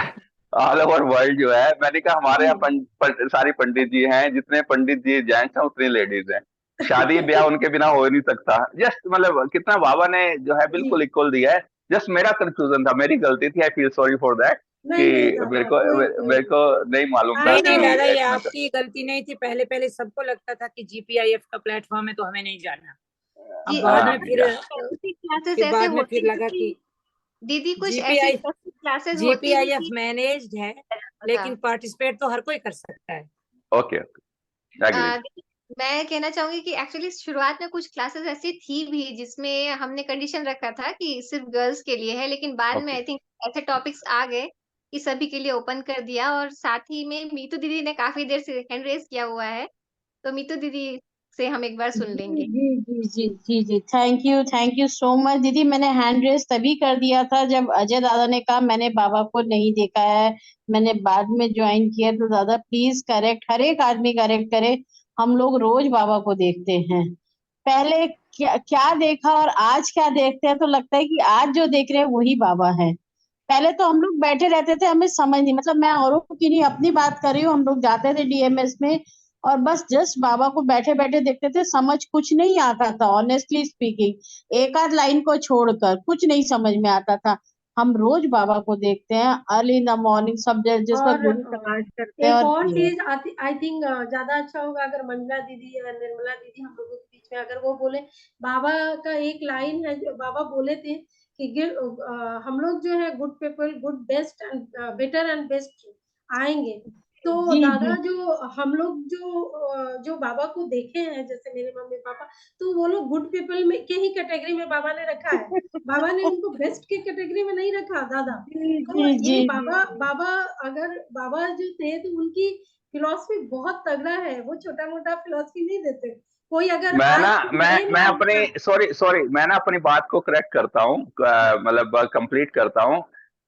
S6: ऑल ओवर वर्ल्ड जो है, मैंने कहा हमारे यहाँ सारी पंडित जी हैं, जितने पंडित जी जेंट्स हैं उतनी लेडीज हैं, शादी ब्याह उनके बिना हो ही नहीं सकता। जस्ट मतलब कितना बाबा ने जो है बिल्कुल इक्वल दिया है। जस्ट मेरा कंफ्यूजन था, मेरी गलती थी, I feel sorry for that
S5: नहीं नहीं
S6: कि
S5: दादा, कोई
S6: मेरे को नहीं मालूम था
S3: नहीं नहीं
S6: कि
S3: दादा, ये
S6: इसमें
S3: आपकी गलती नहीं थी। पहले पहले सबको लगता था कि GPIF का प्लेटफॉर्म है तो हमें नहीं जाना। अब
S2: ये
S3: बाद
S6: हाँ
S3: में
S2: क्लासेस ऐसे होते
S3: फिर
S2: हैं
S3: लगा कि
S2: दीदी कुछ ऐसी
S3: GPI
S2: क्लासेस होती भी
S3: GPIF
S2: थी।
S3: मैनेज्ड है, लेकिन पार्टिसिपेट तो हर कोई कर सकता है।
S6: Okay agree.
S2: देखिए, मैं कहना चाहूंगी कि एक्चुअली शुरुआत में कुछ क्लासेस ऐसी थी भी जिसमें हमने कंडीशन रखा था कि सिर्फ गर्ल्स के लिए है, लेकिन बाद में
S6: ओके
S2: आई थिंक ऐसे टॉपिक्स आ गए कि सभी के लिए ओपन कर दिया। और साथ ही में मीतू दीदी ने काफी देर से हैंड रेज किया हुआ है, तो मीतू दीदी से हम एक बार सुन
S4: जी
S2: लेंगे।
S4: जी जी जी जी जी, थैंक यू सो मच दीदी। मैंने हैंड रेस तभी कर दिया था जब अजय दादा ने कहा मैंने बाबा को नहीं देखा है, मैंने बाद में ज्वाइन किया। तो दादा प्लीज करेक्ट, हर एक आदमी करेक्ट करे। हम लोग रोज बाबा को देखते हैं, पहले क्या क्या देखा और आज क्या देखते हैं, तो लगता है कि आज जो देख रहे हैं वही बाबा है। पहले तो हम लोग बैठे रहते थे, हमें समझ नहीं, मतलब मैं औरों की नहीं अपनी बात कर रही हूँ, हम लोग जाते थे DMS में और बस जस्ट बाबा को बैठे बैठे देखते थे, समझ कुछ नहीं आता था। ऑनेस्टली स्पीकिंग, एक आध लाइन को छोड़कर कुछ नहीं समझ में आता था। हम रोज बाबा को देखते हैं अर्ली इन द मॉर्निंग, सब जिसका
S5: और
S4: गुरु तलाश करते हैं
S5: एक
S4: और
S5: और
S4: ये है।
S5: चीज आई थिंक ज्यादा अच्छा होगा अगर मंजुला दीदी या निर्मला दीदी हम लोगों के बीच में अगर वो बोले। बाबा का एक लाइन है जो बाबा बोले थे कि हम लोग जो है good people, good best and better and best आएंगे। तो
S4: जी
S5: दादा
S4: जी
S5: जो हम लोग जो बाबा को देखे हैं, जैसे मेरे मम्मी पापा, तो वो लोग गुड पीपल में के ही कैटेगरी में बाबा ने रखा है। बाबा ने उनको बेस्ट की कैटेगरी में नहीं रखा दादा।
S4: जी
S5: तो
S4: जी
S5: ये
S4: जी
S5: बाबा
S4: जी
S5: बाबा अगर बाबा जो थे तो उनकी फिलॉसफी बहुत तगड़ा है, वो छोटा मोटा फिलॉसफी नहीं देते। कोई अगर
S6: मैं
S5: आज
S6: ना
S5: की डे में
S6: मैं अपनी
S5: आता।
S6: सॉरी मैं ना अपनी बात को करेक्ट करता हूँ, मतलब कंप्लीट करता हूँ।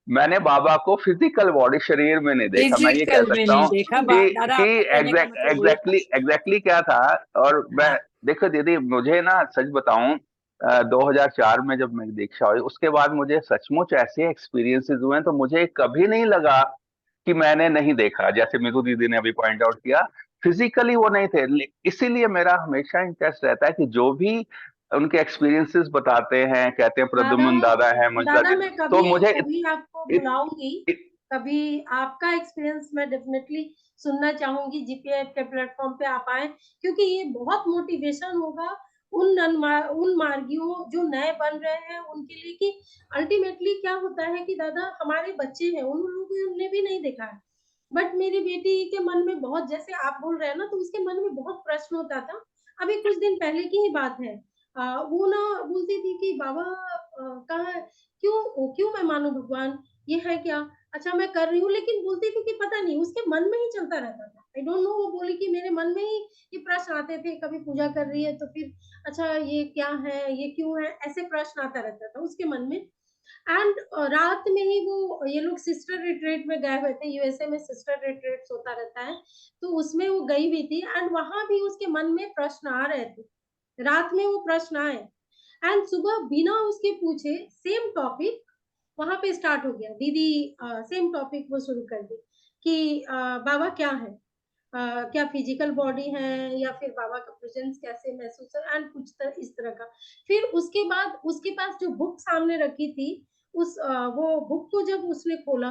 S6: मैंने बाबा को फिजिकल बॉडी, शरीर में नहीं देखा। मैं ये कह
S3: फिजिकल में
S6: सकता
S3: नहीं
S6: हूँ
S3: देखा दादा,
S6: कि
S3: आपका कहने का मतलब वही था।
S6: एग्जैक्टली क्या था। और मैं, देखो दीदी, मुझे ना सच बताऊं, 2004 में जब मेरी दीक्षा हुई उसके बाद मुझे सचमुच ऐसे एक्सपीरियंसेस हुए हैं, तो मुझे कभी नहीं लगा कि मैंने नहीं देखा। जैसे मीतू दीदी ने अभी पॉइंट आउट किया, फिजिकली वो नहीं थे। इसीलिए मेरा हमेशा इंटरेस्ट रहता है कि जो भी उनके एक्सपीरियंसेस बताते हैं, कहते हैं
S5: दादा
S6: प्रद्युम्न दादा है, मंजुला
S5: दादा
S6: दीदी,
S5: मैं
S6: तो
S5: कभी
S6: मुझे
S5: कभी आपको
S6: इत,
S5: बुलाऊंगी,
S6: इत,
S5: कभी आपका एक्सपीरियंस मैं डेफिनेटली सुनना चाहूंगी। GPIF के प्लेटफॉर्म पे आप आए, क्योंकि ये बहुत मोटिवेशन होगा उन मार्गियों जो नए बन रहे हैं उनके लिए, कि अल्टीमेटली क्या होता है कि दादा हमारे बच्चे हैं, उन लोगों ने भी नहीं देखा है। बट मेरी बेटी के मन में बहुत, जैसे आप बोल रहे हैं ना, तो उसके मन में बहुत प्रश्न होता था। अभी कुछ दिन पहले की ही बात है। वो ना बोलती थी कि बाबा कहाँ, क्यों क्यों मैं मानू भगवान, ये है क्या, अच्छा मैं कर रही हूँ, लेकिन बोलती थी कि पता नहीं उसके मन में ही चलता रहता था। आई डोंट नो, वो बोली कि मेरे मन में ही ये प्रश्न आते थे, कभी पूजा कर रही है तो फिर अच्छा ये क्या है, ये क्यों है, ऐसे प्रश्न आता रहता था उसके मन में। एंड रात में ही वो, ये लोग सिस्टर रिट्रीट में गए हुए थे, USA में सिस्टर रिट्रीट होता रहता है, तो उसमें वो गई भी थी। एंड वहां भी उसके मन में प्रश्न आ रहे थे, रात में वो प्रश्न आए। एंड सुबह बिना उसके पूछे सेम टॉपिक वहां पे स्टार्ट हो गया। दीदी सेम टॉपिक वो शुरू कर दी कि बाबा क्या है, क्या फिजिकल बॉडी है, या फिर बाबा का प्रेजेंस कैसे महसूस है, एंड कुछ इस तरह का। फिर उसके बाद उसके पास जो बुक सामने रखी थी, वो बुक को जब उसने खोला,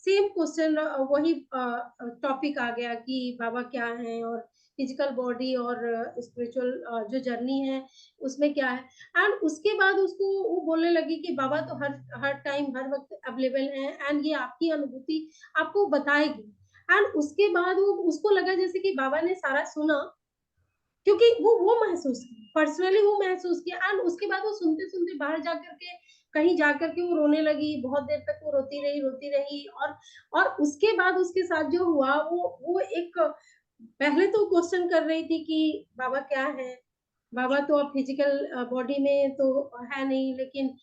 S5: सेम क्वेश्चन वही टॉपिक आ गया कि बाबा क्या है, और फिजिकल बॉडी और स्पिरिचुअल जो जर्नी है उसमें क्या है। एंड उसके बाद उसको वो बोलने लगी कि बाबा तो हर हर टाइम हर वक्त अवेलेबल है, एंड ये आपकी अनुभूति आपको बताएगी। एंड उसके बाद वो, उसको लगा जैसे कि बाबा ने सारा सुना, क्योंकि वो महसूस किया, पर्सनली वो महसूस किया। एंड उसके बाद वो सुनते सुनते बाहर जाकर के, कहीं जाकर के वो रोने लगी, बहुत देर तक वो रोती रही। और उसके बाद उसके साथ जो हुआ, वो एक, पहले तो क्वेश्चन कर रही थी कि बाबा क्या है, बाबा तो अब फिजिकल बॉडी में तो है नहीं, लेकिन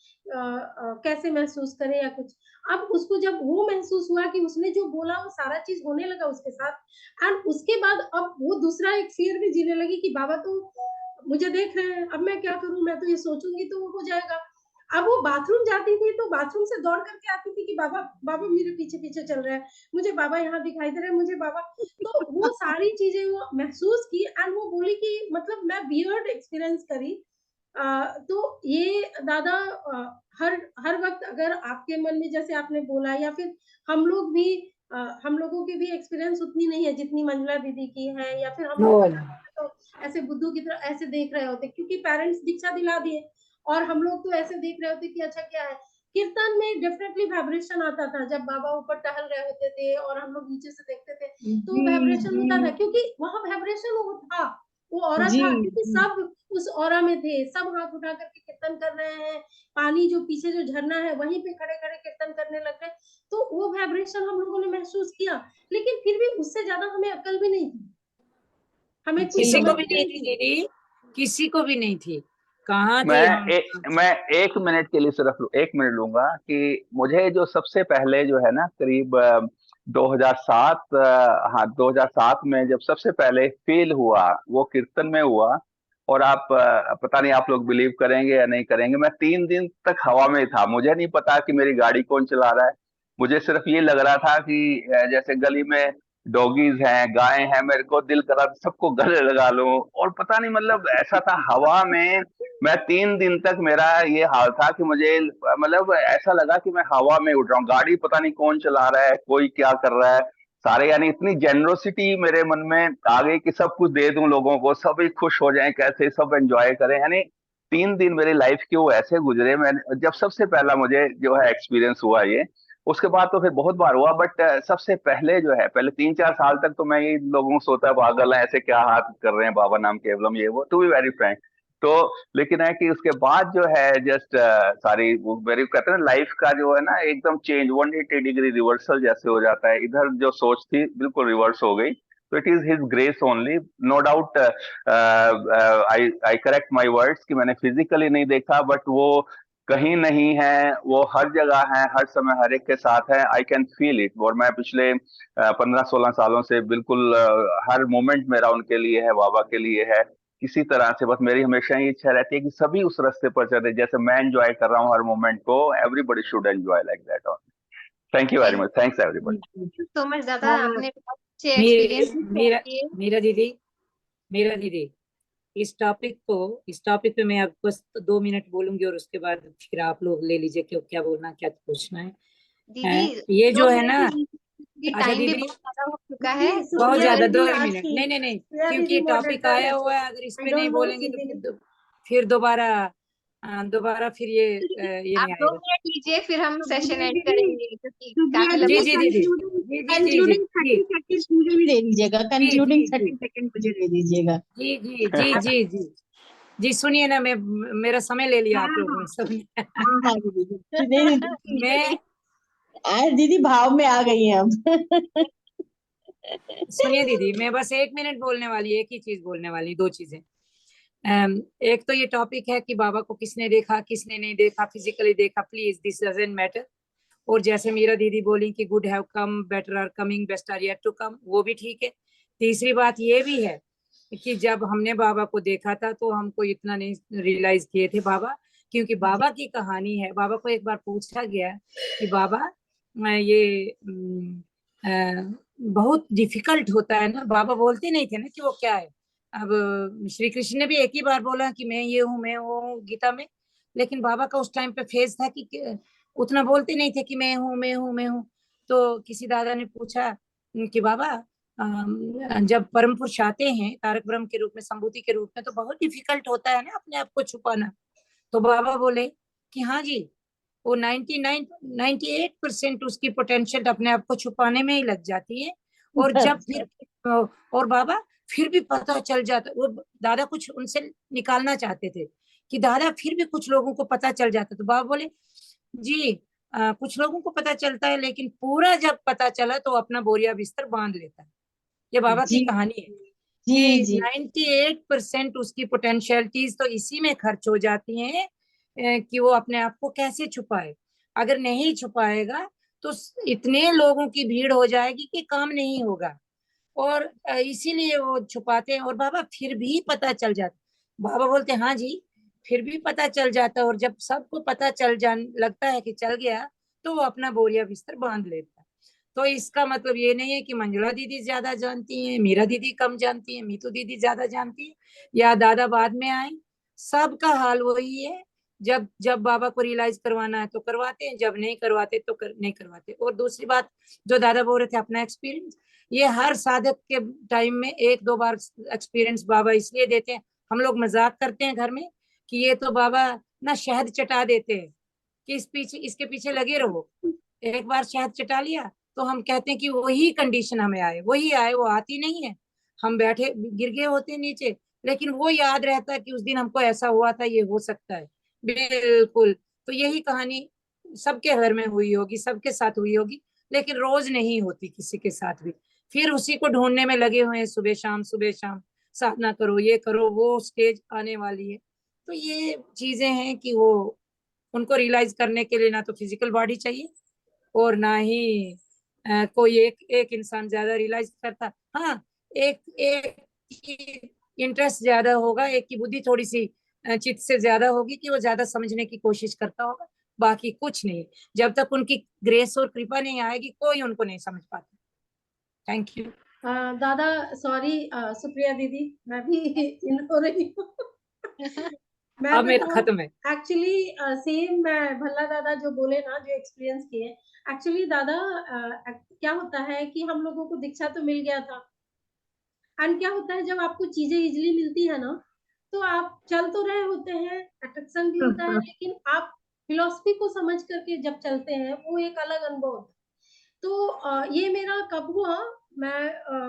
S5: कैसे महसूस करे या कुछ। अब उसको जब वो महसूस हुआ कि उसने जो बोला वो सारा चीज होने लगा उसके साथ, एंड उसके बाद अब वो दूसरा एक फियर भी जीने लगी कि बाबा तो मुझे देख रहे हैं, अब मैं क्या करूं, मैं तो ये सोचूंगी तो वो हो जाएगा। अब वो बाथरूम जाती थी तो बाथरूम से दौड़ करके आती थी कि बाबा बाबा मेरे पीछे पीछे चल रहा है, मुझे बाबा यहाँ दिखाई दे रहे हैं, मुझे बाबा। तो वो सारी चीजें वो महसूस की, एंड वो बोली कि मतलब मैं वियर्ड एक्सपीरियंस करी। तो ये दादा हर हर वक्त अगर आपके मन में, जैसे आपने बोला, या फिर हम लोग भी हम लोगों की भी एक्सपीरियंस उतनी नहीं है जितनी मंजुला दीदी की है, या फिर हम
S3: नो
S5: लोग तो ऐसे बुद्धू की तरह ऐसे देख रहे होते, क्योंकि पेरेंट्स दीक्षा दिला दिए और हम लोग तो ऐसे देख रहे होते कि अच्छा क्या है। कीर्तन में डेफिनेटली वाइब्रेशन आता था जब बाबा ऊपर टहल रहे होते थे और हम लोग नीचे से देखते थे, तो
S4: जी
S5: वाइब्रेशन होता था,
S4: जी
S5: क्योंकि वहां वाइब्रेशन वो था, वो ऑरा
S4: जी
S5: था, क्योंकि
S4: जी
S5: सब उस ऑरा में थे, सब हाथ उठा करके कीर्तन कर रहे हैं, पानी जो पीछे जो झरना है वहीं पे खड़े खड़े कीर्तन करने लग गए। तो वो वाइब्रेशन हम लोगों ने महसूस किया, लेकिन फिर भी उससे ज्यादा हमें अकल भी नहीं थी, हमें कुछ
S3: किसी
S5: समझ
S3: को भी
S5: भी
S3: नहीं
S5: नहीं
S3: थी
S5: थी।
S3: दीदी, किसी को भी नहीं थी। कहाँ थे
S6: मैं
S3: हम?
S6: मैं 1 मिनट के लिए सिर्फ 1 मिनट लूंगा कि मुझे जो सबसे पहले जो है ना करीब 2007, हाँ 2007 में जब सबसे पहले फील हुआ वो कीर्तन में हुआ। और आप पता नहीं आप लोग बिलीव करेंगे या नहीं करेंगे, मैं 3 दिन तक हवा में था, मुझे नहीं पता कि मेरी गाड़ी कौन चला रहा है। मुझे सिर्फ ये लग रहा था कि जैसे गली में डॉगीज हैं, गायें हैं, मेरे को दिल करा सबको गले लगा लूं। और पता नहीं मतलब ऐसा था हवा में। मैं 3 दिन तक मेरा ये हाल था कि मुझे मतलब ऐसा लगा कि मैं हवा में उड़ रहा हूँ, गाड़ी पता नहीं कौन चला रहा है, कोई क्या कर रहा है। सारे यानी इतनी जेनरोसिटी मेरे मन में आ गई कि सब कुछ दे दूं लोगों को, सभी खुश हो जाएं, कैसे सब एंजॉय करें। यानी 3 दिन मेरी लाइफ के वो ऐसे गुजरे। मैं जब सबसे पहला मुझे जो है एक्सपीरियंस हुआ ये, उसके बाद तो फिर बहुत बार हुआ, बट सबसे पहले जो है पहले 3-4 साल तक तो मैं ये लोगों को सोता पागल है, ऐसे क्या हाथ कर रहे हैं बाबा नाम केवलम, ये वो, टू बी वेरी फ्रैंक। तो लेकिन है कि उसके बाद जो है जस्ट सारी वो मेरी कहते हैं लाइफ का जो है ना एकदम चेंज 180 डिग्री रिवर्सल जैसे हो जाता है, इधर जो सोच थी बिल्कुल रिवर्स हो गई। तो it is his grace only, no doubt. I I correct my words कि मैंने फिजिकली नहीं देखा, बट वो कहीं नहीं है, वो हर जगह है, हर समय हर एक के साथ है। I can feel it. और मैं पिछले 15-16 सालों से बिल्कुल हर मोमेंट मेरा उनके लिए है, बाबा के लिए है। किसी तरह से बस मेरी हमेशा ही इच्छा रहती है कि सभी उस रास्ते पर चले जैसे मैं एंजॉय कर रहा हूँ हर मोमेंट को। Everybody should enjoy like that. Thank you very
S2: thank
S6: much, thanks everybody.
S2: You so much दादा,
S4: हाँ
S2: आपने बहुत अच्छे
S3: मे-
S2: एक्सपीरियंस शेयर
S3: मेरा
S2: किए।
S3: मेरा दीदी इस टॉपिक पे मैं आपको बस 2 मिनट बोलूंगी और उसके बाद फिर आप लोग ले लीजिए क्यों, क्या बोलना क्या पूछना है।
S2: दीदी
S3: ये जो है
S2: 2 मिनट
S3: ना,
S2: ही,
S3: अच्छा
S2: टाइम भी
S3: दीदी,
S2: बहुत ज्यादा हो चुका है,
S5: दीदी
S2: तो
S3: बहुत
S5: सुप्रिया
S3: ज्यादा
S5: दीदी आज
S3: 2 मिनट,
S5: की,
S3: नहीं नहीं नहीं,
S5: सुप्रिया
S3: क्योंकि
S5: दीदी
S3: ये टॉपिक
S5: मॉडरेटर
S3: आया
S5: है,
S3: हुआ
S5: तो
S3: है, अगर इस
S5: आई
S3: पे नहीं
S5: डोंट नो
S3: बोलेंगे
S5: कि
S3: तो
S5: दीदी।
S3: फिर दोबारा दोबारा फिर ये
S2: आप
S3: नहीं
S2: 2
S3: आएगा।
S2: मिनट लीजिए, फिर हम सेशन एंड
S4: दीदी
S2: करेंगे, क्योंकि
S4: सुप्रिया
S2: काफी
S3: जी
S2: लंबा
S4: दीदी
S3: जी
S2: समय
S3: दीदी
S4: कंक्लूडिंग
S3: जी जी जी जी
S4: कंक्लूडिंग
S3: जी
S4: 30 सेकंड मुझे भी दे दीजिएगा,
S3: जी
S4: कंक्लूडिंग
S3: जी जी
S4: 30 सेकंड मुझे दे दीजिएगा।
S3: जी जी जी
S2: आप
S3: जी जी जी सुनिए ना, मैं मेरा समय ले लिया
S4: हाँ
S3: आप लोगों
S4: हाँ
S3: ने सबने।
S4: हाँ हाँ दीदी दीदी दीदी
S3: मैं
S4: आज दीदी भाव में आ गई हैं अब।
S3: सुनिए दीदी, मैं बस 1 मिनट बोलने वाली, एक ही चीज बोलने वाली, 2 चीजें। एक तो ये टॉपिक है कि बाबा को किसने देखा किसने नहीं देखा, फिजिकली देखा, प्लीज दिस डजंट मैटर। और जैसे मीरा दीदी बोली कि good have come, better are coming, best are yet to come, वो भी ठीक है। तीसरी बात ये भी है कि जब हमने बाबा को देखा था तो हमको इतना नहीं रियलाइज किए थे बाबा, क्योंकि बाबा की कहानी है। बाबा को एक बार पूछा गया कि बाबा ये बहुत डिफिकल्ट होता है ना, बाबा बोलते नहीं थे ना कि वो क्या है। अब श्री कृष्ण ने भी एक ही बार बोला कि मैं वो हूँ गीता में, लेकिन बाबा का उस टाइम पे फेज था कि उतना बोलते नहीं थे कि मैं हूँ। तो किसी दादा ने पूछा कि बाबा जब परम पुरुष आते हैं तारक ब्रह्म के रूप में, संभूति के रूप में, तो बहुत डिफिकल्ट होता है ना अपने आप को छुपाना। तो बाबा बोले कि हाँ जी, वो 98% उसकी पोटेंशियल अपने आप को छुपाने में ही लग जाती है। और जब
S4: अच्छा
S3: फिर और बाबा फिर भी पता चल जाता, वो दादा कुछ उनसे निकालना चाहते थे कि दादा फिर भी कुछ लोगों को पता चल जाता, तो बाबा बोले जी कुछ लोगों को पता चलता है, लेकिन पूरा जब पता चला तो अपना बोरिया बिस्तर बांध लेता है। ये बाबा की
S4: जी
S3: कहानी है।
S4: जी
S3: कि
S4: जी
S3: 98% उसकी पोटेंशियलिटीज तो इसी में खर्च हो जाती हैं कि वो अपने आप को कैसे छुपाए। अगर नहीं छुपाएगा तो इतने लोगों की भीड़ हो जाएगी कि काम नहीं होगा। और इसीलिए वो छुपाते हैं। और बाबा फिर भी पता चल जाता, बाबा बोलते हैं हाँ जी, फिर भी पता चल जाता। और जब सबको पता चल जान लगता है कि चल गया, तो वो अपना बोरिया बिस्तर बांध लेता है। तो इसका मतलब ये नहीं है कि मंजुला दीदी ज्यादा जानती हैं, मीरा दीदी कम जानती हैं, मीतू दीदी ज्यादा जानती है, या दादा बाद में आए। सबका हाल वही है। जब जब बाबा को रियलाइज करवाना है तो करवाते हैं, जब नहीं करवाते तो नहीं करवाते। और दूसरी बात, जो दादा बोल रहे थे अपना एक्सपीरियंस, ये हर साधक के टाइम में एक दो बार एक्सपीरियंस बाबा इसलिए देते हैं। हम लोग मजाक करते हैं घर में कि ये तो बाबा ना शहद चटा देते हैं कि इसके पीछे लगे रहो। एक बार शहद चटा लिया तो हम कहते हैं कि वही कंडीशन हमें आए, वही आए, वो आती नहीं है। हम बैठे गिर गए होते नीचे, लेकिन वो याद रहता है कि उस दिन हमको ऐसा हुआ था, ये हो सकता है। बिल्कुल। तो यही कहानी सबके घर में हुई होगी, सबके साथ हुई होगी, लेकिन रोज नहीं होती किसी के साथ भी। फिर उसी को ढूंढने में लगे हुए हैं, सुबह शाम साधना करो, ये करो, वो स्टेज आने वाली है। तो ये चीजें हैं कि वो उनको रियलाइज करने के लिए ना तो फिजिकल बॉडी चाहिए, और ना ही कोई एक एक इंसान ज्यादा रियलाइज करता। हाँ, एक एक इंटरेस्ट ज्यादा होगा, एक की बुद्धि थोड़ी सी चित्त से ज्यादा होगी कि वो ज्यादा समझने की कोशिश करता होगा। बाकी कुछ नहीं। जब तक उनकी ग्रेस और कृपा नहीं आएगी, कोई उनको नहीं समझ पाता। Thank you.
S5: दादा सॉरी, सुप्रिया दीदी, मैं भी इन हो रही हूँ। मैं
S3: अब मेरा
S5: बताऊं,
S3: खत्म है।
S5: एक्चुअली सेम मैं भल्ला दादा जो बोले ना, जो एक्सपीरियंस किए, एक्चुअली दादा क्या होता है कि हम लोगों को दीक्षा तो मिल गया था। एंड क्या होता है, जब आपको चीजें इजिली मिलती है ना, तो आप चल तो रहे होते हैं, अट्रैक्शन भी होता है, लेकिन आप फिलोसफी को समझ करके जब चलते हैं, वो एक अलग अनुभव होता है। तो ये मेरा कब हुआ,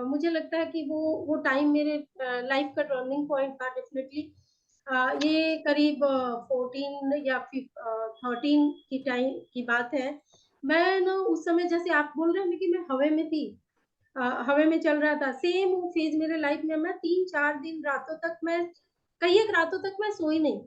S5: मुझे लगता है कि वो टाइम मेरे लाइफ का टर्निंग पॉइंट था डेफिनेटली। ये करीब 14 या 13 की टाइम की बात है। मैं ना उस समय, जैसे आप बोल रहे हैं ना कि मैं हवा में थी, हवा में चल रहा था, सेम वो फेज मेरे लाइफ में। मैं 3-4 दिन रातों तक, मैं कई एक रातों तक मैं सोई नहीं,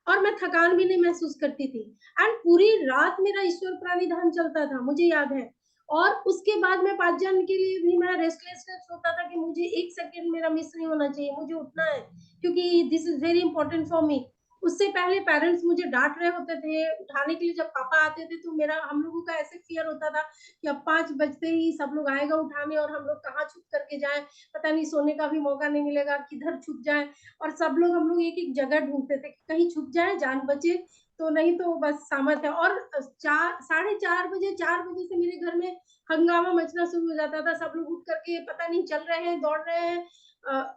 S5: और मैं थकान भी नहीं महसूस करती थी। एंड पूरी रात मेरा ईश्वर प्राणिधान चलता था, मुझे याद है। और उसके बाद मैं 5 जन के लिए भी मैं रेस्टलेसनेस होता था कि मुझे 1 सेकंड मेरा मिस नहीं होना चाहिए, मुझे उठना है, क्योंकि this is very important for me. उससे पहले पेरेंट्स मुझे डांट रहे होते थे उठाने के लिए। जब पापा आते थे तो मेरा, हम लोगों का ऐसे फियर होता था कि अब 5 बजते ही सब लोग आएगा उठाने, और हम लोग कहाँ छुप करके जाए, पता नहीं, सोने का भी मौका नहीं मिलेगा, किधर छुप जाए। और सब लोग, हम लोग एक एक जगह ढूंढते थे कि कहीं छुप जाए, जान बचे, तो नहीं तो बस सामत है। और 4:30 बजे, 4 बजे से मेरे घर में हंगामा मचना शुरू हो जाता था। सब लोग उठ करके पता नहीं चल रहे हैं, दौड़ रहे हैं,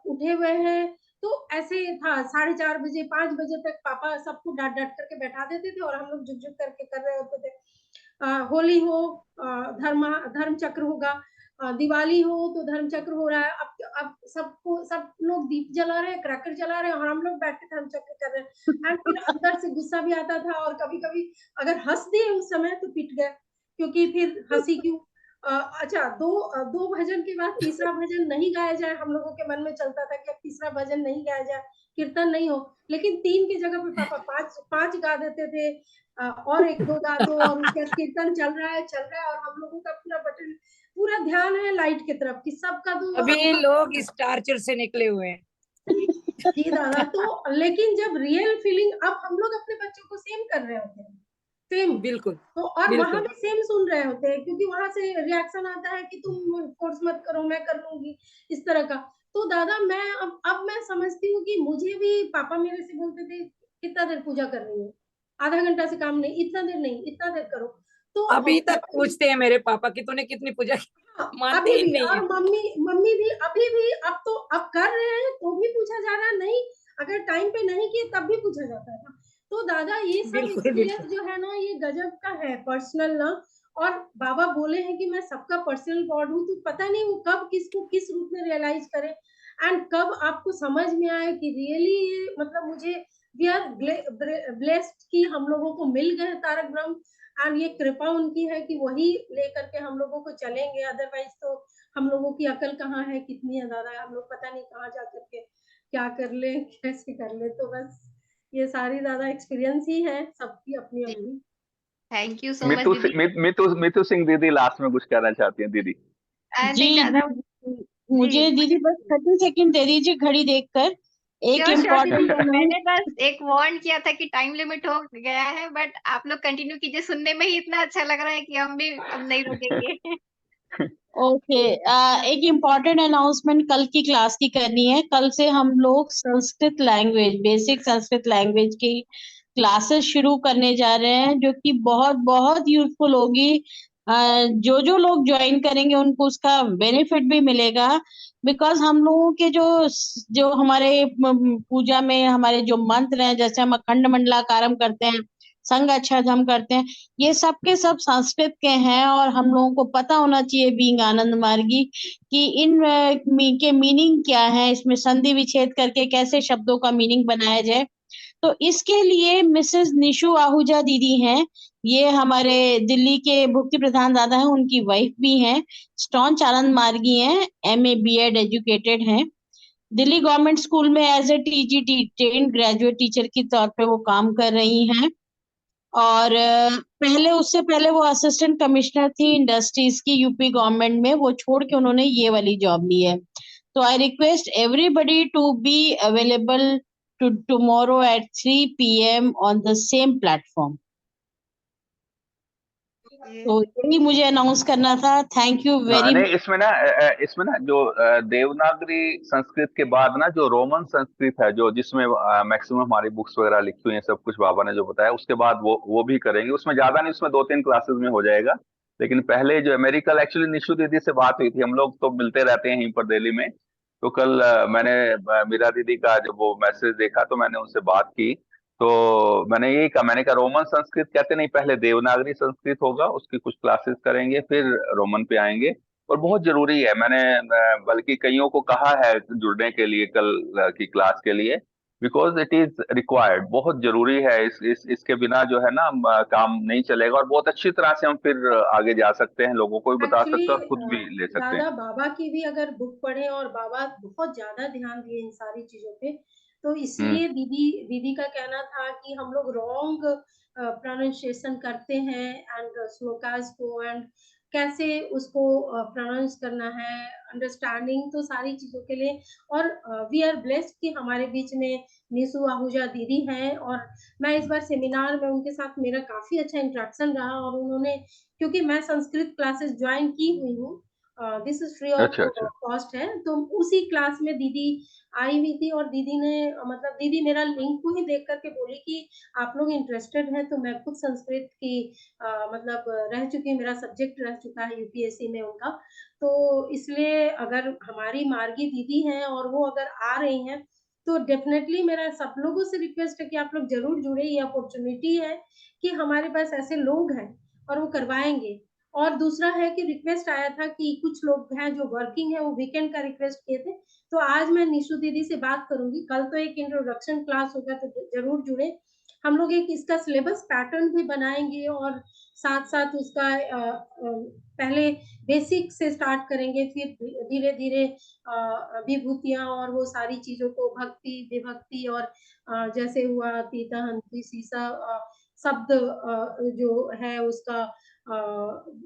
S5: उठे हुए हैं। तो ऐसे था, 4:30 बजे, 5 बजे तक पापा सबको डांट डांट करके बैठा देते थे, और हम लोग झुक झुक करके कर रहे होते थे। होली हो, धर्म चक्र होगा, दिवाली हो तो धर्म चक्र हो रहा है। अब सब लोग दीप जला रहे हैं, क्रैकर जला रहे हैं, और हम लोग बैठ के धर्म चक्र कर रहे हैं। एंड फिर अंदर से गुस्सा भी आता था, और कभी कभी अगर हंस दिए उस समय तो पिट गए, क्योंकि फिर हंसी क्यों। अच्छा, दो भजन के बाद तीसरा भजन नहीं गाया जाए, हम लोगों के मन में चलता था कि अब तीसरा भजन नहीं गाया जाए, कीर्तन नहीं हो। लेकिन 3 की जगह पे पापा 5 गा देते थे, और 1-2 गा दो, और उसके बाद कीर्तन चल रहा है, और हम लोगों का पूरा बटन, पूरा ध्यान है लाइट की तरफ कि सबका तो
S3: अभी लोग इस टार्चर से निकले हुए हैं।
S5: जी दादा। तो लेकिन जब रियल फीलिंग, अब हम लोग अपने बच्चों को सेम कर रहे होते हैं, सेम।
S3: बिल्कुल
S5: तो और वहां
S3: बिल्कुल।
S5: भी सेम सुन रहे होते हैं, क्योंकि वहां से रिएक्शन आता है कि तुम फोर्स मत करो, मैं कर लूंगी, इस तरह का। तो दादा, मैं अब मैं समझती हूँ कि मुझे भी पापा मेरे से बोलते थे कितना देर पूजा करनी है, आधा घंटा से काम नहीं, इतना देर नहीं, इतना देर करो। तो
S3: अभी तक पूछते हैं मेरे पापा की तूने कितनी पूजा की,
S5: हाँ,
S3: मानते
S5: अभी
S3: ही
S5: भी,
S3: नहीं
S5: और
S3: है।
S5: मम्मी मम्मी भी अभी भी, अब तो अब कर रहे हैं तो भी पूछा जा रहा है, नहीं अगर टाइम पे नहीं किए तब भी पूछा जाता था। तो दादा, ये सब
S3: बिल्कुल
S5: एक्सपीरियंस
S3: बिल्कुल।
S5: जो है ना, ये गजब का है, पर्सनल ना। और बाबा बोले हैं कि मैं सबका पर्सनल गॉड हूँ, तो पता नहीं वो कब किसको किस रूप में रियलाइज करे, एंड कब आपको समझ में आए कि रियली ये, मतलब मुझे, वी आर ब्लेस्ड कि हम लोगों को मिल गए तारक ब्रह्म। एंड ये कृपा उनकी है कि वही लेकर के हम लोगों को चलेंगे, अदरवाइज तो हम लोगों की अकल कहाँ है, कितनी है ज्यादा, हम लोग पता नहीं कहाँ जा करके क्या कर ले, कैसे कर ले। तो बस ये सारी ज्यादा एक्सपीरियंस ही है सबकी अपनी
S2: जी,
S5: अपनी।
S2: थैंक यू सो मच दीदी।
S6: मितु सिंह दीदी लास्ट में कुछ कहना चाहती हैं दीदी?
S4: जी
S2: नहीं दादा। जी,
S4: मुझे दीदी बस 30 सेकंड दे दीजिए घड़ी देखकर। एक
S2: श्योर श्योर दीदी,
S4: इम्पोर्टेंट
S2: मैंने
S4: अनाउंस
S2: बस एक वार्न किया था कि टाइम लिमिट हो गया है, बट आप लोग कंटिन्यू कीजिए, सुनने में ही इतना अच्छा लग रहा है कि हम भी अब नहीं रुकेंगे।
S4: ओके। एक इम्पॉर्टेंट अनाउंसमेंट कल की क्लास की करनी है। कल से हम लोग Sanskrit language, basic Sanskrit language की क्लासेस शुरू करने जा रहे हैं, जो कि बहुत बहुत यूजफुल होगी। जो जो लोग ज्वाइन करेंगे उनको उसका बेनिफिट भी मिलेगा। बिकॉज हम लोगों के जो जो हमारे पूजा में हमारे जो मंत्र हैं, जैसे हम अखंड मंडलाकारम करते हैं, संघ अच्छादम करते हैं, ये सब के सब संस्कृत के हैं। और हम लोगों को पता होना चाहिए बीइंग आनंद मार्गी कि इन के मीनिंग क्या है, इसमें संधि विच्छेद करके कैसे शब्दों का मीनिंग बनाया जाए। तो इसके लिए मिसेस निशु आहूजा दीदी हैं, ये हमारे दिल्ली के भुक्ति प्रधान दादा हैं, उनकी वाइफ भी हैं, स्टॉन्च आनंद मार्गी हैं, MA BEd एजुकेटेड हैं। दिल्ली गवर्नमेंट स्कूल में as a TGT train graduate teacher के तौर पे वो काम कर रही हैं। और पहले उससे पहले वो असिस्टेंट कमिश्नर थी इंडस्ट्रीज की यूपी गवर्नमेंट में, वो छोड़ के उन्होंने ये वाली जॉब ली है। तो I request everybody to be available to tomorrow at 3 PM on the same platform. तो यही मुझे अनाउंस करना था। थैंक यू वेरी
S6: नहीं,
S4: मच।
S6: इसमें ना जो देवनागरी संस्कृत के बाद ना जो रोमन संस्कृत है, जो जिसमें मैक्सिमम हमारी बुक्स वगैरह लिखी हुई हैं, सब कुछ बाबा ने जो बताया, उसके बाद वो भी करेंगे। उसमें ज्यादा नहीं, उसमें 2-3 क्लासेस में हो जाएगा। लेकिन पहले जो अमेरिकल, एक्चुअली निशु दीदी से बात हुई थी, हम लोग तो मिलते रहते हैं यहीं पर दिल्ली में। तो कल मैंने मीरा दीदी का जब वो मैसेज देखा तो मैंने उनसे बात की। तो मैंने यही कहा, मैंने कहा रोमन संस्कृत कहते नहीं, पहले देवनागरी संस्कृत होगा, उसकी कुछ क्लासेस करेंगे, फिर रोमन पे आएंगे। और बहुत जरूरी है, मैंने बल्कि कईयों को कहा है जुड़ने के लिए कल की क्लास के लिए, बिकॉज इट इज रिक्वायर्ड, बहुत जरूरी है। इसके बिना जो है ना काम नहीं चलेगा, और बहुत अच्छी तरह से हम फिर आगे जा सकते हैं, लोगों को भी बता सकते हैं
S5: एक्चुअली
S6: और खुद भी ले सकते हैं।
S5: दादा बाबा की भी अगर बुक पढ़े, और बाबा बहुत ज्यादा ध्यान दिए इन सारी चीजों पे, तो
S6: हम्म।
S5: इसलिए दीदी दीदी का कहना था कि हम लोग रॉन्ग प्रोनाउंसिएशन करते हैं एंड श्लोकास को, एंड कैसे उसको प्रोनाउंस करना है, अंडरस्टैंडिंग, तो सारी चीजों के लिए। और वी आर ब्लेस्ड कि हमारे बीच में निशु आहूजा दीदी हैं, और मैं इस बार सेमिनार में उनके साथ मेरा काफी अच्छा इंटरेक्शन रहा। और उन्होंने, क्योंकि मैं संस्कृत क्लासेस ज्वाइन की हुई हूँ, दिस इज फ्री ऑफ
S6: अच्छा, अच्छा।
S5: कॉस्ट है, तो उसी क्लास में दीदी आई हुई थी। और दीदी ने मतलब दीदी मेरा लिंक को ही देख करके बोली कि आप लोग इंटरेस्टेड हैं। तो मैं खुद संस्कृत की मतलब रह चुकी, मेरा सब्जेक्ट रह चुका है UPSC में उनका। तो इसलिए अगर हमारी मार्गी दीदी हैं और वो अगर आ रही हैं, तो डेफिनेटली मेरा सब लोगों से रिक्वेस्ट है कि आप लोग जरूर जुड़े। ये अपॉर्चुनिटी है कि हमारे पास ऐसे लोग हैं और वो करवाएंगे। और दूसरा है कि रिक्वेस्ट आया था कि कुछ लोग हैं जो वर्किंग है, वो वीकेंड का रिक्वेस्ट किए थे। तो आज मैं निशु दीदी से बात करूंगी, कल तो एक इंट्रोडक्शन क्लास होगा, तो जरूर जुड़े। हम लोग एक इसका सिलेबस पैटर्न भी बनाएंगे, और साथ साथ उसका पहले बेसिक से स्टार्ट करेंगे, फिर धीरे धीरे विभूतियां और वो सारी चीजों को, भक्ति विभक्ति, और जैसे हुआ तीता हंसी सीसा, शब्द जो है उसका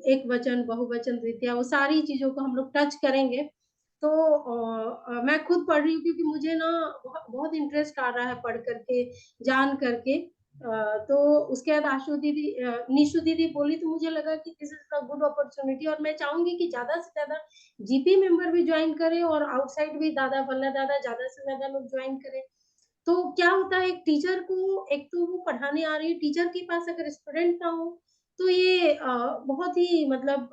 S5: एक वचन, बहुवचन, द्वितीया, वो सारी चीजों को हम लोग टच करेंगे। तो मैं खुद पढ़ रही हूँ क्योंकि मुझे ना बहुत इंटरेस्ट आ रहा है पढ़ करके, जान करके। तो उसके बाद आशु दीदी निशु दीदी बोली, तो मुझे लगा कि this is a good opportunity. और मैं चाहूंगी कि ज्यादा से ज्यादा GP मेंबर भी ज्वाइन करें, और आउटसाइड भी दादा वल्ला दादा ज्यादा से ज्यादा लोग ज्वाइन करें। तो क्या होता है, एक टीचर को, एक तो वो पढ़ाने आ रही है, टीचर के पास अगर स्टूडेंट ना हो, तो ये बहुत ही मतलब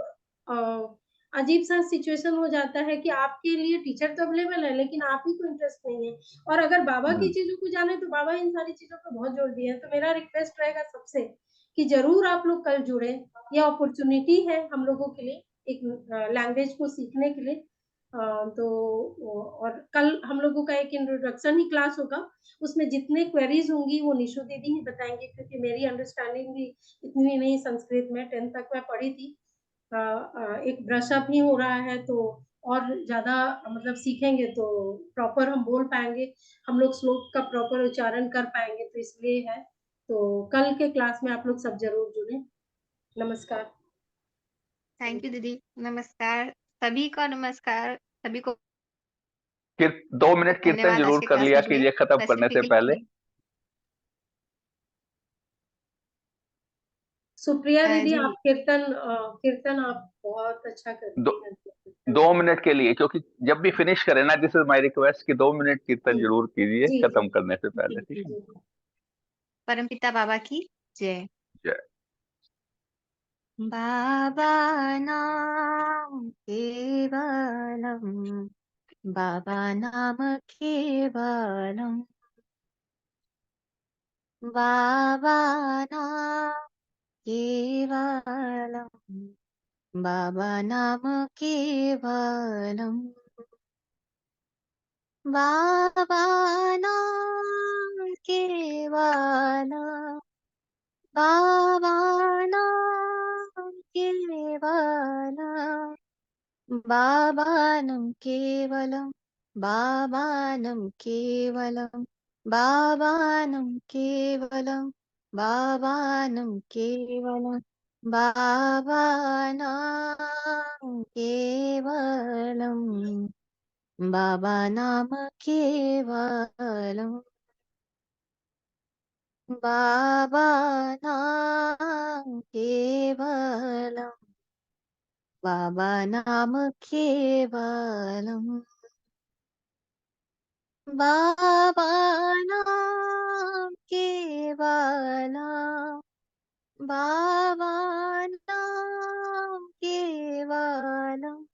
S5: अजीब सा सिचुएशन हो जाता है कि आपके लिए टीचर तो अवेलेबल है, लेकिन आप ही को इंटरेस्ट नहीं है। और अगर बाबा की चीजों को जाने, तो बाबा इन सारी चीजों पर बहुत जोर दिए हैं। तो मेरा रिक्वेस्ट रहेगा सबसे कि जरूर आप लोग कल जुड़े। यह अपॉर्चुनिटी है हम लोगों के लिए, एक लैंग्वेज को सीखने के लिए। तो और कल हम लोगों का एक इंट्रोडक्शन ही क्लास होगा, उसमें जितने क्वेरीज होंगी वो निशु दीदी ही बताएंगे, क्योंकि मेरी अंडरस्टैंडिंग भी इतनी नहीं संस्कृत में, 10th तक मैं पढ़ी थी। एक ब्रशअप ही हो रहा है, तो और ज्यादा मतलब सीखेंगे तो प्रॉपर हम बोल पाएंगे, हम लोग श्लोक का प्रॉपर उच्चारण कर पाएंगे, तो इसलिए है। तो कल के क्लास में आप लोग सब जरूर जुड़े। नमस्कार।
S2: थैंक यू दीदी, नमस्कार सभी को, नमस्कार सभी को,
S6: 2 मिनट कीर्तन
S2: धन्यवाद आज
S6: जरूर
S2: के
S6: कर
S2: क्लास
S6: लिया
S2: में जुड़े
S6: कीजिए खत्म करने से
S2: स्पेसिफिकली
S6: पहले।
S2: के लिए।
S5: सुप्रिया दीदी,
S2: जी
S5: आप कीर्तन आप बहुत अच्छा
S6: दो,
S5: करती हैं।
S6: 2 मिनट के लिए, क्योंकि जब भी फिनिश करें ना, दिस इज माय रिक्वेस्ट कि 2 मिनट कीर्तन
S5: जी
S6: जरूर कीजिए
S5: जी
S6: खत्म
S5: जी
S6: करने से पहले, ठीक
S5: जी
S6: है।
S5: जी।
S2: परमपिता बाबा की जय।
S6: जय।
S2: बाबा नाम केवलम, बाबा नाम केवलम, बाबा नाम केवलम, बाबा नाम केवलम, बाबा नाम केवलम, बाबा नाम केवलम, बाबानं केवलं, बाबानं केवलं, बाबानं केवलं, बाबानं केवलं, बाबानां केवलं, बाबानाम केवलं, बाबानां केवलं, बाबा नाम केवलम, बाबा नाम केवलम, बाबा नाम केवलम,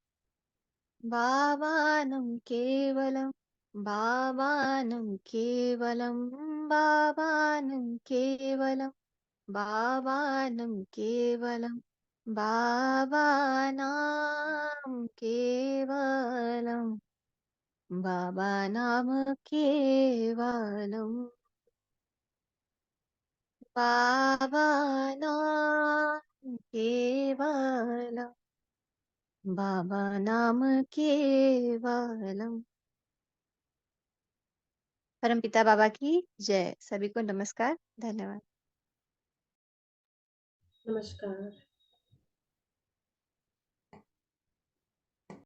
S2: बाबानं केवलं, बाबानं केवलं, बाबानं केवलं, बाबानं केवलं, बाबानां केवलं, बाबा नाम केवलं, बाबा नाम केवलं, बाबा नाम केवलं। परमपिता बाबा की जय। सभी को नमस्कार, धन्यवाद।
S5: नमस्कार।